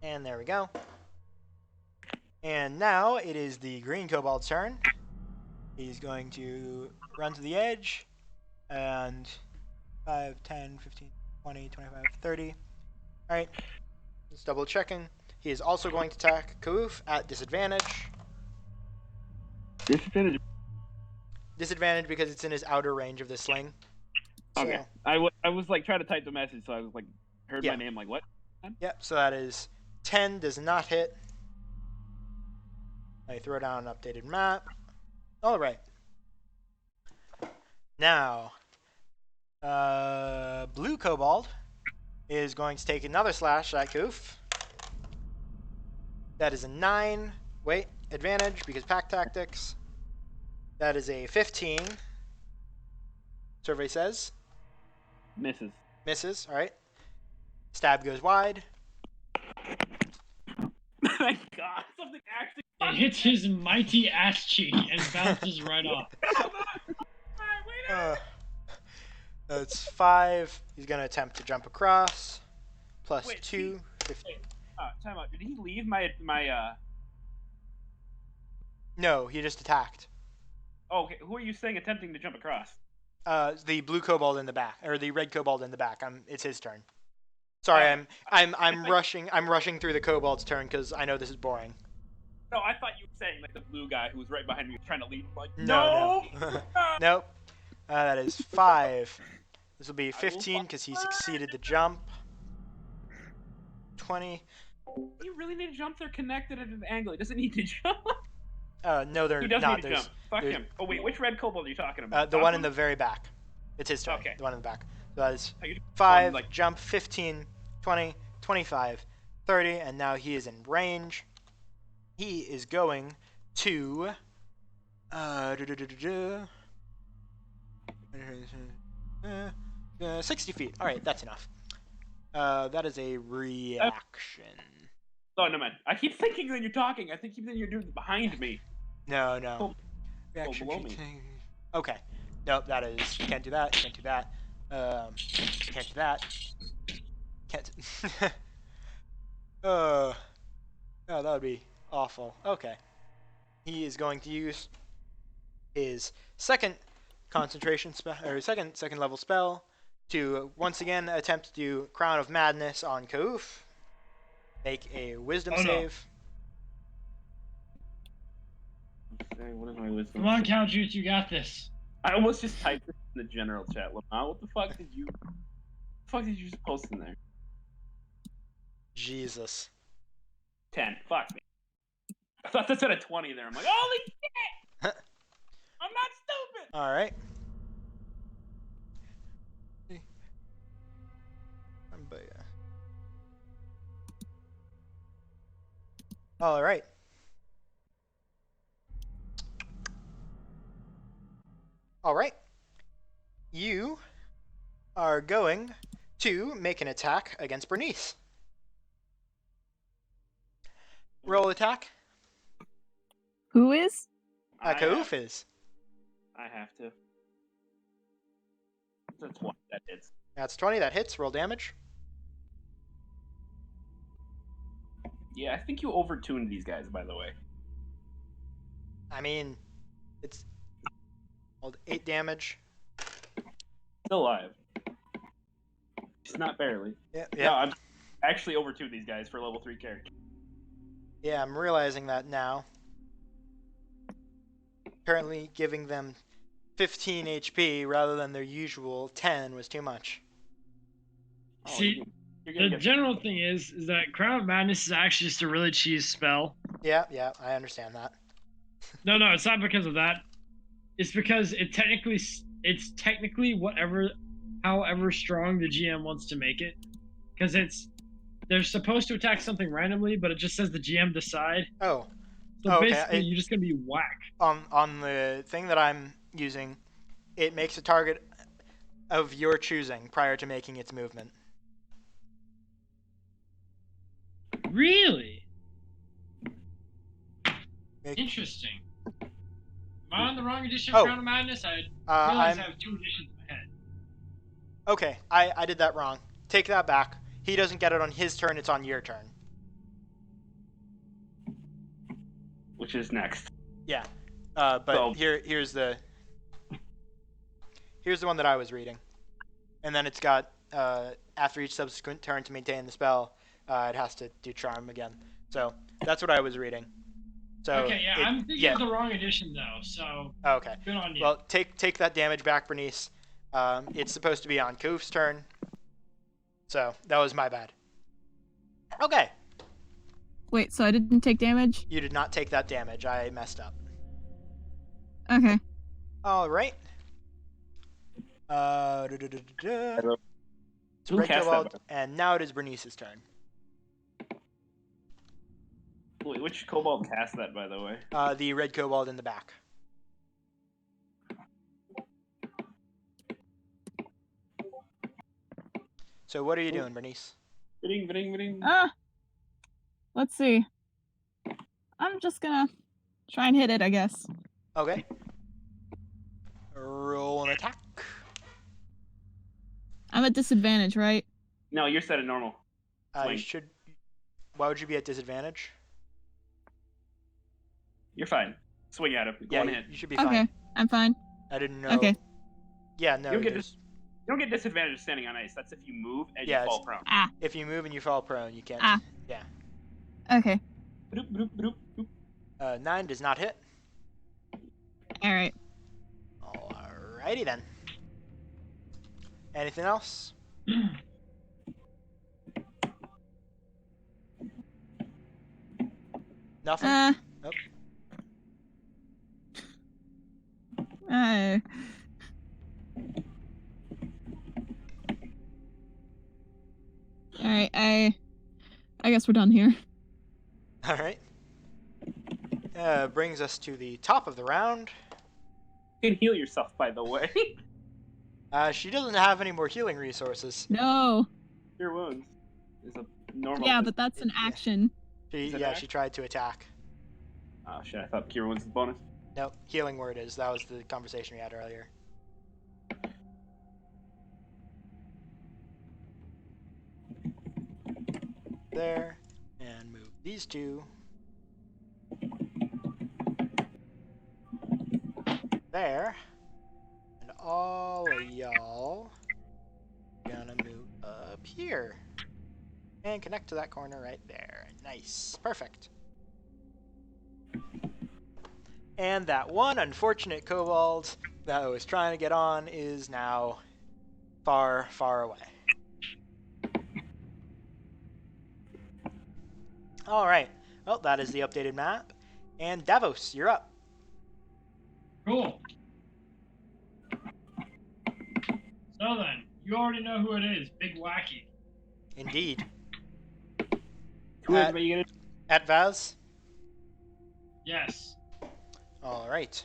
[SPEAKER 1] And there we go. And now it is the green kobold's turn. He's going to run to the edge. And 5, 10, 15, 20, 25, 30. Alright. Just double checking. He is also going to attack Kauf at disadvantage.
[SPEAKER 3] Disadvantage.
[SPEAKER 1] Disadvantage because it's in his outer range of the sling. So,
[SPEAKER 3] Okay. I was like trying to type the message, so I was like, heard my name, like what?
[SPEAKER 1] Yep, so that is 10 does not hit. I throw down an updated map. Alright. Now, blue kobold is going to take another slash at Goof. That is a 9. Wait, advantage because pack tactics. That is a 15. Survey says.
[SPEAKER 3] Misses.
[SPEAKER 1] Misses, alright. Stab goes wide.
[SPEAKER 3] Thank God, something actually.
[SPEAKER 2] It hits his mighty ass cheek and bounces right off.
[SPEAKER 1] That's 5. He's going to attempt to jump across. Plus
[SPEAKER 3] Wait,
[SPEAKER 1] 2. 15.
[SPEAKER 3] Time out. Did he leave my?
[SPEAKER 1] No, he just attacked.
[SPEAKER 3] Oh, okay. Who are you saying attempting to jump across?
[SPEAKER 1] The blue kobold in the back, or the red kobold in the back. It's his turn. Sorry, I'm rushing. I'm rushing through the kobold's turn because I know this is boring.
[SPEAKER 3] No, I thought you were saying like the blue guy who was right behind me was trying to leave. Like,
[SPEAKER 1] No. Nope. That is 5. This will be 15 because he succeeded the jump. 20.
[SPEAKER 3] You really need to jump. They're connected at an angle. He doesn't need to jump.
[SPEAKER 1] No, they're
[SPEAKER 3] He does
[SPEAKER 1] not.
[SPEAKER 3] need to jump. Fuck him. Oh wait, which red kobold are you talking about?
[SPEAKER 1] The one in the very back. It's his turn.
[SPEAKER 3] Okay.
[SPEAKER 1] The one in the back. So that is
[SPEAKER 3] Are you-
[SPEAKER 1] 5,
[SPEAKER 3] like-
[SPEAKER 1] jump, 15, 20, 25, 30, and now he is in range. He is going to 60 feet. All right, that's enough. That is a reaction.
[SPEAKER 3] Oh no, man. I keep thinking that you're talking. I think even you're doing it behind me.
[SPEAKER 1] No.
[SPEAKER 3] Oh,
[SPEAKER 1] Reaction.
[SPEAKER 3] below me.
[SPEAKER 1] Okay. Nope, that is. Can't do that. Can't do that. Can't do that. Can't. Oh, that would be awful. Okay. He is going to use his second concentration spell, or second level spell, to once again attempt to do Crown of Madness on Kauf. Make a Wisdom save.
[SPEAKER 3] Okay, what is my wisdom?
[SPEAKER 2] Come on, Cow Juice, you got this.
[SPEAKER 3] I almost just typed this in the general chat. Lamar, what the fuck did you? Just post in there?
[SPEAKER 1] Jesus.
[SPEAKER 3] 10. Fuck me. I thought that said a 20 there. I'm like, holy shit! I'm not stupid.
[SPEAKER 1] All right. All right. All right. right. You are going to make an attack against Bernice. Roll attack.
[SPEAKER 4] Who is?
[SPEAKER 1] Kauf is.
[SPEAKER 3] I have to. That's one that hits.
[SPEAKER 1] That's 20. That hits. Roll damage.
[SPEAKER 3] Yeah, I think you overtuned these guys, by the way.
[SPEAKER 1] I mean, it's rolled 8 damage.
[SPEAKER 3] Still alive. Just not barely.
[SPEAKER 1] Yeah,
[SPEAKER 3] No, I'm actually overtuned these guys for level 3 character.
[SPEAKER 1] Yeah, I'm realizing that now. Currently giving them 15 HP rather than their usual 10 was too much.
[SPEAKER 2] See,
[SPEAKER 3] you're gonna
[SPEAKER 2] the general thing is that Crown of Madness is actually just a really cheese spell.
[SPEAKER 1] Yeah, I understand that.
[SPEAKER 2] No, it's not because of that. It's because it's technically however strong the GM wants to make it. Because they're supposed to attack something randomly, but it just says the GM decide.
[SPEAKER 1] Oh,
[SPEAKER 2] So
[SPEAKER 1] okay.
[SPEAKER 2] basically, you're just gonna be whack.
[SPEAKER 1] On the thing that I'm using, it makes a target of your choosing prior to making its movement.
[SPEAKER 2] Really?
[SPEAKER 1] Make-
[SPEAKER 2] Interesting. Am I on the wrong edition
[SPEAKER 1] Oh.
[SPEAKER 2] of Crown of Madness? I realize I
[SPEAKER 1] I'm
[SPEAKER 2] have 2 editions in my head.
[SPEAKER 1] okay. I did that wrong. Take that back. He doesn't get it on his turn. It's on your turn.
[SPEAKER 3] Which is next.
[SPEAKER 1] Yeah. But
[SPEAKER 3] So-
[SPEAKER 1] here's the one that I was reading, and then it's got after each subsequent turn to maintain the spell, it has to do charm again. So that's what I was reading. So
[SPEAKER 2] Okay, yeah, I'm thinking of the wrong edition though. So
[SPEAKER 1] Okay.
[SPEAKER 2] good on you.
[SPEAKER 1] Well, take that damage back, Bernice. It's supposed to be on Koof's turn. So that was my bad. Okay.
[SPEAKER 4] Wait, so I didn't take damage?
[SPEAKER 1] You did not take that damage. I messed up.
[SPEAKER 4] Okay.
[SPEAKER 1] All right. It's
[SPEAKER 3] Who
[SPEAKER 1] Red
[SPEAKER 3] cast
[SPEAKER 1] Kobold,
[SPEAKER 3] that?
[SPEAKER 1] and now it is Bernice's turn.
[SPEAKER 3] Wait, which kobold cast that, by the way?
[SPEAKER 1] The Red Kobold in the back. So what are you doing, Bernice?
[SPEAKER 3] Bidding.
[SPEAKER 4] Let's see. I'm just gonna try and hit it, I guess.
[SPEAKER 1] Okay. Roll an attack.
[SPEAKER 4] I'm at disadvantage, right?
[SPEAKER 3] No, you're set at normal.
[SPEAKER 1] You
[SPEAKER 3] Swing.
[SPEAKER 1] should. Why would you be at disadvantage?
[SPEAKER 3] You're fine. Swing at him. Go
[SPEAKER 1] Yeah,
[SPEAKER 3] on in.
[SPEAKER 1] you should be
[SPEAKER 4] Okay,
[SPEAKER 1] fine.
[SPEAKER 4] I'm fine.
[SPEAKER 1] I didn't know.
[SPEAKER 4] Okay.
[SPEAKER 1] Yeah, no.
[SPEAKER 3] You don't get
[SPEAKER 1] there's-
[SPEAKER 3] You don't get disadvantage standing on ice. That's if you move and
[SPEAKER 1] Yeah,
[SPEAKER 3] you fall
[SPEAKER 1] it's-
[SPEAKER 3] prone.
[SPEAKER 1] If you move and you fall prone, you can't.
[SPEAKER 4] Ah.
[SPEAKER 1] Yeah.
[SPEAKER 4] Okay.
[SPEAKER 3] Bloop, bloop, bloop, bloop.
[SPEAKER 1] 9 does not hit.
[SPEAKER 4] All right.
[SPEAKER 1] Alrighty then. Anything else? Nothing. Nope.
[SPEAKER 4] Uh, all right. I guess we're done here.
[SPEAKER 1] All right. Brings us to the top of the round.
[SPEAKER 3] You can heal yourself, by the way.
[SPEAKER 1] She doesn't have any more healing resources.
[SPEAKER 4] No.
[SPEAKER 3] Your wounds is a normal.
[SPEAKER 4] Yeah, but that's an
[SPEAKER 1] Yeah.
[SPEAKER 4] action.
[SPEAKER 3] Is it
[SPEAKER 1] She tried to attack.
[SPEAKER 3] Oh shit! I thought cure wounds was a bonus.
[SPEAKER 1] Nope, healing word is. That was the conversation we had earlier. There, and move these two. There, and all of y'all gonna move up here. And connect to that corner right there. Nice, perfect. And that one unfortunate kobold that was trying to get on is now far, far away. Alright, well, that is the updated map. And Davos, you're up.
[SPEAKER 2] Cool. So then, you already know who it is. Big Wacky.
[SPEAKER 1] Indeed.
[SPEAKER 3] Who is
[SPEAKER 1] At-
[SPEAKER 3] it you get?
[SPEAKER 1] At Vaz?
[SPEAKER 2] Yes.
[SPEAKER 1] Alright.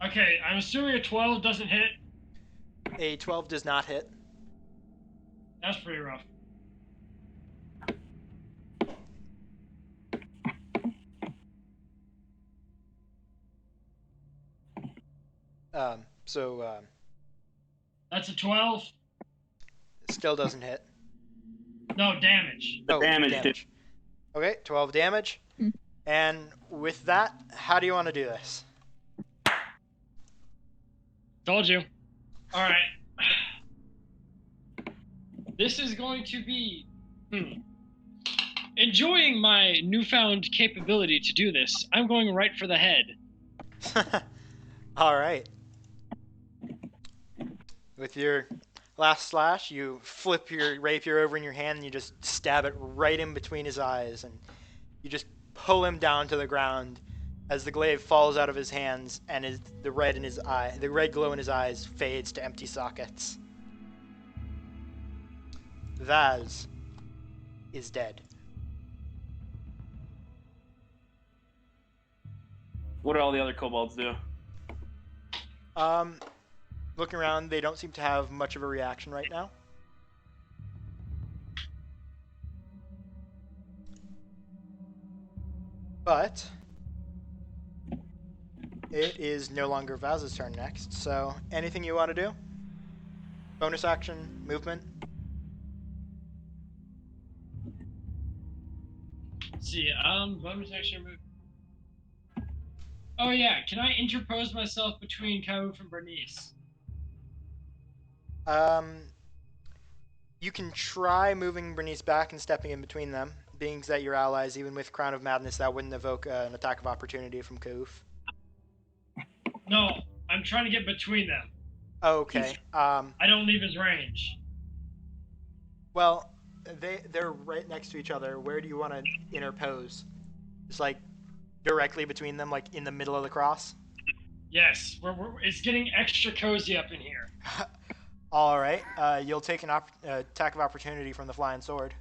[SPEAKER 2] Okay, I'm assuming a 12 doesn't hit.
[SPEAKER 1] A 12 does not hit.
[SPEAKER 2] That's pretty rough.
[SPEAKER 1] So
[SPEAKER 2] That's a 12.
[SPEAKER 1] still doesn't hit.
[SPEAKER 2] No, damage.
[SPEAKER 3] The
[SPEAKER 1] Oh,
[SPEAKER 3] damage.
[SPEAKER 1] damage. Okay, 12 damage.
[SPEAKER 4] Hmm.
[SPEAKER 1] And with that, how do you want to do this?
[SPEAKER 2] Told you. Alright. This is going to be... Enjoying my newfound capability to do this, I'm going right for the head.
[SPEAKER 1] All right. With your last slash, you flip your rapier over in your hand and you just stab it right in between his eyes, and you just pull him down to the ground as the glaive falls out of his hands and the red glow in his eyes fades to empty sockets. Vaz is dead.
[SPEAKER 3] What do all the other kobolds do?
[SPEAKER 1] Looking around, they don't seem to have much of a reaction right now. But it is no longer Vaz's turn next, so anything you want to do? Bonus action, movement?
[SPEAKER 2] Let's see, bonus action move. Oh yeah, can I interpose myself between Kauf and Bernice?
[SPEAKER 1] You can try moving Bernice back and stepping in between them. Being that you're allies, even with Crown of Madness, that wouldn't evoke an attack of opportunity from Kauf.
[SPEAKER 2] No, I'm trying to get between them.
[SPEAKER 1] Okay.
[SPEAKER 2] I don't leave his range.
[SPEAKER 1] Well, they're right next to each other. Where do you want to interpose? Just like directly between them, like in the middle of the cross?
[SPEAKER 2] Yes, it's getting extra cozy up in here.
[SPEAKER 1] All right. You'll take an attack of opportunity from the flying sword.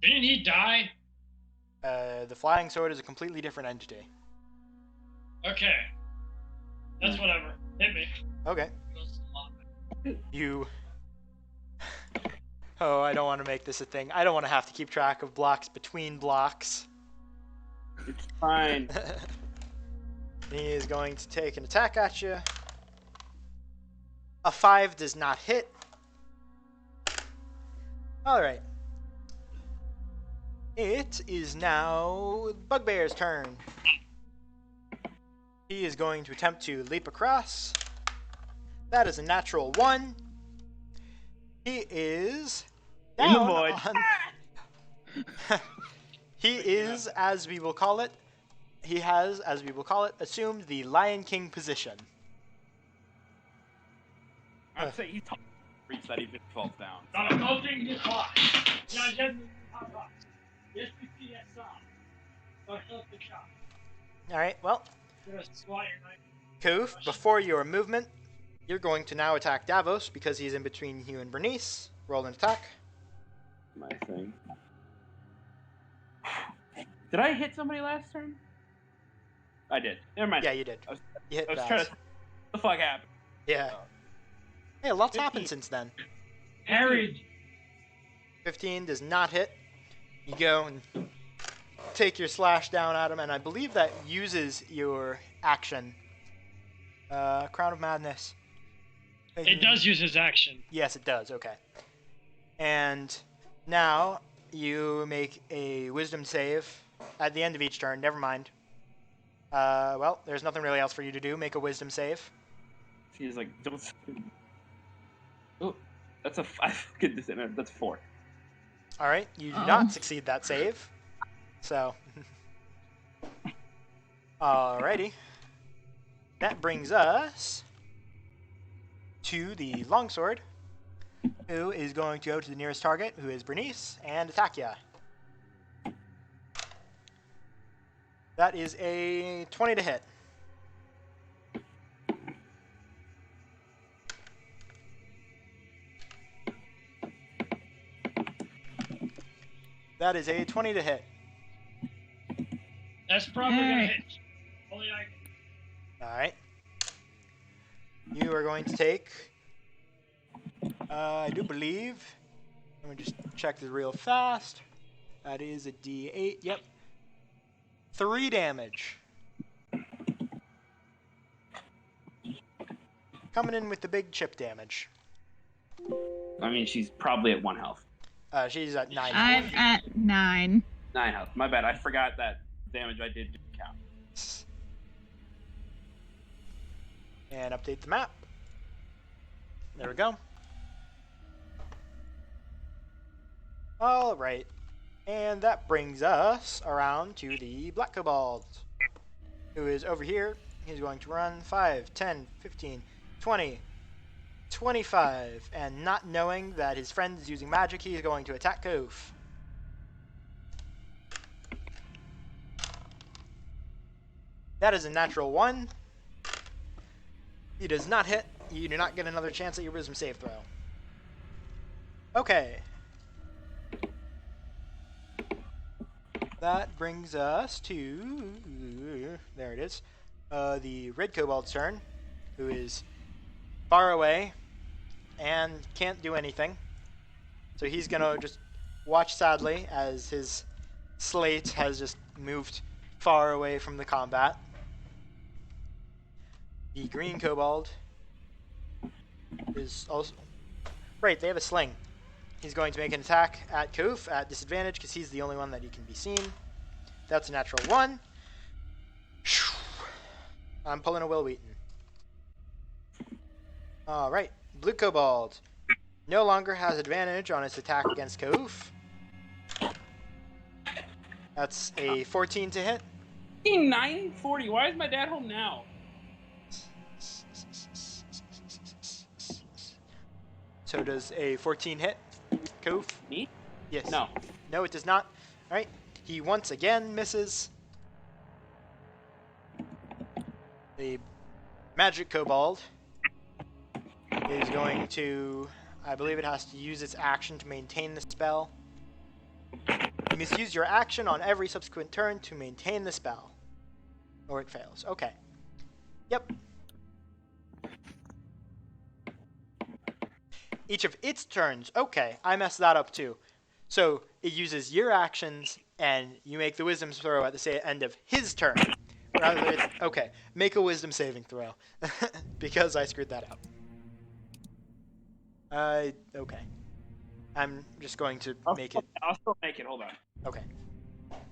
[SPEAKER 2] Didn't he die?
[SPEAKER 1] The flying sword is a completely different entity.
[SPEAKER 2] Okay. That's whatever. Hit me.
[SPEAKER 1] Okay. You... Oh, I don't want to make this a thing. I don't want to have to keep track of blocks between blocks.
[SPEAKER 3] It's fine.
[SPEAKER 1] He is going to take an attack at you. A 5 does not hit. Alright. It is now Bugbear's turn. He is going to attempt to leap across. That is a natural 1. He is
[SPEAKER 3] In the
[SPEAKER 1] down
[SPEAKER 3] void.
[SPEAKER 1] on... He is, as we will call it, he has, as we will call it, assumed the Lion King position.
[SPEAKER 3] I'd say he's reach that even falls down.
[SPEAKER 2] Not a nothing to talk. Yeah, yes, yes, we see that song. But help the shot.
[SPEAKER 1] Alright, well,
[SPEAKER 2] Gonna squat your knife.
[SPEAKER 1] Koof, before your movement, you're going to now attack Davos because he's in between you and Bernice. Roll an attack.
[SPEAKER 3] My thing. Did I hit somebody last turn? I did. Never mind.
[SPEAKER 1] Yeah, you did.
[SPEAKER 3] I was,
[SPEAKER 1] You hit
[SPEAKER 3] I was
[SPEAKER 1] Vaz.
[SPEAKER 3] trying to... What the fuck happened?
[SPEAKER 1] Yeah. Hey, a lot's happened since then.
[SPEAKER 2] Harried.
[SPEAKER 1] 15 does not hit. You go and take your slash down at him, and I believe that uses your action. Crown of Madness.
[SPEAKER 2] It does use his action.
[SPEAKER 1] Yes, it does. Okay. And now you make a wisdom save at the end of each turn. Never mind. Well, there's nothing really else for you to do. Make a wisdom save.
[SPEAKER 3] He's like, don't... Oh, that's a... I get this in there. That's 4.
[SPEAKER 1] All right. You do
[SPEAKER 4] Oh.
[SPEAKER 1] not succeed that save. So. Alrighty. That brings us to the longsword, who is going to go to the nearest target, who is Bernice, and attack ya. That is a 20 to hit. That is a 20 to hit.
[SPEAKER 2] That's probably gonna
[SPEAKER 4] Hey.
[SPEAKER 2] hit.
[SPEAKER 5] Only I can.
[SPEAKER 1] Alright. You are going to take, I do believe, let me just check this real fast. That is a D8, yep. 3 damage. Coming in with the big chip damage.
[SPEAKER 3] I mean, she's probably at 1 health.
[SPEAKER 1] She's at 9
[SPEAKER 4] I'm
[SPEAKER 1] health.
[SPEAKER 4] at 9.
[SPEAKER 3] 9 health. My bad. I forgot that damage I did didn't count.
[SPEAKER 1] And update the map. There we go. Alright. And that brings us around to the Black Kobold, who is over here. He's going to run 5, 10, 15, 20, 25. And not knowing that his friend is using magic, he is going to attack Koof. That is a natural 1. He does not hit. You do not get another chance at your wisdom save throw. Okay. That brings us to... There it is. The Red Kobold's turn, who is far away and can't do anything. So he's going to just watch sadly as his slate has just moved far away from the combat. The Green Kobold is also... Right, they have a sling. He's going to make an attack at Koof at disadvantage because he's the only one that he can be seen. That's a natural 1. I'm pulling a Will Wheaton. Alright, Blue Kobold no longer has advantage on its attack against Koof. That's a 14 to hit.
[SPEAKER 3] 940. Why is my dad home now?
[SPEAKER 1] So does a 14 hit, Koof?
[SPEAKER 3] Me?
[SPEAKER 1] Yes.
[SPEAKER 3] No.
[SPEAKER 1] No, it does not. Alright, he once again misses. The Magic Kobold is going to, I believe it has to use its action to maintain the spell. You must use your action on every subsequent turn to maintain the spell, or it fails. Okay. Yep. Each of its turns. Okay, I messed that up too. So it uses your actions, and you make the wisdom throw at the end of his turn. Rather than okay, make a wisdom saving throw, because I screwed that up. Okay. I'm just going to make it.
[SPEAKER 3] I'll still make it. Hold on.
[SPEAKER 1] Okay.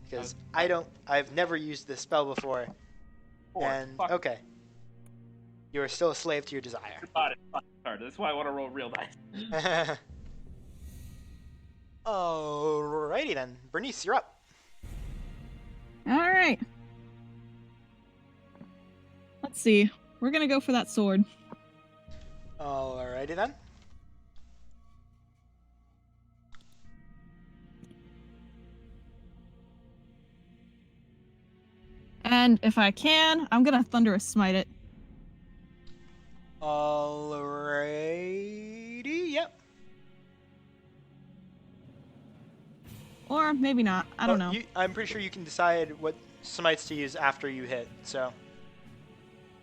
[SPEAKER 1] Because I've never used this spell before.
[SPEAKER 3] 4.
[SPEAKER 1] And
[SPEAKER 3] Fuck.
[SPEAKER 1] okay. You are still a slave to your desire.
[SPEAKER 3] Got it. Fuck, hard. That's why I want to roll real dice.
[SPEAKER 1] Alrighty then. Bernice, you're up.
[SPEAKER 4] Alright. Let's see. We're gonna go for that sword.
[SPEAKER 1] Alrighty then.
[SPEAKER 4] And if I can, I'm gonna Thunderous Smite it.
[SPEAKER 1] Alrighty, yep.
[SPEAKER 4] Or maybe not. I don't know.
[SPEAKER 1] I'm pretty sure you can decide what smites to use after you hit, so.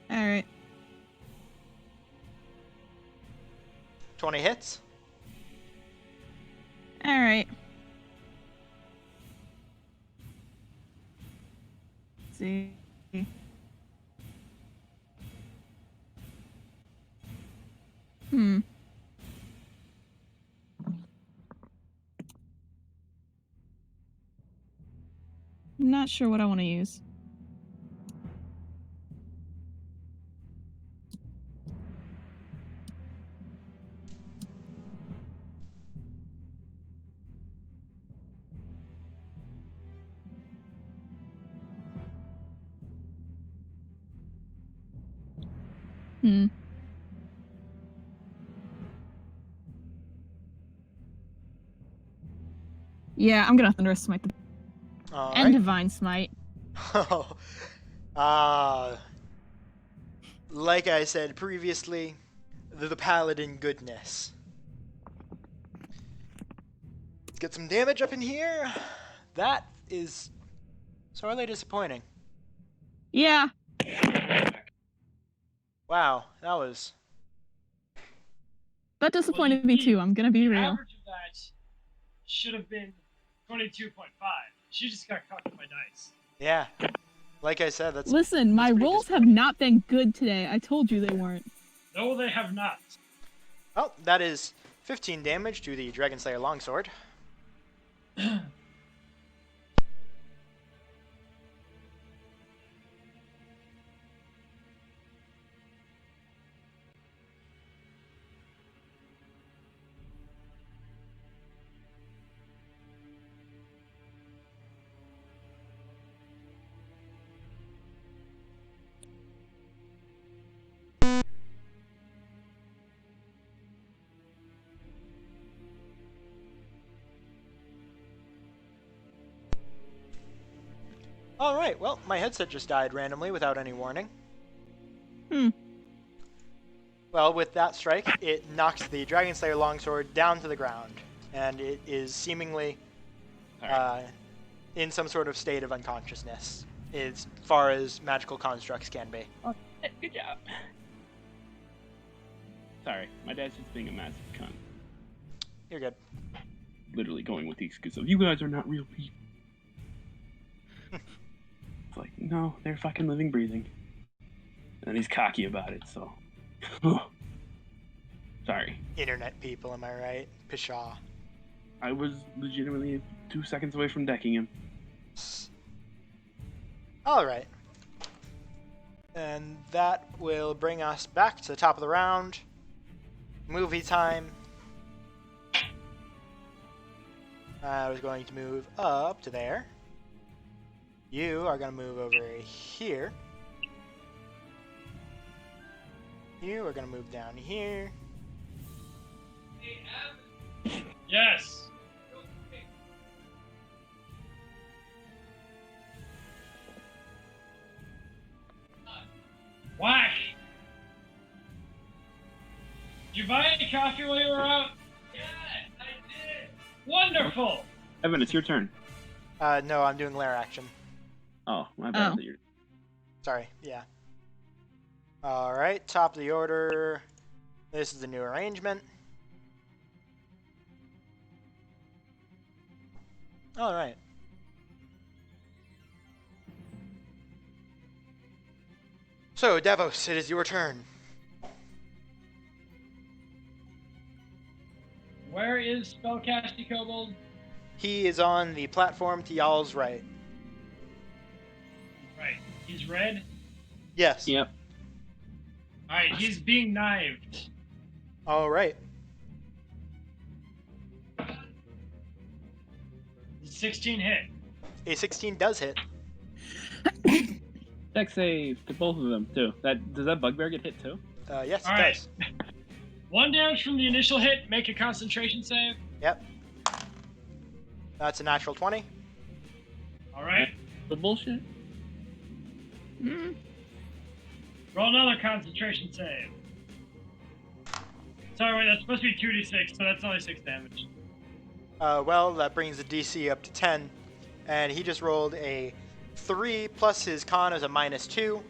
[SPEAKER 4] Alright.
[SPEAKER 1] 20 hits?
[SPEAKER 4] Alright. Let's see. I'm not sure what I want to use. Yeah, I'm gonna Thunderous Smite and
[SPEAKER 1] Alright.
[SPEAKER 4] Divine Smite.
[SPEAKER 1] Like I said previously, the paladin goodness. Let's get some damage up in here. That is sorely disappointing.
[SPEAKER 4] Yeah,
[SPEAKER 1] Wow, that was.
[SPEAKER 4] That disappointed me too. I'm gonna be
[SPEAKER 2] the
[SPEAKER 4] real.
[SPEAKER 2] average of that should have been 22.5. She just got caught by dice.
[SPEAKER 1] Yeah. Like I said, that's.
[SPEAKER 4] Listen, my
[SPEAKER 1] pretty
[SPEAKER 4] rolls have
[SPEAKER 1] disappointing.
[SPEAKER 4] not been good today. I told you they weren't.
[SPEAKER 2] No, they have not.
[SPEAKER 1] Well, that is 15 damage to the Dragon Slayer Longsword. Alright, well, my headset just died randomly without any warning.
[SPEAKER 4] Hmm.
[SPEAKER 1] Well, with that strike, it knocks the Dragon Slayer Longsword down to the ground, and it is seemingly in some sort of state of unconsciousness, as far as magical constructs can be.
[SPEAKER 3] Oh, good job. Sorry, my dad's just being a massive cunt.
[SPEAKER 1] You're good.
[SPEAKER 3] Literally going with the excuse of, you guys are not real people. It's like, no, they're fucking living, breathing. And then he's cocky about it, so. Sorry.
[SPEAKER 1] Internet people, am I right? Pshaw.
[SPEAKER 3] I was legitimately 2 seconds away from decking him.
[SPEAKER 1] Alright. And that will bring us back to the top of the round. Movie time. I was going to move up to there. You are going to move over here. You are going to move down here.
[SPEAKER 2] Yes. Whack. Did you buy any coffee while you were out?
[SPEAKER 5] Yes, I did.
[SPEAKER 2] Wonderful.
[SPEAKER 3] Evan, it's your turn.
[SPEAKER 1] No, I'm doing lair action.
[SPEAKER 3] Oh, my bad.
[SPEAKER 4] Oh.
[SPEAKER 3] You're...
[SPEAKER 1] Sorry, yeah. Alright, top of the order. This is the new arrangement. Alright. So, Davos, it is your turn.
[SPEAKER 2] Where is Spellcasty Kobold?
[SPEAKER 1] He is on the platform to y'all's right.
[SPEAKER 2] Right. He's red.
[SPEAKER 1] Yes.
[SPEAKER 3] Yep.
[SPEAKER 2] Alright, he's being knived.
[SPEAKER 1] Alright.
[SPEAKER 2] 16 hit.
[SPEAKER 1] A 16 does hit.
[SPEAKER 3] Deck save to both of them, too. Does that bugbear get hit, too?
[SPEAKER 1] Yes, it
[SPEAKER 2] Alright.
[SPEAKER 1] does.
[SPEAKER 2] 1 damage from the initial hit. Make a concentration save.
[SPEAKER 1] Yep. That's a natural 20.
[SPEAKER 2] Alright.
[SPEAKER 3] The bullshit?
[SPEAKER 4] Mm.
[SPEAKER 2] Roll another concentration save. Sorry, wait, that's supposed to be 2d6, so that's only 6 damage.
[SPEAKER 1] Well, that brings the DC up to 10. And he just rolled a 3 plus his con is a -2.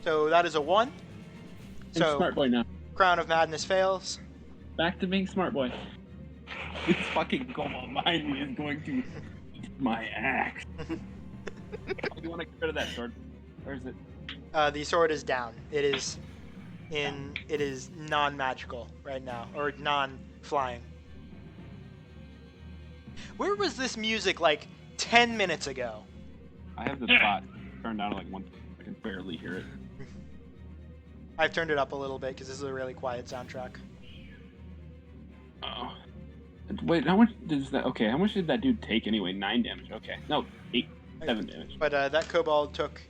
[SPEAKER 1] So that is a 1.
[SPEAKER 3] I'm
[SPEAKER 1] So,
[SPEAKER 3] smart boy now.
[SPEAKER 1] Crown of Madness fails.
[SPEAKER 3] Back to being smart boy. This fucking Gomo mind is going to eat my axe. Do you want to get rid of that sword? Or is it?
[SPEAKER 1] The sword is down. It is non-magical right now, or non-flying. Where was this music like 10 minutes ago?
[SPEAKER 3] I have the pot turned down to like 1. I can barely hear it.
[SPEAKER 1] I've turned it up a little bit because this is a really quiet soundtrack.
[SPEAKER 3] Oh. Wait, how much does that? Okay, how much did that dude take anyway? 9 damage. Okay, no, 7 damage.
[SPEAKER 1] But that kobold took.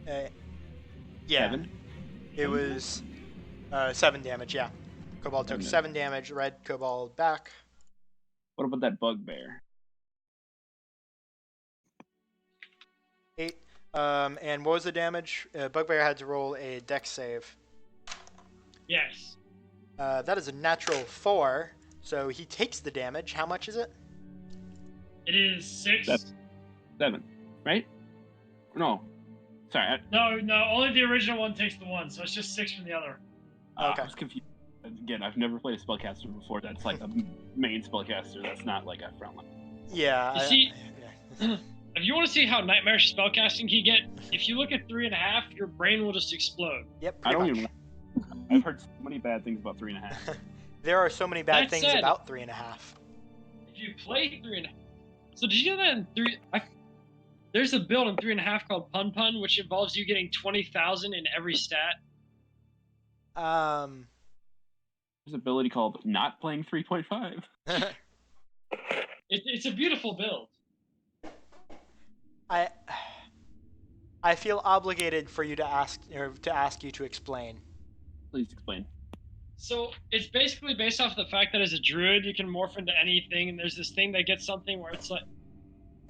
[SPEAKER 1] Yeah,
[SPEAKER 3] 7.
[SPEAKER 1] it was 7 damage. Yeah, kobold took 7 damage. Red kobold back.
[SPEAKER 3] What about that bugbear?
[SPEAKER 1] 8. And what was the damage? Bugbear had to roll a dex save.
[SPEAKER 2] Yes.
[SPEAKER 1] That is a natural 4, so he takes the damage. How much is it?
[SPEAKER 2] It is 6.
[SPEAKER 3] 7, right? No. Sorry,
[SPEAKER 2] No, only the original one takes the 1, so it's just 6 from the other.
[SPEAKER 1] Okay.
[SPEAKER 3] I was confused. Again, I've never played a spellcaster before. That's like a main spellcaster. That's not like a frontline.
[SPEAKER 1] Yeah.
[SPEAKER 2] You see, if you want to see how nightmarish spellcasting can get, if you look at 3.5, your brain will just explode.
[SPEAKER 1] Yep.
[SPEAKER 3] I
[SPEAKER 1] Pretty
[SPEAKER 3] don't
[SPEAKER 1] much.
[SPEAKER 3] even. I've heard so many bad things about 3.5.
[SPEAKER 1] There are so many bad
[SPEAKER 2] That
[SPEAKER 1] things
[SPEAKER 2] said-
[SPEAKER 1] about 3.5.
[SPEAKER 2] If you play 3.5, so did you know that in 3? There's a build in 3.5 called Pun Pun, which involves you getting 20,000 in every stat.
[SPEAKER 3] There's an ability called not playing 3.5.
[SPEAKER 2] It's a beautiful build.
[SPEAKER 1] I feel obligated for you to ask you to explain.
[SPEAKER 3] Please explain.
[SPEAKER 2] So it's basically based off the fact that as a druid you can morph into anything, and there's this thing that gets something where it's like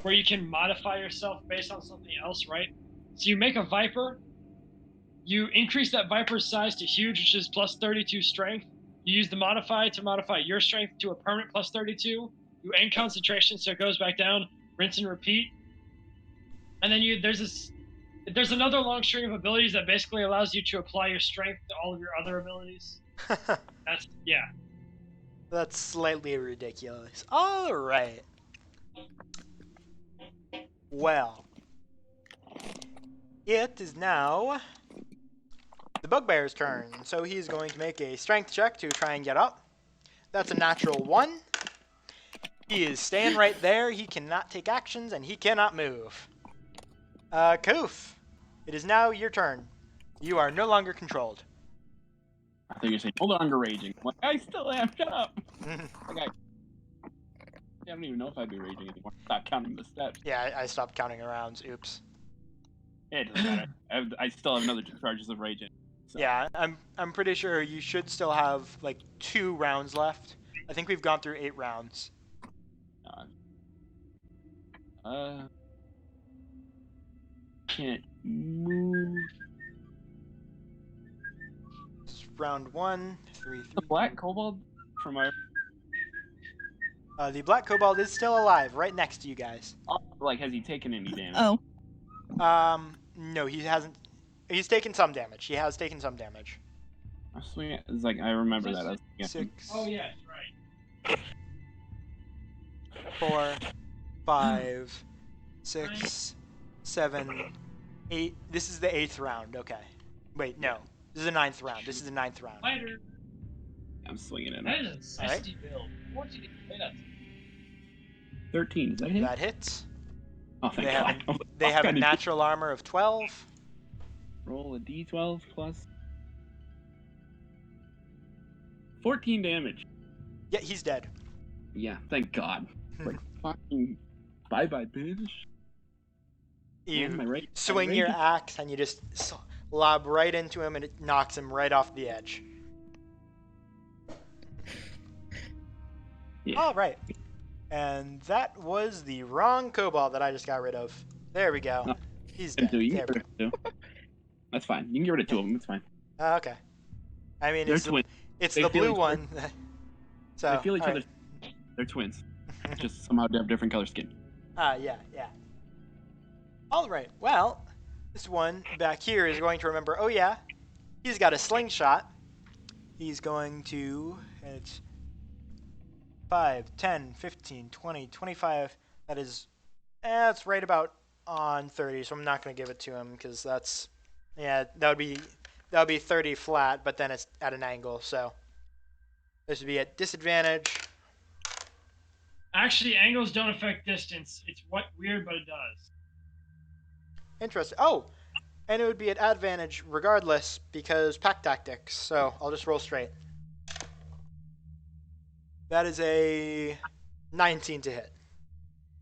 [SPEAKER 2] where you can modify yourself based on something else, right? So you make a viper, you increase that viper's size to huge, which is plus 32 strength. You use the modify to modify your strength to a permanent plus 32. You end concentration, so it goes back down. Rinse and repeat. And then there's another long string of abilities that basically allows you to apply your strength to all of your other abilities. Yeah.
[SPEAKER 1] That's slightly ridiculous. All right. Well, it is now the Bugbear's turn, so he's going to make a strength check to try and get up. That's a natural 1. He is staying right there. He cannot take actions, and he cannot move. Koof, it is now your turn. You are no longer controlled.
[SPEAKER 3] I think you're saying no longer raging. I'm like, I still am. Shut up. Okay. I don't even know if I'd be raging anymore. Stop counting the steps.
[SPEAKER 1] Yeah, I stopped counting rounds. Oops.
[SPEAKER 3] Yeah, it doesn't matter. I still have another 2 charges of raging. So.
[SPEAKER 1] Yeah, I'm pretty sure you should still have like 2 rounds left. I think we've gone through 8 rounds.
[SPEAKER 3] Can't move.
[SPEAKER 1] It's round 1, 3, 3.
[SPEAKER 3] The black kobold from my.
[SPEAKER 1] The black kobold is still alive, right next to you guys.
[SPEAKER 3] Like, has he taken any damage?
[SPEAKER 4] Oh,
[SPEAKER 1] No, he hasn't. He's taken some damage. He has taken some damage.
[SPEAKER 3] I swear, it's like I remember that. I was guessing.
[SPEAKER 1] 6,
[SPEAKER 2] Oh yeah, right.
[SPEAKER 1] 4, 5, 6, 7, 8. This is the 8th round. Okay. Wait, no. This is the 9th round. This is the 9th round.
[SPEAKER 2] Fighter.
[SPEAKER 3] I'm swinging it.
[SPEAKER 2] That is a nasty build. Why would you play that?
[SPEAKER 3] 13. Is that hit?
[SPEAKER 1] That hits.
[SPEAKER 3] Oh, thank
[SPEAKER 1] They
[SPEAKER 3] God.
[SPEAKER 1] have a natural armor of 12.
[SPEAKER 3] Roll a d12 plus 14 damage.
[SPEAKER 1] Yeah, he's dead.
[SPEAKER 3] Yeah, thank God. Like fucking bye bitch.
[SPEAKER 1] You
[SPEAKER 3] My rage-
[SPEAKER 1] swing
[SPEAKER 3] my
[SPEAKER 1] your
[SPEAKER 3] rage-
[SPEAKER 1] axe and you just lob right into him, and it knocks him right off the edge.
[SPEAKER 3] Yeah.
[SPEAKER 1] All right. And that was the wrong kobold that I just got rid of. There we go.
[SPEAKER 3] No.
[SPEAKER 1] He's
[SPEAKER 3] And
[SPEAKER 1] dead.
[SPEAKER 3] two, you
[SPEAKER 1] There
[SPEAKER 3] can
[SPEAKER 1] we
[SPEAKER 3] get rid of 2. That's fine. You can get rid of 2 of them. It's fine.
[SPEAKER 1] go. Okay. I mean,
[SPEAKER 3] They're
[SPEAKER 1] it's
[SPEAKER 3] twins.
[SPEAKER 1] it's
[SPEAKER 3] They
[SPEAKER 1] the
[SPEAKER 3] feel
[SPEAKER 1] blue
[SPEAKER 3] each
[SPEAKER 1] one. So
[SPEAKER 3] They feel each
[SPEAKER 1] all
[SPEAKER 3] other. They're twins. Just somehow they have different color skin.
[SPEAKER 1] Yeah. All right. Well, this one back here is going to remember. Oh yeah, he's got a slingshot. He's going to. It's 5, 10, 15, 20, 25. That is. That's right about on 30. So I'm not going to give it to him because that's. Yeah, that would be 30 flat, but then it's at an angle. So this would be at disadvantage.
[SPEAKER 2] Actually, angles don't affect distance. It's weird, but it does.
[SPEAKER 1] Interesting. Oh, and it would be at advantage regardless because pack tactics. So I'll just roll straight. That is a 19 to hit.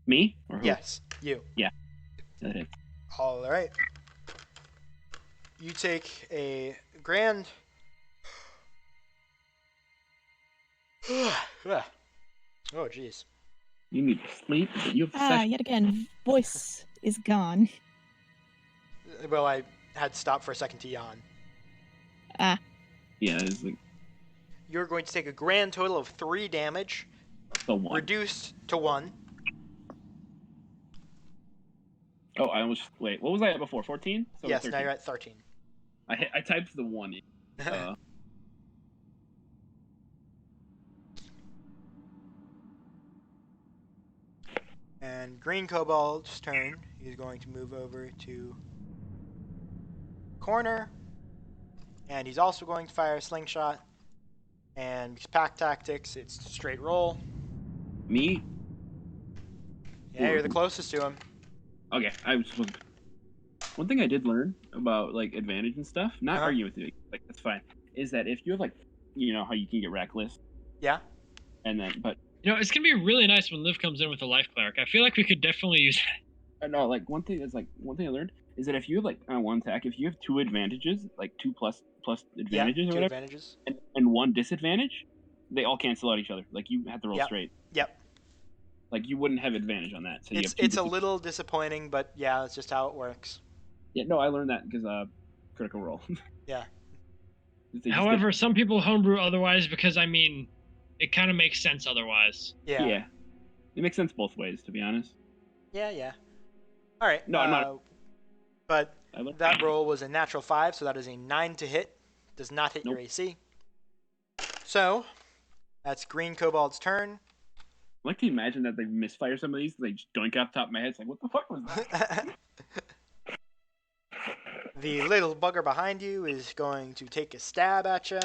[SPEAKER 3] Me? Or who?
[SPEAKER 1] Yes, you.
[SPEAKER 3] That hits.
[SPEAKER 1] All right. You take a grand. Oh, jeez.
[SPEAKER 3] You need to sleep, but you have session.
[SPEAKER 4] yet again, voice is gone.
[SPEAKER 1] Well, I had to stop for a second to yawn.
[SPEAKER 3] Yeah, it's like
[SPEAKER 1] You're going to take a grand total of 3 damage,
[SPEAKER 3] the 1.
[SPEAKER 1] reduced to 1.
[SPEAKER 3] Oh, I almost wait. What was I at before? 14. So
[SPEAKER 1] Yes,
[SPEAKER 3] 13.
[SPEAKER 1] now you're at 13.
[SPEAKER 3] I typed the 1 in.
[SPEAKER 1] And Green Cobalt's turn. He's going to move over to corner. And he's also going to fire a slingshot. And pack tactics, it's straight roll.
[SPEAKER 3] Me?
[SPEAKER 1] Yeah, you're the closest to him.
[SPEAKER 3] Okay, one thing I did learn about like advantage and stuff, not
[SPEAKER 1] Uh-huh.
[SPEAKER 3] arguing with you, like that's fine, is that if you have like, you know how you can get reckless,
[SPEAKER 1] Yeah.
[SPEAKER 3] and then but
[SPEAKER 2] You know, it's gonna be really nice when Liv comes in with a life cleric. I feel like we could definitely use that.
[SPEAKER 3] no, like one thing I learned is that if you have like on one attack, if you have 2 advantages, like 2 plus advantages
[SPEAKER 1] Yeah,
[SPEAKER 3] or
[SPEAKER 1] 2
[SPEAKER 3] whatever,
[SPEAKER 1] advantages.
[SPEAKER 3] and 1 disadvantage, they all cancel out each other. Like you have to roll
[SPEAKER 1] Yep.
[SPEAKER 3] straight.
[SPEAKER 1] Yep.
[SPEAKER 3] Like you wouldn't have advantage on that. So you have 2
[SPEAKER 1] It's a little disappointing, but yeah, that's just how it works.
[SPEAKER 3] Yeah, no, I learned that because critical roll.
[SPEAKER 1] Yeah.
[SPEAKER 3] They just
[SPEAKER 2] However, some people homebrew otherwise because, I mean, it kind of makes sense otherwise.
[SPEAKER 1] Yeah.
[SPEAKER 3] yeah, it makes sense both ways, to be honest.
[SPEAKER 1] Yeah. All right.
[SPEAKER 3] No, I'm not.
[SPEAKER 1] But
[SPEAKER 3] I learned
[SPEAKER 1] that roll was a natural 5, so that is a 9 to hit. Does not hit your
[SPEAKER 3] Nope.
[SPEAKER 1] AC. So that's Green Cobalt's turn.
[SPEAKER 3] I like to imagine that they misfire some of these. They just doink off the top of my head. It's like, what the fuck was that?
[SPEAKER 1] The little bugger behind you is going to take a stab at you.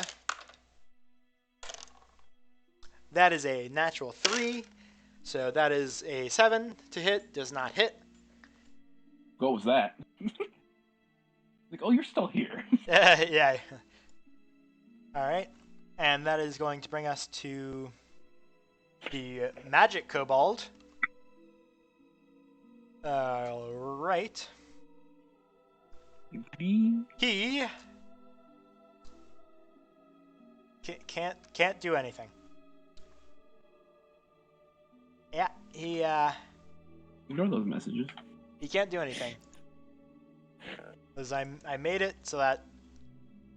[SPEAKER 1] That is a natural 3. So that is a 7 to hit. Does not hit.
[SPEAKER 3] What was that? Like, oh, you're still here.
[SPEAKER 1] Yeah. All right. And that is going to bring us to the Magic Kobold. All right. He can't do anything. Yeah,
[SPEAKER 3] Ignore those messages.
[SPEAKER 1] he can't do anything. Because I made it so that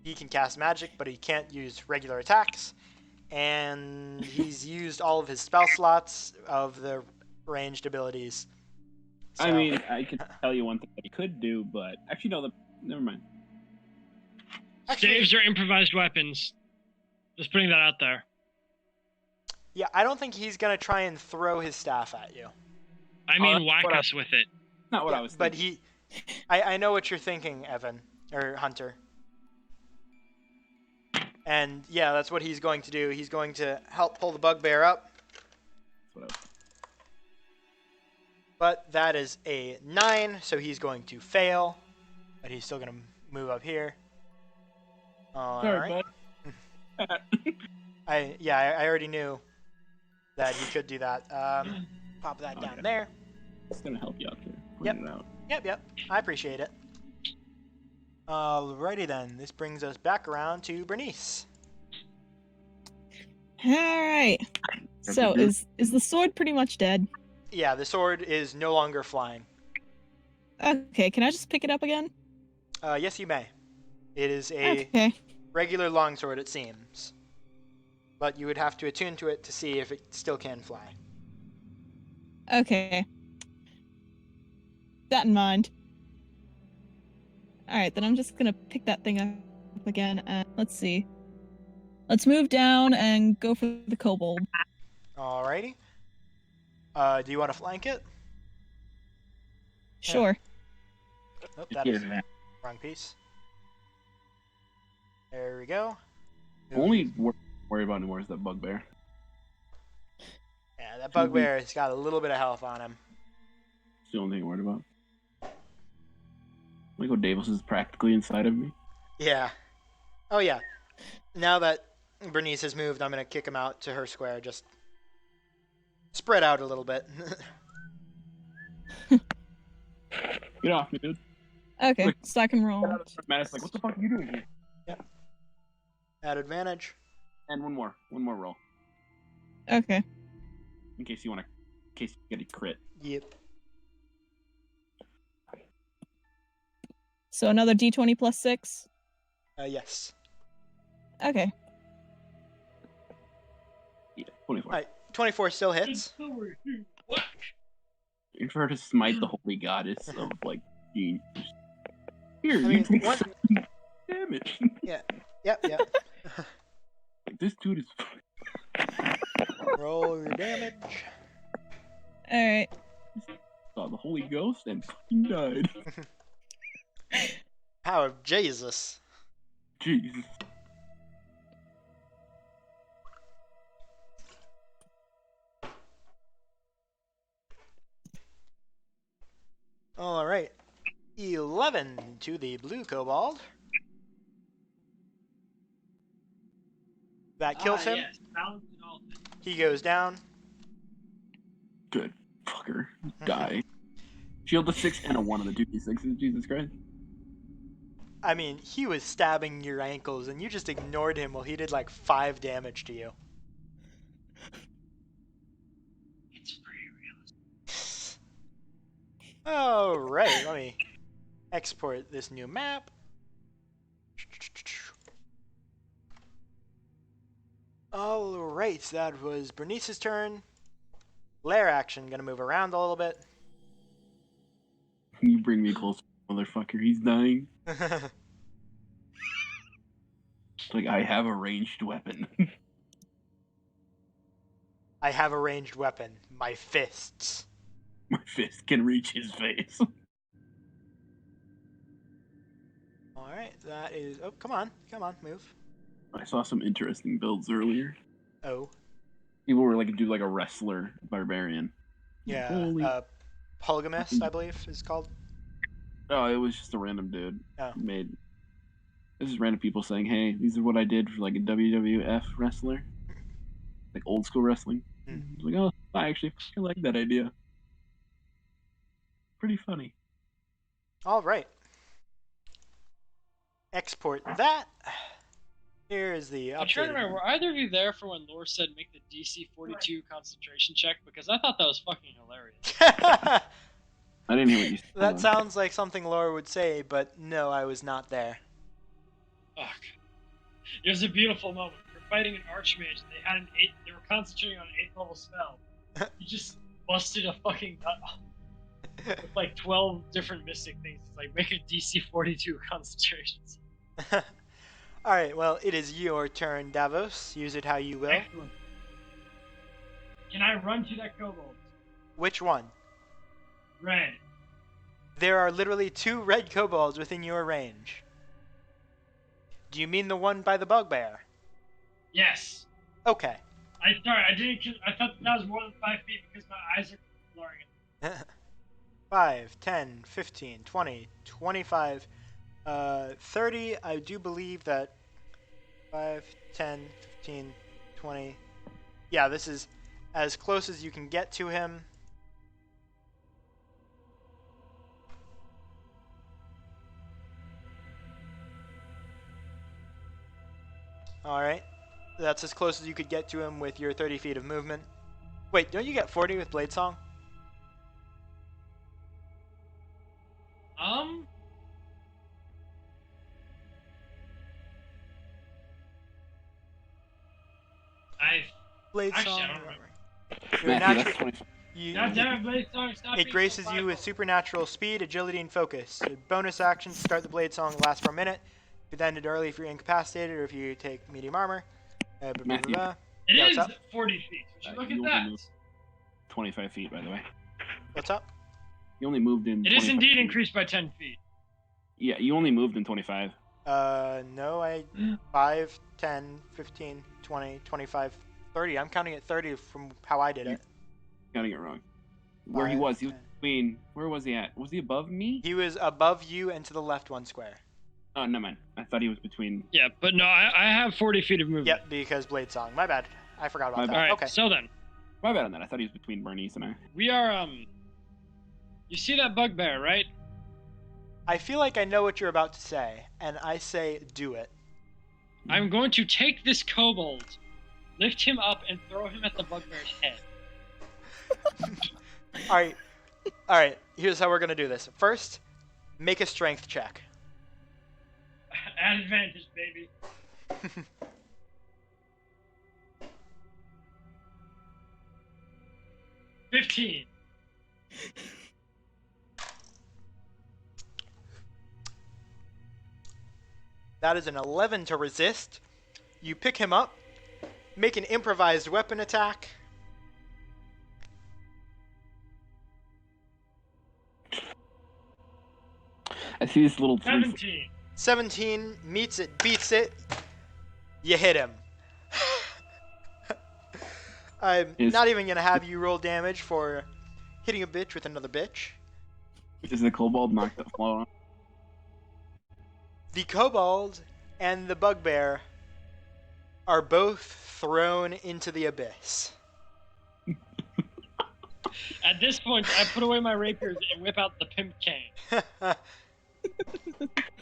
[SPEAKER 1] he can cast magic, but he can't use regular attacks. And he's used all of his spell slots of the ranged abilities.
[SPEAKER 3] I
[SPEAKER 1] So-
[SPEAKER 3] mean, I could tell you one thing that he could do, but actually, no, never mind.
[SPEAKER 1] Actually-
[SPEAKER 2] Staves are improvised weapons. Just putting that out there.
[SPEAKER 1] Yeah, I don't think he's gonna try and throw his staff at you.
[SPEAKER 2] I mean,
[SPEAKER 3] that's
[SPEAKER 2] whack
[SPEAKER 3] what I-
[SPEAKER 2] us with it.
[SPEAKER 3] Not what
[SPEAKER 1] Yeah,
[SPEAKER 3] I was
[SPEAKER 1] but
[SPEAKER 3] thinking.
[SPEAKER 1] I know what you're thinking, Evan or Hunter. And yeah, that's what he's going to do. He's going to help pull the bugbear up.
[SPEAKER 3] That's what I was
[SPEAKER 1] But that is a 9, so he's going to fail. But he's still going to move up here. All
[SPEAKER 3] Sorry,
[SPEAKER 1] right.
[SPEAKER 3] bud.
[SPEAKER 1] I already knew that he could do that. Pop that down
[SPEAKER 3] Okay.
[SPEAKER 1] there.
[SPEAKER 3] It's gonna help you out there.
[SPEAKER 1] Yep.
[SPEAKER 3] Point it out.
[SPEAKER 1] Yep. I appreciate it. Alrighty then. This brings us back around to Bernice.
[SPEAKER 4] All right. So is the sword pretty much dead?
[SPEAKER 1] Yeah, the sword is no longer flying.
[SPEAKER 4] Okay, can I just pick it up again?
[SPEAKER 1] Yes, you may. It is a
[SPEAKER 4] Okay.
[SPEAKER 1] regular longsword, it seems. But you would have to attune to it to see if it still can fly.
[SPEAKER 4] Okay. That in mind. All right, then I'm just gonna pick that thing up again, and let's see. Let's move down and go for the kobold.
[SPEAKER 1] Alrighty. Do you want to flank it?
[SPEAKER 4] Sure.
[SPEAKER 1] Nope, that
[SPEAKER 3] Get
[SPEAKER 1] is
[SPEAKER 3] it in.
[SPEAKER 1] wrong piece. There we go.
[SPEAKER 3] The only worry about anymore is that bugbear.
[SPEAKER 1] Yeah, that bugbear has got a little bit of health on him.
[SPEAKER 3] It's the only thing I'm worried about. Michael Davis is practically inside of me.
[SPEAKER 1] Yeah. Oh yeah. Now that Bernice has moved, I'm gonna kick him out to her square. Just spread out a little bit.
[SPEAKER 3] Get off me, dude.
[SPEAKER 4] Okay,
[SPEAKER 3] Look.
[SPEAKER 4] so I can roll.
[SPEAKER 3] Matt's like, what the fuck are you doing here?
[SPEAKER 1] At advantage.
[SPEAKER 3] And one more roll,
[SPEAKER 4] Okay.
[SPEAKER 3] in case you get a crit.
[SPEAKER 1] Yep.
[SPEAKER 4] So another d20 plus 6.
[SPEAKER 1] Yes.
[SPEAKER 4] Okay.
[SPEAKER 3] Yeah, 24.
[SPEAKER 1] Alright, 24 still hits.
[SPEAKER 5] What?
[SPEAKER 3] for her to smite the holy goddess of like being. Here,
[SPEAKER 1] I
[SPEAKER 3] you
[SPEAKER 1] mean,
[SPEAKER 3] take
[SPEAKER 1] one-
[SPEAKER 3] some damage.
[SPEAKER 1] Yep.
[SPEAKER 3] Like, this dude is.
[SPEAKER 1] Roll your damage.
[SPEAKER 4] Alright.
[SPEAKER 3] Saw the Holy Ghost and fucking died.
[SPEAKER 1] Power of Jesus.
[SPEAKER 3] Jesus.
[SPEAKER 1] All right. 11 to the blue kobold. That kills him.
[SPEAKER 5] Yes, balance and all.
[SPEAKER 1] He goes down.
[SPEAKER 3] Good fucker. Die. Shield a 6 and a 1 on the 2d6s. Jesus Christ.
[SPEAKER 1] I mean, he was stabbing your ankles, and you just ignored him while he did like 5 damage to you.
[SPEAKER 5] It's pretty realistic.
[SPEAKER 1] All right, let me export this new map. All right, that was Bernice's turn. Lair action, gonna move around a little bit.
[SPEAKER 3] You bring me closer, motherfucker. He's dying. Like, I have a ranged weapon.
[SPEAKER 1] I have a ranged weapon, my fists.
[SPEAKER 3] My fist can reach his face.
[SPEAKER 1] All right, that is. Oh, come on, move.
[SPEAKER 3] I saw some interesting builds earlier.
[SPEAKER 1] Oh,
[SPEAKER 3] People were like, do like a wrestler barbarian.
[SPEAKER 1] yeah.
[SPEAKER 3] Holy.
[SPEAKER 1] Polygamist, I believe, is called.
[SPEAKER 3] Oh, it was just a random dude.
[SPEAKER 1] Oh.
[SPEAKER 3] Made. This is random people saying, "Hey, these are what I did for like a WWF wrestler, like old school wrestling."
[SPEAKER 1] Hmm.
[SPEAKER 3] I was like, oh, I actually fucking like that idea. Pretty funny.
[SPEAKER 1] All right. Export that. Here's the
[SPEAKER 5] I'm trying to
[SPEAKER 1] updated.
[SPEAKER 5] remember, were either of you there for when Lore said make the DC 42 concentration check? Because I thought that was fucking hilarious.
[SPEAKER 3] I didn't hear what you said.
[SPEAKER 1] That sounds like something Laura would say, but no, I was not there.
[SPEAKER 5] Fuck. It was a beautiful moment. We're fighting an archmage. They were concentrating on an 8th level spell. He just busted a fucking nut off with like 12 different mystic things. It's like make a DC 42 concentrations.
[SPEAKER 1] All right, well, it is your turn, Davos. Use it how you will.
[SPEAKER 5] Excellent. Can I run to that kobold?
[SPEAKER 1] Which one?
[SPEAKER 5] Red.
[SPEAKER 1] There are literally 2 red kobolds within your range. Do you mean the one by the bugbear?
[SPEAKER 5] Yes.
[SPEAKER 1] Okay.
[SPEAKER 5] I thought that was more than 5 feet because my eyes are blurring.
[SPEAKER 1] 5, 10, 15, 20, 25, 30. I do believe that 5, 10, 15, 20. Yeah, this is as close as you can get to him. Alright. That's as close as you could get to him with your 30 feet of movement. Wait, don't you get 40 with Blade Song? Blade
[SPEAKER 5] Actually,
[SPEAKER 1] Song.
[SPEAKER 5] I don't remember.
[SPEAKER 1] Your
[SPEAKER 3] Matthew,
[SPEAKER 1] natural,
[SPEAKER 3] that's 25.
[SPEAKER 5] God damn it, Blade Song, stop
[SPEAKER 1] it
[SPEAKER 5] being
[SPEAKER 1] graces
[SPEAKER 5] so
[SPEAKER 1] you with
[SPEAKER 5] prideful.
[SPEAKER 1] supernatural speed, agility, and focus. A bonus action to start the Blade Song lasts for a minute. If you end it early if you're incapacitated or if you take medium armor.
[SPEAKER 3] Matthew.
[SPEAKER 5] It
[SPEAKER 1] Yeah,
[SPEAKER 5] is
[SPEAKER 1] what's up?
[SPEAKER 5] 40 feet. Would you look
[SPEAKER 3] You
[SPEAKER 5] at
[SPEAKER 3] only
[SPEAKER 5] that?
[SPEAKER 3] moved 25 feet, by the way.
[SPEAKER 1] What's up?
[SPEAKER 3] You only moved in.
[SPEAKER 5] It is
[SPEAKER 3] 25
[SPEAKER 5] indeed
[SPEAKER 3] feet.
[SPEAKER 5] increased by 10 feet.
[SPEAKER 3] Yeah, you only moved in 25.
[SPEAKER 1] No, 5, 10, 15, 20, 25, 30. I'm counting at 30 from how I did it.
[SPEAKER 3] Counting it wrong. Where he
[SPEAKER 1] 5,
[SPEAKER 3] was
[SPEAKER 1] 10.
[SPEAKER 3] between. Where was he at? Was he above me?
[SPEAKER 1] He was above you and to the left 1 square.
[SPEAKER 3] Oh, no, man. I thought he was between.
[SPEAKER 5] Yeah, but no, I have 40 feet of movement.
[SPEAKER 1] Yep, because Blade Song. My bad. I forgot about
[SPEAKER 3] My
[SPEAKER 1] that.
[SPEAKER 3] bad.
[SPEAKER 5] Alright,
[SPEAKER 1] Okay.
[SPEAKER 5] so then,
[SPEAKER 3] My bad on that. I thought he was between Bernice and I.
[SPEAKER 5] we are, you see that bugbear, right?
[SPEAKER 1] I feel like I know what you're about to say, and I say do it.
[SPEAKER 5] I'm going to take this kobold, lift him up, and throw him at the bugbear's head.
[SPEAKER 1] Alright, here's how we're gonna do this. First, make a strength check.
[SPEAKER 5] At advantage, baby. 15.
[SPEAKER 1] That is an 11 to resist. You pick him up, make an improvised weapon attack.
[SPEAKER 3] I see this little
[SPEAKER 5] 17.
[SPEAKER 1] 17 meets it, beats it. You hit him. I'm not even gonna have you roll damage for hitting a bitch with another bitch.
[SPEAKER 3] Is the kobold knocked the floor on?
[SPEAKER 1] The kobold and the bugbear are both thrown into the abyss.
[SPEAKER 5] At this point, I put away my rapiers and whip out the pimp cane.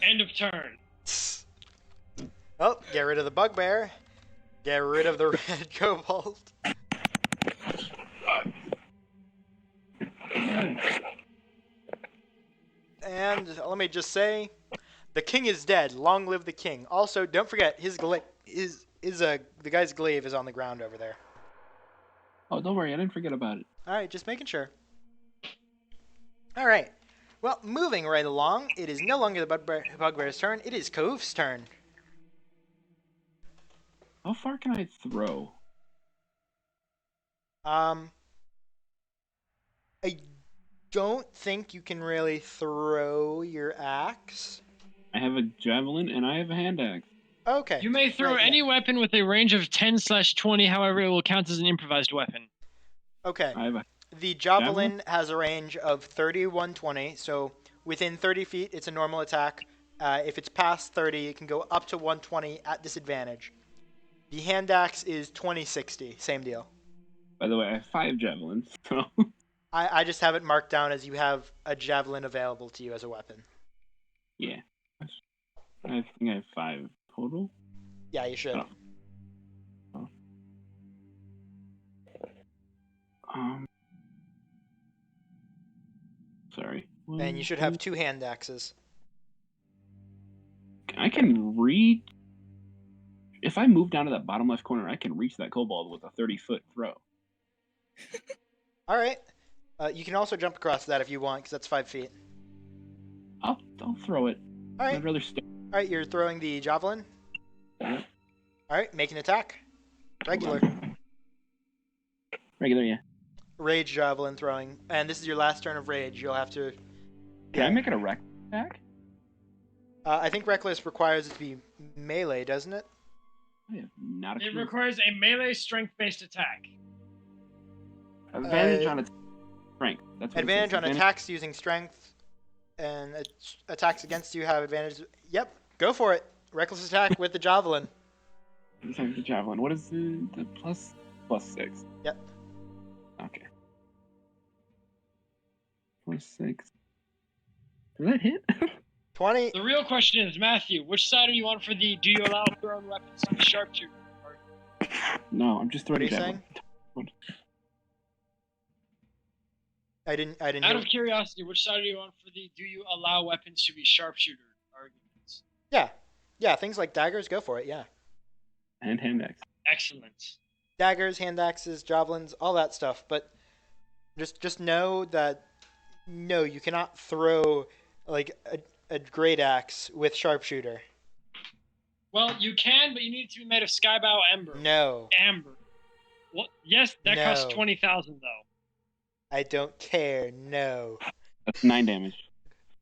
[SPEAKER 5] End of turn.
[SPEAKER 1] Oh, get rid of the bugbear. Get rid of the red kobold. And let me just say, the king is dead. Long live the king. Also, don't forget the guy's glaive is on the ground over there.
[SPEAKER 3] Oh, don't worry, I didn't forget about it.
[SPEAKER 1] All right, just making sure. All right. Well, moving right along, it is no longer the bugbear's turn. It is Koof's turn.
[SPEAKER 3] How far can I throw?
[SPEAKER 1] I don't think you can really throw your axe.
[SPEAKER 3] I have a javelin and I have a hand axe.
[SPEAKER 1] Okay.
[SPEAKER 5] You may throw
[SPEAKER 1] Right, yeah.
[SPEAKER 5] any weapon with a range of 10/20, however, it will count as an improvised weapon.
[SPEAKER 1] Okay.
[SPEAKER 3] I have a
[SPEAKER 1] The javelin has a range of 30, 120, so within 30 feet, it's a normal attack. If it's past 30, it can go up to 120 at disadvantage. The hand axe is 20-60, same deal.
[SPEAKER 3] By the way, I have 5 javelins, so
[SPEAKER 1] I just have it marked down as you have a javelin available to you as a weapon.
[SPEAKER 3] yeah. I think I have 5 total.
[SPEAKER 1] Yeah, you should.
[SPEAKER 3] Oh. Um. Sorry.
[SPEAKER 1] And you should have 2 hand axes.
[SPEAKER 3] I can reach. If I move down to that bottom left corner, I can reach that kobold with a 30-foot throw.
[SPEAKER 1] All right. You can also jump across that if you want, because that's 5 feet.
[SPEAKER 3] I'll throw it.
[SPEAKER 1] All right.
[SPEAKER 3] I'd rather stay.
[SPEAKER 1] All right, you're throwing the javelin.
[SPEAKER 3] Yeah.
[SPEAKER 1] All right, make an attack. Regular.
[SPEAKER 3] Regular, yeah.
[SPEAKER 1] Rage javelin throwing. And this is your last turn of rage. You'll have to...
[SPEAKER 3] Can I make it a wreck attack?
[SPEAKER 1] I think reckless requires it to be melee, doesn't it?
[SPEAKER 3] I have not a
[SPEAKER 5] It
[SPEAKER 3] clue.
[SPEAKER 5] requires a melee strength-based attack.
[SPEAKER 3] Advantage on its strength. That's what it
[SPEAKER 1] Advantage
[SPEAKER 3] says.
[SPEAKER 1] on attacks using strength, and attacks against you have advantage. Yep, go for it. Reckless attack with the javelin.
[SPEAKER 3] Besides the javelin. What is the plus 6?
[SPEAKER 1] Yep.
[SPEAKER 3] Okay. Plus 6. Does that hit?
[SPEAKER 1] 20.
[SPEAKER 5] The real question is, Matthew, which side are you on for the do you allow thrown weapons to be sharpshooter?
[SPEAKER 3] No, I'm just
[SPEAKER 1] What
[SPEAKER 3] throwing
[SPEAKER 1] are you
[SPEAKER 3] javelin.
[SPEAKER 1] saying? I didn't
[SPEAKER 5] Out
[SPEAKER 1] hear.
[SPEAKER 5] of curiosity, which side are you on for the do you allow weapons to be sharpshooter arguments?
[SPEAKER 1] Yeah, things like daggers, go for it, yeah.
[SPEAKER 3] And hand axe.
[SPEAKER 5] Excellent.
[SPEAKER 1] Daggers, hand axes, javelins, all that stuff, but just know that, no, you cannot throw, like, a great axe with sharpshooter.
[SPEAKER 5] Well, you can, but you need it to be made of skybow ember.
[SPEAKER 1] No.
[SPEAKER 5] Amber. What? Yes, that
[SPEAKER 1] No.
[SPEAKER 5] costs 20,000 though.
[SPEAKER 1] I don't care, no.
[SPEAKER 3] That's 9 damage.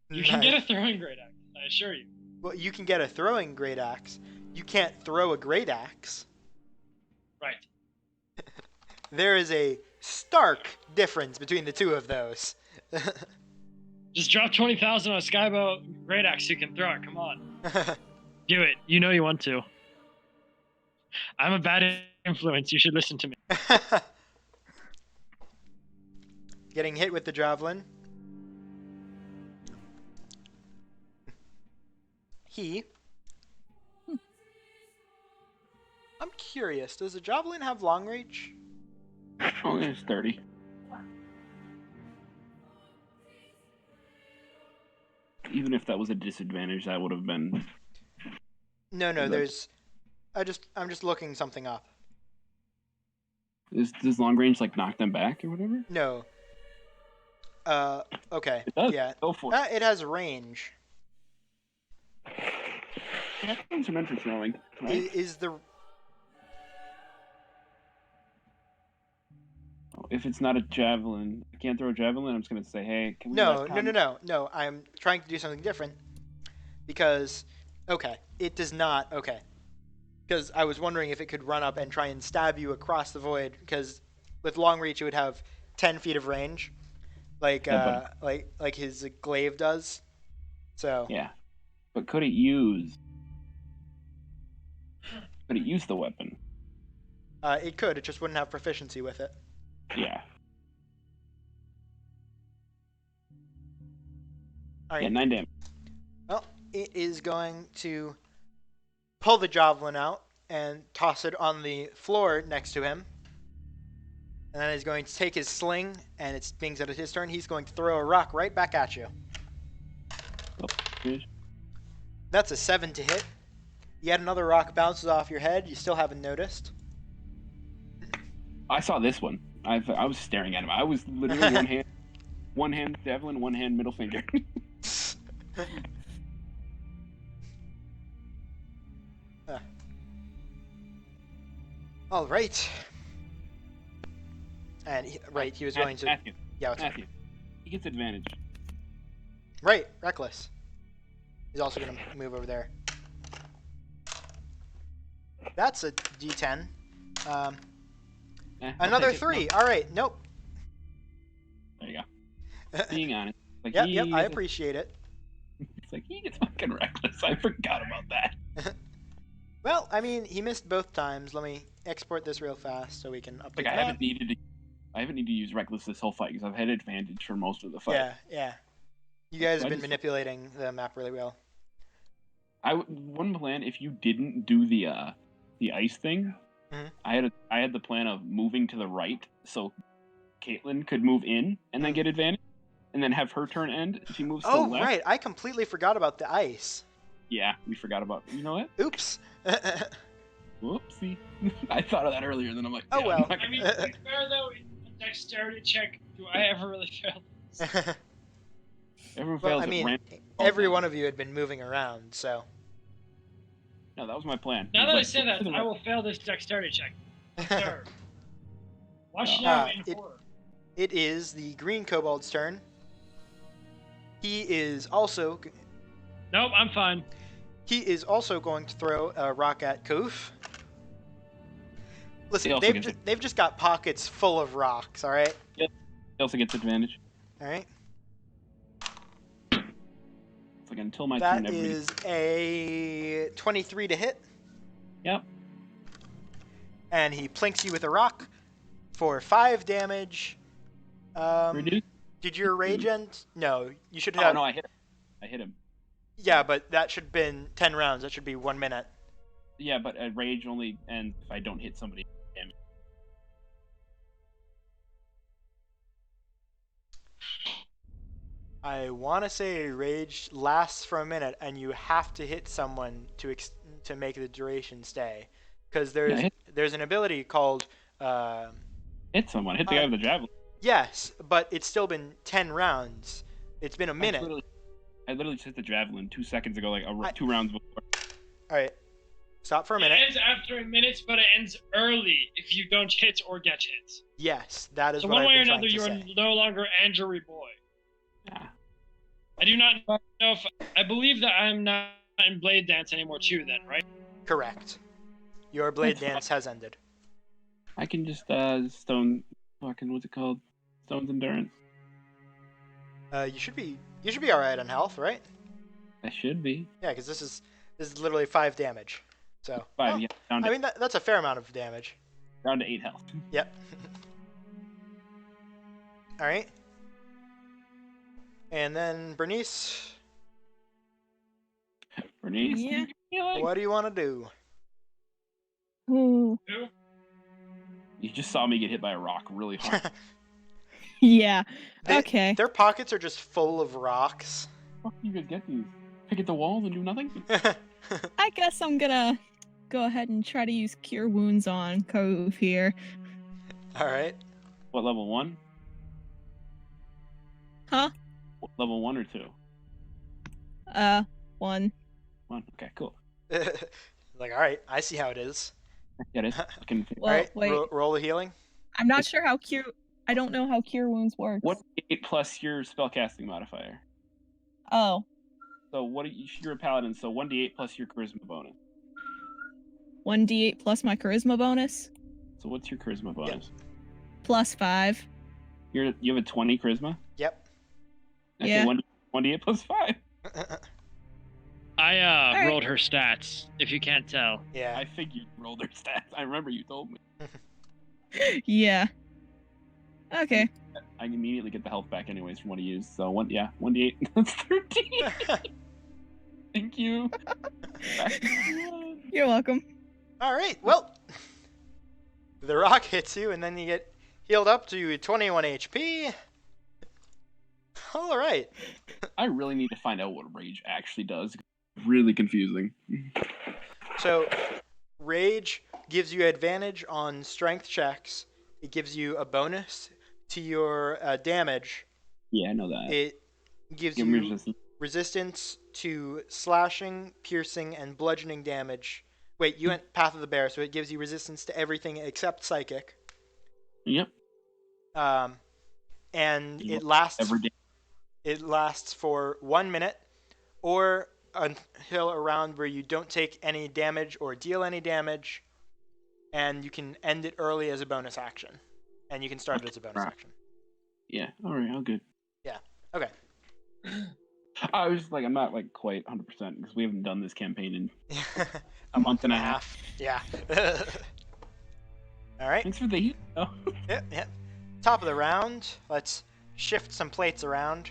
[SPEAKER 5] You can get a throwing great axe, I assure you.
[SPEAKER 1] Well, you can get a throwing great axe. You can't throw a great axe.
[SPEAKER 5] Right.
[SPEAKER 1] There is a stark difference between the two of those.
[SPEAKER 5] Just drop 20,000 on a skybow great axe so you can throw it. Come on. Do it. You know you want to. I'm a bad influence. You should listen to me.
[SPEAKER 1] Getting hit with the javelin. I'm curious, does a javelin have long reach?
[SPEAKER 3] Oh, it's 30. Even if that was a disadvantage, that would have been.
[SPEAKER 1] No,
[SPEAKER 3] That-
[SPEAKER 1] there's... I'm just looking something up.
[SPEAKER 3] Does long range like knock them back or whatever?
[SPEAKER 1] No. Okay.
[SPEAKER 3] It does.
[SPEAKER 1] Yeah.
[SPEAKER 3] Go for it.
[SPEAKER 1] It has range.
[SPEAKER 3] Javelins are meant for throwing, right?
[SPEAKER 1] Is the
[SPEAKER 3] If it's not a javelin, I can't throw a javelin. I'm just gonna say, hey, can we
[SPEAKER 1] no,
[SPEAKER 3] let
[SPEAKER 1] no,
[SPEAKER 3] Tom...
[SPEAKER 1] no, no, no. I'm trying to do something different because, okay, it does not. Okay, because I was wondering if it could run up and try and stab you across the void. Because with long reach, it would have 10 feet of range, like
[SPEAKER 3] Yeah,
[SPEAKER 1] like his glaive does. So
[SPEAKER 3] Yeah, but could it use? Could it use the weapon?
[SPEAKER 1] it could. It just wouldn't have proficiency with it.
[SPEAKER 3] Yeah.
[SPEAKER 1] All right.
[SPEAKER 3] Yeah, 9 damage.
[SPEAKER 1] Well, it is going to pull the javelin out and toss it on the floor next to him. And then he's going to take his sling, and it's being set at his turn. He's going to throw a rock right back at you.
[SPEAKER 3] Damage.
[SPEAKER 1] That's a 7 to hit. Yet another rock bounces off your head. You still haven't noticed.
[SPEAKER 3] I saw this one. I was staring at him. I was literally one hand javelin, one hand middle finger.
[SPEAKER 1] All right. And he was going to.
[SPEAKER 3] Matthew,
[SPEAKER 1] Yeah, what's up?
[SPEAKER 3] Matthew. He gets advantage.
[SPEAKER 1] Right, reckless. He's also going to move over there. That's a D10.
[SPEAKER 3] I'll
[SPEAKER 1] Another
[SPEAKER 3] take it.
[SPEAKER 1] 3.
[SPEAKER 3] No,
[SPEAKER 1] All right, nope.
[SPEAKER 3] there you go. Being honest. Like
[SPEAKER 1] Yep,
[SPEAKER 3] he
[SPEAKER 1] yep, I
[SPEAKER 3] gets-
[SPEAKER 1] appreciate it.
[SPEAKER 3] It's like he gets fucking reckless. I forgot about that.
[SPEAKER 1] Well, I mean, he missed both times. Let me export this real fast so we can update
[SPEAKER 3] Like
[SPEAKER 1] the
[SPEAKER 3] I
[SPEAKER 1] map.
[SPEAKER 3] haven't needed to use reckless this whole fight because I've had advantage for most of the fight.
[SPEAKER 1] Yeah, yeah. You guys
[SPEAKER 3] So
[SPEAKER 1] have
[SPEAKER 3] I
[SPEAKER 1] been
[SPEAKER 3] just-
[SPEAKER 1] manipulating the map really well.
[SPEAKER 3] One plan, if you didn't do the ice thing,
[SPEAKER 1] Mhm.
[SPEAKER 3] I had the plan of moving to the right so Caitlyn could move in and then
[SPEAKER 1] Hmm.
[SPEAKER 3] get advantage, and then have her turn end. If she moves to
[SPEAKER 1] Oh,
[SPEAKER 3] the left,
[SPEAKER 1] right. I completely forgot about the ice.
[SPEAKER 3] yeah, we forgot about. You know what?
[SPEAKER 1] Oops.
[SPEAKER 3] Whoopsie. I thought of that earlier, and then I'm like,
[SPEAKER 1] Oh,
[SPEAKER 3] yeah,
[SPEAKER 1] well.
[SPEAKER 3] I'm not
[SPEAKER 5] I mean, to be fair though, in a dexterity check, do I ever really fail?
[SPEAKER 3] everyone
[SPEAKER 1] Well,
[SPEAKER 3] fails
[SPEAKER 1] I
[SPEAKER 3] at
[SPEAKER 1] mean,
[SPEAKER 3] random.
[SPEAKER 1] every
[SPEAKER 3] down.
[SPEAKER 1] one of you had been moving around, so.
[SPEAKER 3] No, that was my plan.
[SPEAKER 5] Now
[SPEAKER 3] It
[SPEAKER 5] that I
[SPEAKER 3] was
[SPEAKER 5] say
[SPEAKER 3] like,
[SPEAKER 5] that,
[SPEAKER 3] to the
[SPEAKER 5] I
[SPEAKER 3] right.
[SPEAKER 5] will fail this dexterity check. Sir. Watch
[SPEAKER 3] Oh.
[SPEAKER 5] now in
[SPEAKER 1] It-
[SPEAKER 5] horror.
[SPEAKER 1] It is the green kobold's turn. He is also
[SPEAKER 5] Nope, I'm fine.
[SPEAKER 1] going to throw a rock at Koof. Listen,
[SPEAKER 3] He also gets
[SPEAKER 1] they've just got pockets full of rocks, all right?
[SPEAKER 3] He also gets advantage.
[SPEAKER 1] All right.
[SPEAKER 3] It's like until my turn,
[SPEAKER 1] That
[SPEAKER 3] everybody.
[SPEAKER 1] is a 23 to hit,
[SPEAKER 3] Yep.
[SPEAKER 1] and he plinks you with a rock for 5 damage.
[SPEAKER 3] Reduce.
[SPEAKER 1] Did your rage end? No, you should
[SPEAKER 3] Oh
[SPEAKER 1] have.
[SPEAKER 3] no, I hit him. I hit him.
[SPEAKER 1] Yeah, but that should have been 10 rounds. That should be 1 minute.
[SPEAKER 3] Yeah, but a rage only ends if I don't hit somebody. Damn it.
[SPEAKER 1] I want to say rage lasts for a minute, and you have to hit someone to make the duration stay, because there's an ability called
[SPEAKER 3] Hit someone. Hit the guy with the javelin.
[SPEAKER 1] yes, but it's still been 10 rounds. It's been a minute.
[SPEAKER 3] I literally just hit the javelin 2 seconds ago, like
[SPEAKER 1] I-
[SPEAKER 3] 2 rounds before.
[SPEAKER 1] All right, stop for a
[SPEAKER 5] It
[SPEAKER 1] minute.
[SPEAKER 5] ends after a minute, but it ends early if you don't hit or get hit.
[SPEAKER 1] Yes, that is
[SPEAKER 5] So
[SPEAKER 1] what
[SPEAKER 5] one
[SPEAKER 1] I've
[SPEAKER 5] way or
[SPEAKER 1] been
[SPEAKER 5] another,
[SPEAKER 1] trying
[SPEAKER 5] you
[SPEAKER 1] to
[SPEAKER 5] are
[SPEAKER 1] say.
[SPEAKER 5] no longer Andrew Boy.
[SPEAKER 3] Yeah.
[SPEAKER 5] I do not know if I believe that I'm not in Blade Dance anymore too. Then, right?
[SPEAKER 1] Correct. Your blade
[SPEAKER 3] That's fine.
[SPEAKER 1] dance has ended.
[SPEAKER 3] I can just stone fucking what's it called? Stone's endurance.
[SPEAKER 1] You should be all right on health, right?
[SPEAKER 3] I should be.
[SPEAKER 1] Yeah, because this is literally 5 damage. So
[SPEAKER 3] 5,
[SPEAKER 1] well,
[SPEAKER 3] yeah. Down to,
[SPEAKER 1] I mean that's a fair amount of damage.
[SPEAKER 3] down to 8 health.
[SPEAKER 1] Yep. All right. And then Bernice,
[SPEAKER 3] Bernice,
[SPEAKER 4] Yeah.
[SPEAKER 1] what do you want to do?
[SPEAKER 4] Ooh.
[SPEAKER 5] Who?
[SPEAKER 3] You just saw me get hit by a rock really hard.
[SPEAKER 4] Yeah.
[SPEAKER 1] They-
[SPEAKER 4] Okay.
[SPEAKER 1] Their pockets are just full of rocks.
[SPEAKER 3] Fuck you guys get these? Pick at the walls and do nothing?
[SPEAKER 4] I guess I'm gonna go ahead and try to use Cure Wounds on Cove here.
[SPEAKER 1] All right.
[SPEAKER 3] What, level 1?
[SPEAKER 4] Huh?
[SPEAKER 3] Level 1 or 2?
[SPEAKER 4] 1.
[SPEAKER 3] 1. Okay, cool.
[SPEAKER 1] Like, all right, I see how it is.
[SPEAKER 3] Get it? Fucking
[SPEAKER 4] Well,
[SPEAKER 1] All right,
[SPEAKER 4] wait.
[SPEAKER 1] roll the healing.
[SPEAKER 4] I'm not sure how cure. I don't know how cure wounds works.
[SPEAKER 3] what 8 plus your spellcasting modifier?
[SPEAKER 4] Oh,
[SPEAKER 3] So what? You're a paladin, so 1d8 plus your charisma bonus.
[SPEAKER 4] 1d8 plus my charisma bonus,
[SPEAKER 3] So what's your charisma bonus?
[SPEAKER 4] plus 5.
[SPEAKER 3] You have a 20 charisma.
[SPEAKER 1] Yep.
[SPEAKER 3] Okay,
[SPEAKER 4] Yeah.
[SPEAKER 3] 1d8 plus 5.
[SPEAKER 5] I
[SPEAKER 4] Alright.
[SPEAKER 5] rolled her stats, if you can't tell.
[SPEAKER 1] Yeah.
[SPEAKER 3] I figured you rolled their stats. I remember you told me.
[SPEAKER 4] Yeah. Okay.
[SPEAKER 3] I immediately get the health back anyways from what he used. So 1d8. That's 13. Thank you.
[SPEAKER 4] You're welcome.
[SPEAKER 1] All right. Well, the rock hits you, and then you get healed up to 21 HP. All right.
[SPEAKER 3] I really need to find out what rage actually does. Really confusing.
[SPEAKER 1] So, rage gives you advantage on strength checks. It gives you a bonus to your damage.
[SPEAKER 3] Yeah, I know that.
[SPEAKER 1] It gives
[SPEAKER 3] Give me
[SPEAKER 1] you
[SPEAKER 3] resistance.
[SPEAKER 1] resistance to slashing, piercing, and bludgeoning damage. Wait, you went Path of the Bear, so it gives you resistance to everything except psychic.
[SPEAKER 3] Yep.
[SPEAKER 1] And
[SPEAKER 3] You
[SPEAKER 1] it lasts.
[SPEAKER 3] Every day.
[SPEAKER 1] It lasts for 1 minute, or until a round where you don't take any damage or deal any damage, and you can end it early as a bonus action, and you can start it as a bonus action.
[SPEAKER 3] Yeah. All right. All good.
[SPEAKER 1] Yeah. Okay.
[SPEAKER 3] I was like, I'm not like quite 100% because we haven't done this campaign in
[SPEAKER 1] A
[SPEAKER 3] month and a half.
[SPEAKER 1] Yeah. All right.
[SPEAKER 3] Thanks for the heal. Oh.
[SPEAKER 1] Yep. Top of the round. Let's shift some plates around.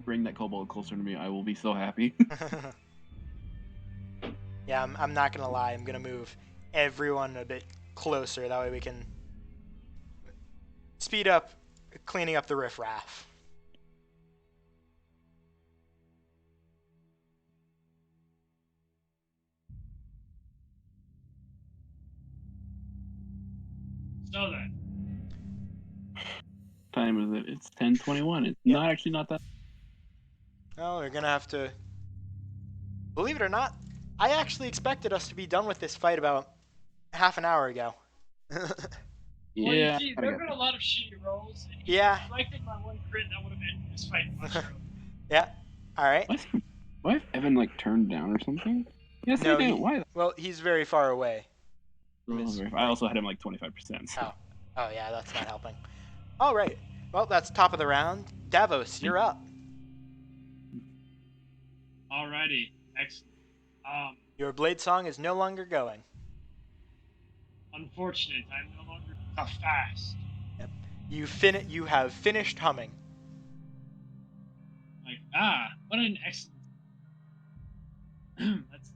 [SPEAKER 3] Bring that kobold closer to me. I will be so happy.
[SPEAKER 1] Yeah, I'm not gonna lie. I'm gonna move everyone a bit closer. That way we can speed up cleaning up the riffraff.
[SPEAKER 5] So then,
[SPEAKER 3] Time is it? It's 10:21. It's
[SPEAKER 1] Yep.
[SPEAKER 3] not actually not that.
[SPEAKER 1] Oh, we're gonna have to. Believe it or not, I actually expected us to be done with this fight about half an hour ago.
[SPEAKER 5] well,
[SPEAKER 3] Yeah.
[SPEAKER 5] you see, there have been a lot of shitty rolls. And
[SPEAKER 1] Yeah.
[SPEAKER 5] If I did my one crit, that would have ended this fight much earlier.
[SPEAKER 1] Yeah. All right.
[SPEAKER 3] Why is Evan like turned down or something? Yes,
[SPEAKER 1] No,
[SPEAKER 3] I do.
[SPEAKER 1] he-
[SPEAKER 3] Why?
[SPEAKER 1] Well, he's very far away.
[SPEAKER 3] I also had him like 25%. So.
[SPEAKER 1] Oh yeah, that's not helping. All right. Well, that's top of the round. Davos, you're up.
[SPEAKER 5] Alrighty, excellent.
[SPEAKER 1] Your blade song is no longer going.
[SPEAKER 5] Unfortunate, I'm no longer fast.
[SPEAKER 1] You have finished humming.
[SPEAKER 5] Like, what an excellent. That's.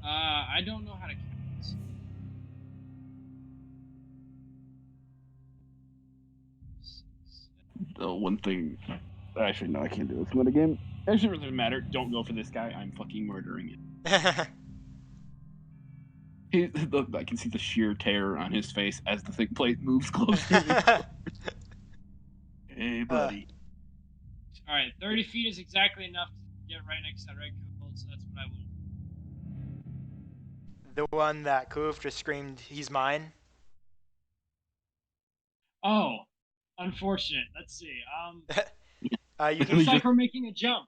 [SPEAKER 5] I don't know how to count this.
[SPEAKER 3] The one thing. Actually, no, I can't do this in the game. Actually, it doesn't matter. Don't go for this guy. I'm fucking murdering it. Look, I can see the sheer terror on his face as the thick plate moves closer. Hey, buddy.
[SPEAKER 5] Alright, 30 feet is exactly enough to get right next to that red kobold, so that's what I will.
[SPEAKER 1] The one that Koof just screamed, "He's mine."
[SPEAKER 5] Oh, unfortunate. Let's see.
[SPEAKER 1] You can.
[SPEAKER 5] Looks like we're making a jump.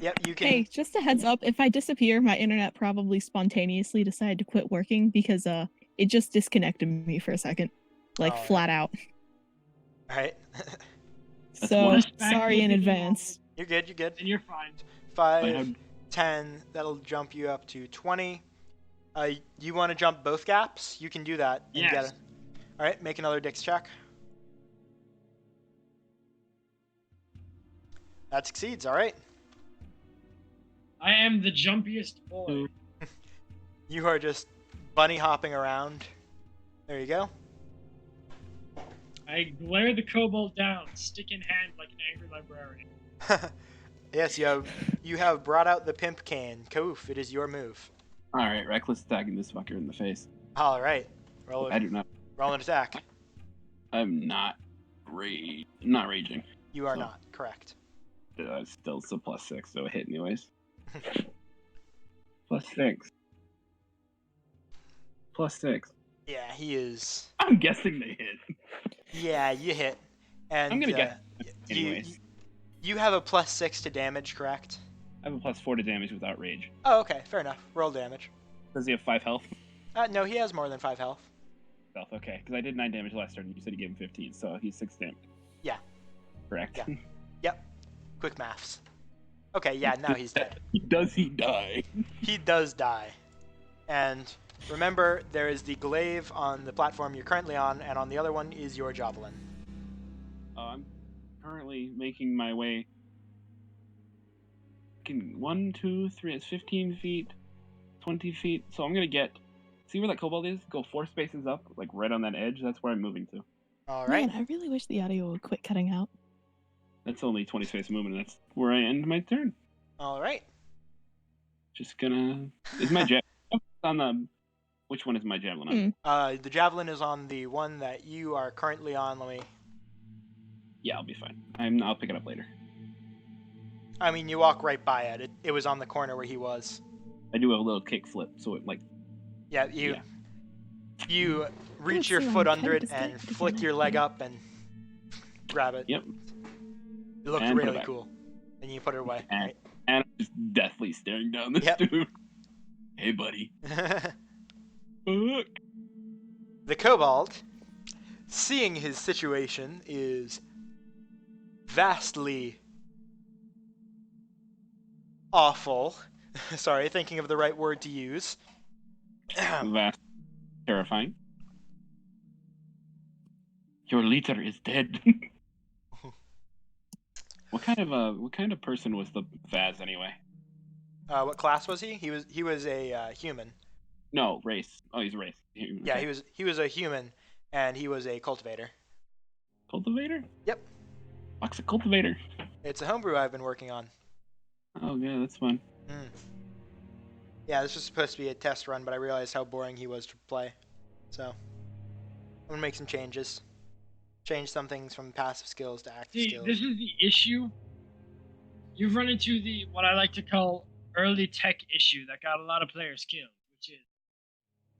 [SPEAKER 1] Yep, you can.
[SPEAKER 4] Hey, just a heads up, if I disappear, my internet probably spontaneously decided to quit working because it just disconnected me for a second. Like
[SPEAKER 1] Oh,
[SPEAKER 4] flat out.
[SPEAKER 1] All right.
[SPEAKER 4] So
[SPEAKER 5] Just back
[SPEAKER 4] sorry in
[SPEAKER 5] with it
[SPEAKER 4] advance.
[SPEAKER 1] You're good. You're good.
[SPEAKER 5] And you're fine.
[SPEAKER 1] 5, 10. That'll jump you up to 20. You want to jump both gaps? You can do that. And
[SPEAKER 5] Yes.
[SPEAKER 1] Get it. All right. Make another Dex check. That succeeds. All right.
[SPEAKER 5] I am the jumpiest boy.
[SPEAKER 1] You are just bunny hopping around. There you go.
[SPEAKER 5] I glare the kobold down, stick in hand like an angry librarian.
[SPEAKER 1] Yes, you have brought out the pimp cane. Koof, it is your move.
[SPEAKER 3] Alright, reckless attacking this fucker in the face.
[SPEAKER 1] All right. Roll
[SPEAKER 3] I do not.
[SPEAKER 1] an attack.
[SPEAKER 3] I'm not not raging.
[SPEAKER 1] You are
[SPEAKER 3] So-
[SPEAKER 1] not correct.
[SPEAKER 3] Still it's a +6, so a hit anyways. +6. +6.
[SPEAKER 1] Yeah, he is.
[SPEAKER 3] I'm guessing they hit.
[SPEAKER 1] Yeah, you hit. And
[SPEAKER 3] I'm gonna guess
[SPEAKER 1] you,
[SPEAKER 3] anyways.
[SPEAKER 1] you have a +6 to damage, correct?
[SPEAKER 3] I have a +4 to damage without rage.
[SPEAKER 1] Oh, okay, fair enough. Roll damage.
[SPEAKER 3] Does he have 5 health?
[SPEAKER 1] No, he has more than 5 health.
[SPEAKER 3] Okay, because I did 9 damage last turn and you said you gave him 15, so he's 6 damage.
[SPEAKER 1] Yeah.
[SPEAKER 3] Correct.
[SPEAKER 1] Yeah. Yep. Quick maths. Okay, yeah, now he's dead.
[SPEAKER 3] Does he die?
[SPEAKER 1] He does die. And remember, there is the glaive on the platform you're currently on, and on the other one is your javelin.
[SPEAKER 3] I'm currently making my way. 1, 2, 3, it's 15 feet, 20 feet. So I'm gonna get. See where that kobold is? Go 4 spaces up, like right on that edge. That's where I'm moving to.
[SPEAKER 1] All right.
[SPEAKER 4] Man, I really wish the audio would quit cutting out.
[SPEAKER 3] That's only 20 space movement, and that's where I end my turn.
[SPEAKER 1] All right.
[SPEAKER 3] Just gonna. Is my javelin on the? Which one is my javelin on?
[SPEAKER 1] The javelin is on the one that you are currently on. Let me.
[SPEAKER 3] Yeah, I'll be fine. I'll pick it up later.
[SPEAKER 1] I mean, you walk right by it. It was on the corner where he was.
[SPEAKER 3] I do a little kick flip, so it like.
[SPEAKER 1] Yeah, you reach your foot under it and flick your leg up and grab it.
[SPEAKER 3] Yep.
[SPEAKER 1] It looked
[SPEAKER 3] And put it
[SPEAKER 1] really
[SPEAKER 3] back.
[SPEAKER 1] cool. And you put it away.
[SPEAKER 3] And,
[SPEAKER 1] Right?
[SPEAKER 3] and I'm just deathly staring down this
[SPEAKER 1] Yep.
[SPEAKER 3] dude. Hey, buddy. Fuck.
[SPEAKER 1] The kobold, seeing his situation, is vastly awful. Sorry, thinking of the right word to use.
[SPEAKER 3] That's terrifying. Your leader is dead. What kind of person was the Vaz anyway?
[SPEAKER 1] What class was he? He was a human.
[SPEAKER 3] No, race. Oh, he's a race.
[SPEAKER 1] Yeah, he was a human, and he was a cultivator.
[SPEAKER 3] Cultivator?
[SPEAKER 1] Yep.
[SPEAKER 3] Fuck's a cultivator?
[SPEAKER 1] It's a homebrew I've been working on.
[SPEAKER 3] Oh yeah, that's fun.
[SPEAKER 1] Yeah, this was supposed to be a test run, but I realized how boring he was to play. So, I'm gonna make some changes. Change some things from passive skills to active
[SPEAKER 5] See,
[SPEAKER 1] skills.
[SPEAKER 5] this is the issue. You've run into the what I like to call early tech issue that got a lot of players killed, which is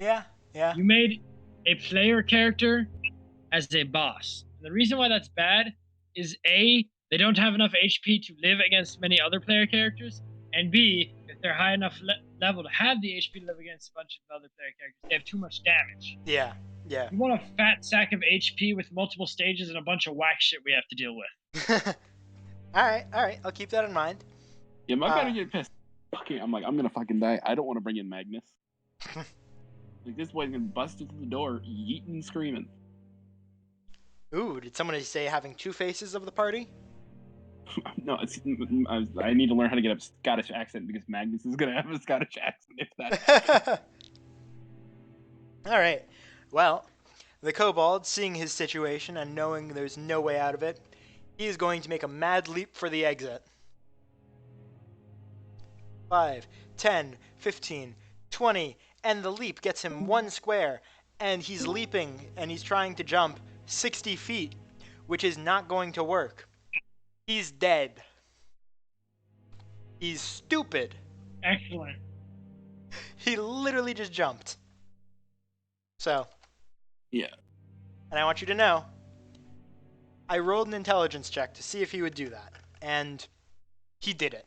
[SPEAKER 1] Yeah.
[SPEAKER 5] you made a player character as a boss. And the reason why that's bad is A, they don't have enough HP to live against many other player characters, and B, if they're high enough level to have the HP to live against a bunch of other player characters, they have too much damage.
[SPEAKER 1] Yeah.
[SPEAKER 5] You want a fat sack of HP with multiple stages and a bunch of whack shit we have to deal with.
[SPEAKER 1] All right. I'll keep that in mind.
[SPEAKER 3] Yeah, my better get pissed. Fucking, I'm gonna fucking die. I don't want to bring in Magnus. Like this boy's gonna bust through the door, yeeting, screaming.
[SPEAKER 1] Ooh, did someone say having two faces of the party?
[SPEAKER 3] No, I need to learn how to get a Scottish accent because Magnus is gonna have a Scottish accent if that.
[SPEAKER 1] All right. Well, the kobold, seeing his situation and knowing there's no way out of it, he is going to make a mad leap for the exit. 5, 10, 15, 20, and the leap gets him 1 square, and he's leaping and he's trying to jump 60 feet, which is not going to work. He's dead. He's stupid.
[SPEAKER 5] Excellent.
[SPEAKER 1] He literally just jumped. So.
[SPEAKER 3] Yeah.
[SPEAKER 1] And I want you to know, I rolled an intelligence check to see if he would do that, and he did it.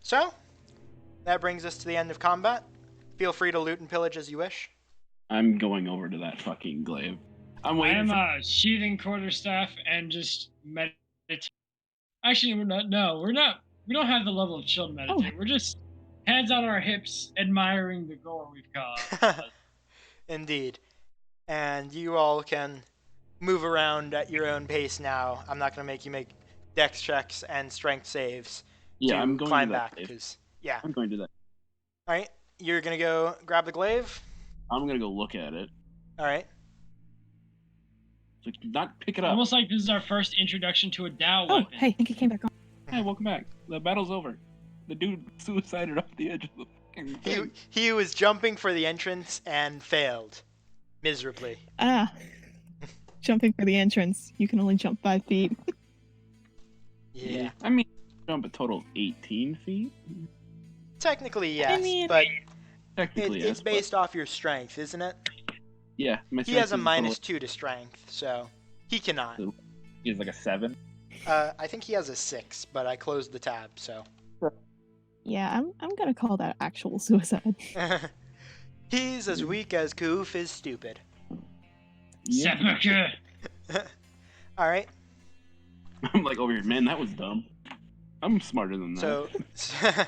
[SPEAKER 1] So, that brings us to the end of combat. Feel free to loot and pillage as you wish.
[SPEAKER 3] I'm going over to that fucking glaive. I'm
[SPEAKER 5] I
[SPEAKER 3] waiting.
[SPEAKER 5] am sheathing quarterstaff and just meditate. Actually, we're not. No, we're not. We don't have the level of chill to meditate. We're just hands on our hips, admiring the gore we've caused.
[SPEAKER 1] Indeed. And you all can move around at your own pace now. I'm not going to make you make dex checks and strength saves to
[SPEAKER 3] I'm going
[SPEAKER 1] climb
[SPEAKER 3] to that
[SPEAKER 1] back.
[SPEAKER 3] glaive.
[SPEAKER 1] Because yeah.
[SPEAKER 3] I'm going to that.
[SPEAKER 1] All right. You're going to go grab the glaive?
[SPEAKER 3] I'm gonna go look at it.
[SPEAKER 1] All right.
[SPEAKER 3] So not pick it up.
[SPEAKER 5] Almost like this is our first introduction to a Dow
[SPEAKER 4] Oh,
[SPEAKER 5] weapon.
[SPEAKER 4] hey, I think it came back on.
[SPEAKER 3] Hey, welcome back. The battle's over. The dude suicided off the edge of the fucking thing.
[SPEAKER 1] He was jumping for the entrance and failed miserably.
[SPEAKER 4] Ah. Jumping for the entrance. You can only jump 5 feet.
[SPEAKER 1] Yeah.
[SPEAKER 3] I mean, jump a total of 18 feet.
[SPEAKER 1] Technically, yes,
[SPEAKER 4] mean-
[SPEAKER 1] but
[SPEAKER 3] Technically,
[SPEAKER 1] it's
[SPEAKER 3] yes, but-
[SPEAKER 1] based off your strength, isn't it?
[SPEAKER 3] Yeah, my
[SPEAKER 1] He has
[SPEAKER 3] strength
[SPEAKER 1] a
[SPEAKER 3] is
[SPEAKER 1] minus 2 to strength, so he cannot.
[SPEAKER 3] He's like a 7.
[SPEAKER 1] I think he has a 6, but I closed the tab, so.
[SPEAKER 4] Yeah, I'm gonna call that actual suicide.
[SPEAKER 1] He's as weak as Koof is stupid.
[SPEAKER 3] Yeah.
[SPEAKER 5] Sepulchre.
[SPEAKER 1] All right,
[SPEAKER 3] I'm like over here, man. That was dumb. I'm smarter than that.
[SPEAKER 1] so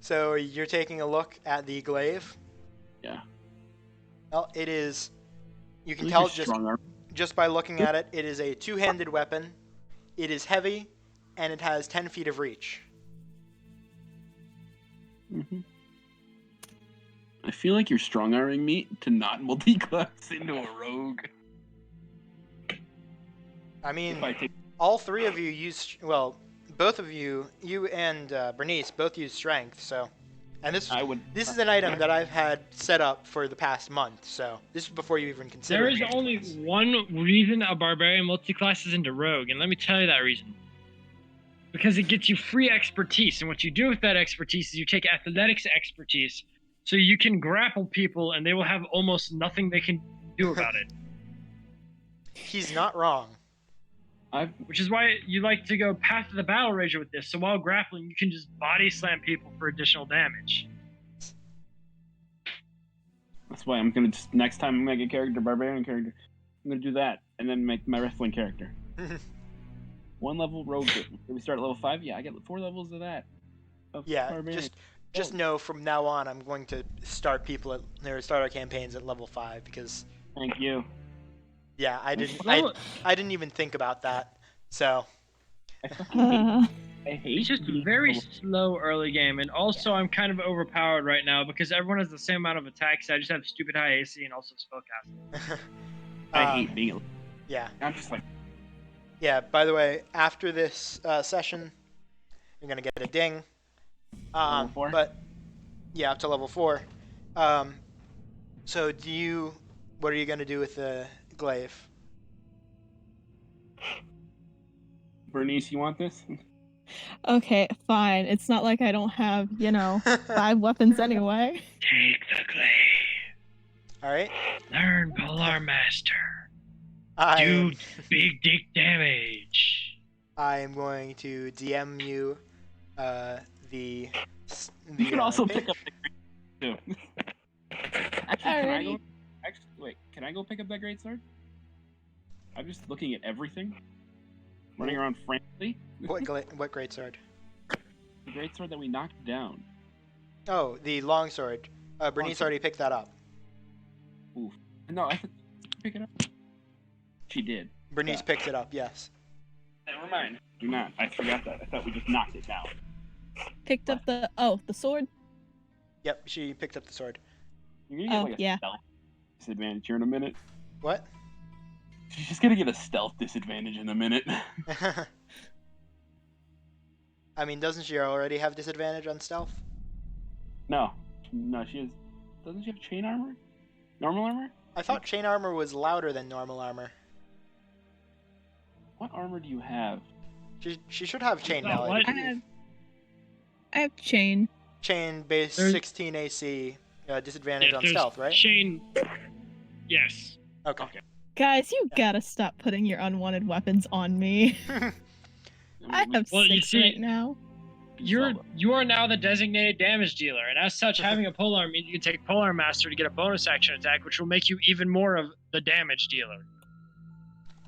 [SPEAKER 1] so you're taking a look at the glaive.
[SPEAKER 3] yeah.
[SPEAKER 1] Well, it is. You
[SPEAKER 3] At
[SPEAKER 1] can
[SPEAKER 3] least
[SPEAKER 1] tell
[SPEAKER 3] you're
[SPEAKER 1] just
[SPEAKER 3] strong arm.
[SPEAKER 1] by looking at it. It is a two-handed weapon. It is heavy, and it has 10 feet of reach.
[SPEAKER 3] Mm-hmm. I feel like you're strong arming me to not multi-class into a rogue.
[SPEAKER 1] I mean,
[SPEAKER 3] If I take
[SPEAKER 1] all three of you use. Well, both of you, you and Bernice, both use strength. So, and this
[SPEAKER 3] I would.
[SPEAKER 1] this is an item that I've had set up for the past month. So this is before you even consider.
[SPEAKER 5] There is only one reason a barbarian multiclasses into rogue, and let me tell you that reason. Because it gets you free expertise, and what you do with that expertise is you take athletics expertise, so you can grapple people, and they will have almost nothing they can do about it.
[SPEAKER 1] He's not wrong.
[SPEAKER 5] Which is why you like to go Path of the Battle Rager with this, so while grappling, you can just body slam people for additional damage.
[SPEAKER 3] That's why I'm gonna just next time I make a character, barbarian character, I'm gonna do that and then make my wrestling character. One level rogue. We start at level 5. Yeah, I get 4 levels of that. Of
[SPEAKER 1] Yeah,
[SPEAKER 3] barbarian.
[SPEAKER 1] just know from now on I'm going to start people at or start our campaigns at level 5 because
[SPEAKER 3] Thank you.
[SPEAKER 1] yeah, I
[SPEAKER 5] Well,
[SPEAKER 1] didn't even think about that. So
[SPEAKER 3] I fucking hate.
[SPEAKER 4] Uh,
[SPEAKER 3] I hate.
[SPEAKER 5] It's just a
[SPEAKER 3] being
[SPEAKER 5] very
[SPEAKER 3] level-
[SPEAKER 5] slow early game, and also I'm kind of overpowered right now because everyone has the same amount of attacks. I just have stupid high AC and also spellcasting.
[SPEAKER 3] I hate being.
[SPEAKER 1] Yeah.
[SPEAKER 3] I'm just like.
[SPEAKER 1] Yeah, by the way, after this session, you're going to get a ding.
[SPEAKER 3] Level 4?
[SPEAKER 1] But, yeah, up to level 4. So, what are you going to do with the glaive?
[SPEAKER 3] Bernice, you want this?
[SPEAKER 4] okay, fine. It's not like I don't have, 5 weapons anyway.
[SPEAKER 5] Take the glaive.
[SPEAKER 1] All right.
[SPEAKER 5] Learn Polar Master.
[SPEAKER 1] I
[SPEAKER 5] Do
[SPEAKER 1] am,
[SPEAKER 5] big dick damage.
[SPEAKER 1] I am going to DM you the
[SPEAKER 3] You can also
[SPEAKER 1] page.
[SPEAKER 3] pick up the too. Actually, can I go?
[SPEAKER 4] Alrighty.
[SPEAKER 3] Actually, wait. Can I go pick up that greatsword? I'm just looking at everything, running around frantically.
[SPEAKER 1] What great sword?
[SPEAKER 3] The greatsword that we knocked down.
[SPEAKER 1] Oh, the longsword. Bernice already picked that up.
[SPEAKER 3] Oof. No, I pick it up. She did.
[SPEAKER 1] Bernice
[SPEAKER 3] Yeah.
[SPEAKER 1] picked it up. Yes.
[SPEAKER 3] Never mind. Do not. I forgot that. I thought we just knocked it down.
[SPEAKER 4] Picked up the sword.
[SPEAKER 1] Yep, she picked up the sword.
[SPEAKER 3] You're gonna get
[SPEAKER 4] Oh,
[SPEAKER 3] like a
[SPEAKER 4] yeah.
[SPEAKER 3] stealth disadvantage here in a minute.
[SPEAKER 1] What?
[SPEAKER 3] She's just gonna get a stealth disadvantage in a minute.
[SPEAKER 1] I mean, doesn't she already have disadvantage on stealth?
[SPEAKER 3] No, she has. Doesn't she have chain armor? Normal armor?
[SPEAKER 1] I thought chain armor was louder than normal armor.
[SPEAKER 3] What armor do you have?
[SPEAKER 1] She should have chain
[SPEAKER 5] Oh,
[SPEAKER 1] now. I
[SPEAKER 5] what?
[SPEAKER 1] believe.
[SPEAKER 4] I have chain.
[SPEAKER 1] Chain base
[SPEAKER 5] There's-
[SPEAKER 1] 16 AC, disadvantage
[SPEAKER 5] Yeah,
[SPEAKER 1] on
[SPEAKER 5] there's
[SPEAKER 1] stealth, right?
[SPEAKER 5] Shane. Yes.
[SPEAKER 1] Okay.
[SPEAKER 4] Guys, you gotta stop putting your unwanted weapons on me. I have
[SPEAKER 5] Well, you
[SPEAKER 4] 6
[SPEAKER 5] see-
[SPEAKER 4] right now.
[SPEAKER 5] You are now the designated damage dealer, and as such, having a polearm means you can take Polar Master to get a bonus action attack, which will make you even more of the damage dealer.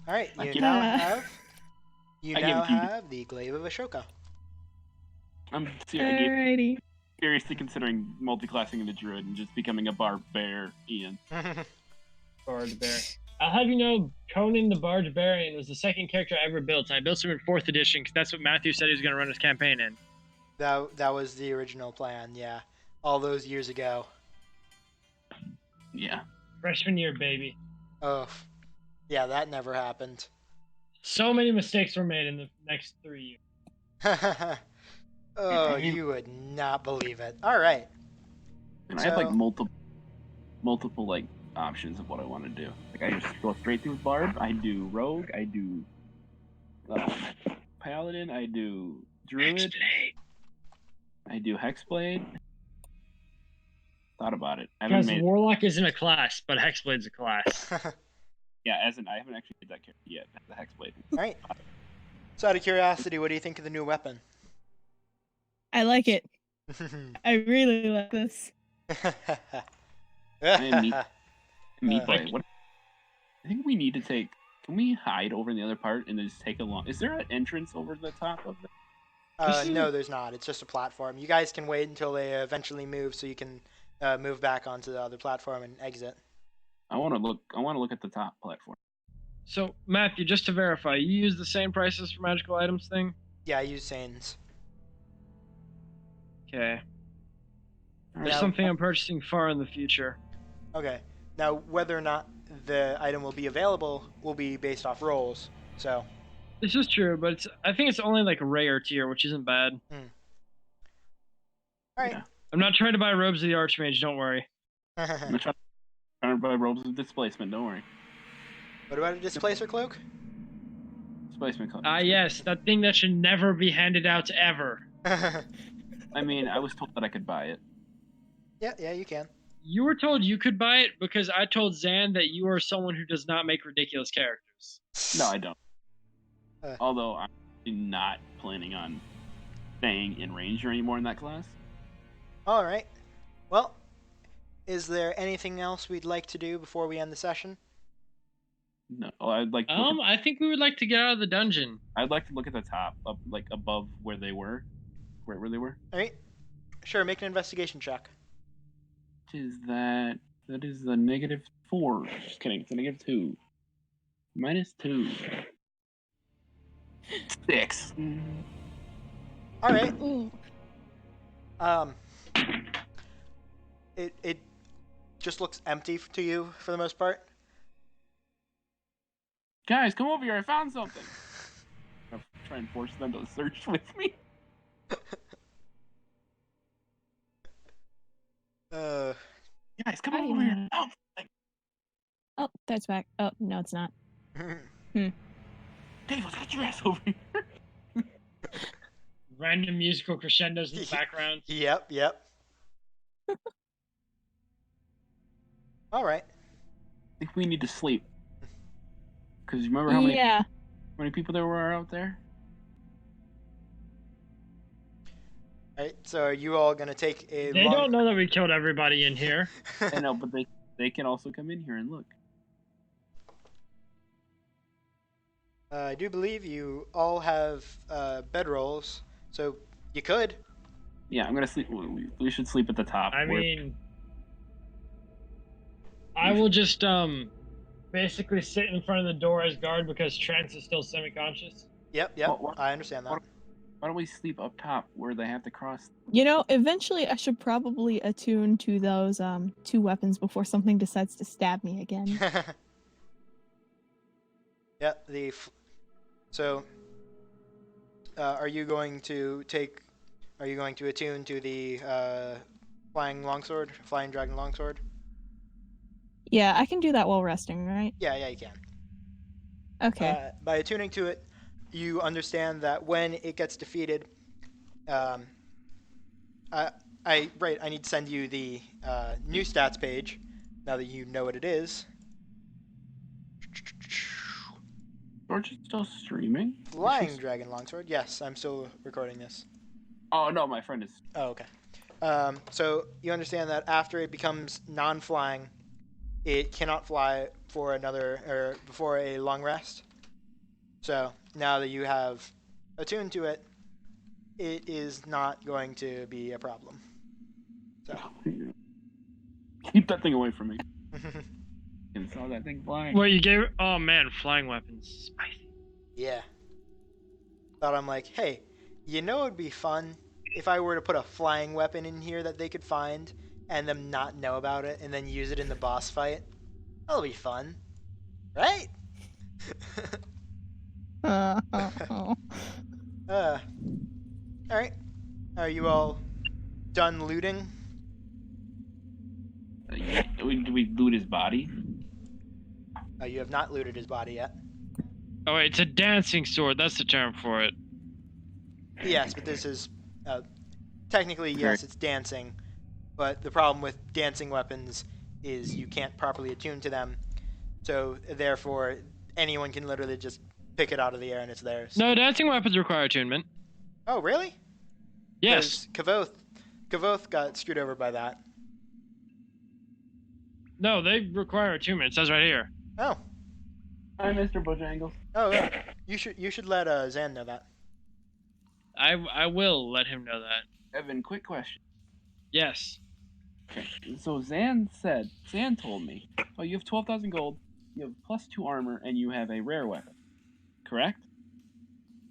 [SPEAKER 1] All right,
[SPEAKER 3] I
[SPEAKER 1] you
[SPEAKER 3] give-
[SPEAKER 1] now
[SPEAKER 4] Uh,
[SPEAKER 1] have
[SPEAKER 3] I give it to you.
[SPEAKER 1] have the glaive of Ashoka.
[SPEAKER 3] I'm
[SPEAKER 4] Alrighty.
[SPEAKER 3] seriously considering multi-classing into druid and just becoming a barbarian.
[SPEAKER 5] Bard Bear. I'll have you know, Conan the Barbarian was the second character I ever built. I built him in 4th edition because that's what Matthew said he was going to run his campaign in.
[SPEAKER 1] that was the original plan. Yeah, all those years ago.
[SPEAKER 3] Yeah.
[SPEAKER 5] Freshman year, baby.
[SPEAKER 1] Oh, yeah, that never happened.
[SPEAKER 5] So many mistakes were made in the next 3 years.
[SPEAKER 1] Oh, you would not believe it. All right.
[SPEAKER 3] And I have like
[SPEAKER 1] So-
[SPEAKER 3] multiple like options of what I want to do. Like I just go straight through with barb. I do rogue. I do paladin. I do druid.
[SPEAKER 5] Explain.
[SPEAKER 3] I do Hexblade. Thought about it. I haven't
[SPEAKER 5] Because
[SPEAKER 3] made.
[SPEAKER 5] Warlock isn't a class, but Hexblade's a class.
[SPEAKER 3] Yeah, I haven't actually made that character yet. The Hexblade.
[SPEAKER 1] Alright. So out of curiosity, what do you think of the new weapon?
[SPEAKER 4] I like it. I really like this.
[SPEAKER 3] Meat
[SPEAKER 1] Like-
[SPEAKER 3] boy. What? I think we need to take. Can we hide over in the other part and then just take a long? Is there an entrance over the top of it?
[SPEAKER 1] No, there's not. It's just a platform. You guys can wait until they eventually move, so you can move back onto the other platform and exit.
[SPEAKER 3] I want to look at the top platform.
[SPEAKER 5] So, Matthew, just to verify, you use the same prices for magical items thing?
[SPEAKER 1] Yeah, I use Sanes.
[SPEAKER 5] Okay. There's
[SPEAKER 1] Now-
[SPEAKER 5] something I'm purchasing far in the future.
[SPEAKER 1] Okay. Now, whether or not the item will be available will be based off rolls. So,
[SPEAKER 5] This is true, but I think it's only like a rare tier, which isn't bad.
[SPEAKER 1] all right.
[SPEAKER 3] Yeah.
[SPEAKER 5] I'm not trying to buy robes of the Archmage, don't worry.
[SPEAKER 3] I'm not trying to buy robes of displacement. Don't worry.
[SPEAKER 1] What about a displacer cloak?
[SPEAKER 3] Displacement.
[SPEAKER 5] Ah, yes, that thing that should never be handed out ever.
[SPEAKER 3] I mean, I was told that I could buy it.
[SPEAKER 1] Yeah, you can.
[SPEAKER 5] You were told you could buy it because I told Zan that you are someone who does not make ridiculous characters.
[SPEAKER 3] No, I don't.
[SPEAKER 1] Uh.
[SPEAKER 3] Although I'm not planning on staying in Ranger anymore in that class.
[SPEAKER 1] All right. Well, is there anything else we'd like to do before we end the session?
[SPEAKER 3] No, I'd like to.
[SPEAKER 5] I think we would like to get out of the dungeon.
[SPEAKER 3] I'd like to look at the top, up like above where they were, where they were.
[SPEAKER 1] All right. Sure, make an investigation check.
[SPEAKER 3] Which is that? That is the -4. Just kidding. It's a -2. -2. 6.
[SPEAKER 1] All right.
[SPEAKER 4] Ooh.
[SPEAKER 1] It just looks empty to you for the most part.
[SPEAKER 3] Guys, come over here! I found something. I'll try and force them to search with me. Guys, come over here! Oh,
[SPEAKER 4] Oh, that's back. Oh, no, it's not.
[SPEAKER 3] Dave, let's get your ass over here.
[SPEAKER 5] Random musical crescendos in the background.
[SPEAKER 1] Yep. All right.
[SPEAKER 3] I think we need to sleep. Because you remember how
[SPEAKER 4] Yeah.
[SPEAKER 3] many people there were out there?
[SPEAKER 1] All right. So are you all gonna take a
[SPEAKER 5] They
[SPEAKER 1] long...
[SPEAKER 5] don't know that we killed everybody in here.
[SPEAKER 3] I know, but they can also come in here and look.
[SPEAKER 1] I do believe you all have bedrolls, so you could.
[SPEAKER 3] Yeah, I'm gonna sleep. We should sleep at the top.
[SPEAKER 5] I
[SPEAKER 3] where-
[SPEAKER 5] mean, I will just basically sit in front of the door as guard because Trance is still semi-conscious.
[SPEAKER 1] Yep.
[SPEAKER 3] What-
[SPEAKER 1] I understand that.
[SPEAKER 3] why don't we sleep up top where they have to cross?
[SPEAKER 4] You know, eventually I should probably attune to those 2 weapons before something decides to stab me again.
[SPEAKER 1] Yeah. So, are you going to attune to the flying dragon longsword?
[SPEAKER 4] Yeah, I can do that while resting, right?
[SPEAKER 1] Yeah, you can.
[SPEAKER 4] Okay.
[SPEAKER 1] By attuning to it, you understand that when it gets defeated, I need to send you the new stats page. Now that you know what it is.
[SPEAKER 3] George is still streaming.
[SPEAKER 1] Flying dragon longsword. Yes, I'm still recording this.
[SPEAKER 3] Oh no, my friend is.
[SPEAKER 1] Oh, okay. So you understand that after it becomes non-flying, it cannot fly for before a long rest. So now that you have attuned to it, it is not going to be a problem. So.
[SPEAKER 3] Keep that thing away from me. And saw that thing flying.
[SPEAKER 5] Wait, you gave? Oh man, flying weapons, spicy.
[SPEAKER 1] Yeah. Thought I'm like, hey, you know it'd be fun if I were to put a flying weapon in here that they could find and them not know about it and then use it in the boss fight? That'll be fun. Right? Alright. Are you all done looting?
[SPEAKER 3] Do we loot his body?
[SPEAKER 1] You have not looted his body yet.
[SPEAKER 5] Oh wait, it's a dancing sword. That's the term for it.
[SPEAKER 1] Yes, but this is technically, yes, it's dancing, but the problem with dancing weapons is you can't properly attune to them, so therefore anyone can literally just pick it out of the air and it's theirs.
[SPEAKER 5] No, dancing weapons require attunement.
[SPEAKER 1] Oh, really?
[SPEAKER 5] Yes.
[SPEAKER 1] Kavoth got screwed over by that.
[SPEAKER 5] No, they require attunement. It says right here.
[SPEAKER 1] Oh.
[SPEAKER 3] Hi, Mr. Bojangles.
[SPEAKER 1] Oh, yeah. You should let Zan know that.
[SPEAKER 5] I will let him know that.
[SPEAKER 3] Evan, quick question.
[SPEAKER 5] Yes.
[SPEAKER 3] So Zan told me, oh, you have 12,000 gold, you have +2 armor, and you have a rare weapon. Correct?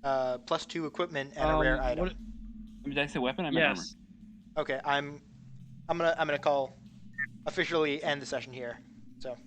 [SPEAKER 1] +2 equipment and a rare item.
[SPEAKER 3] What, did I say weapon? I meant armor.
[SPEAKER 5] Yes.
[SPEAKER 1] Okay, I'm gonna call officially end the session here. So.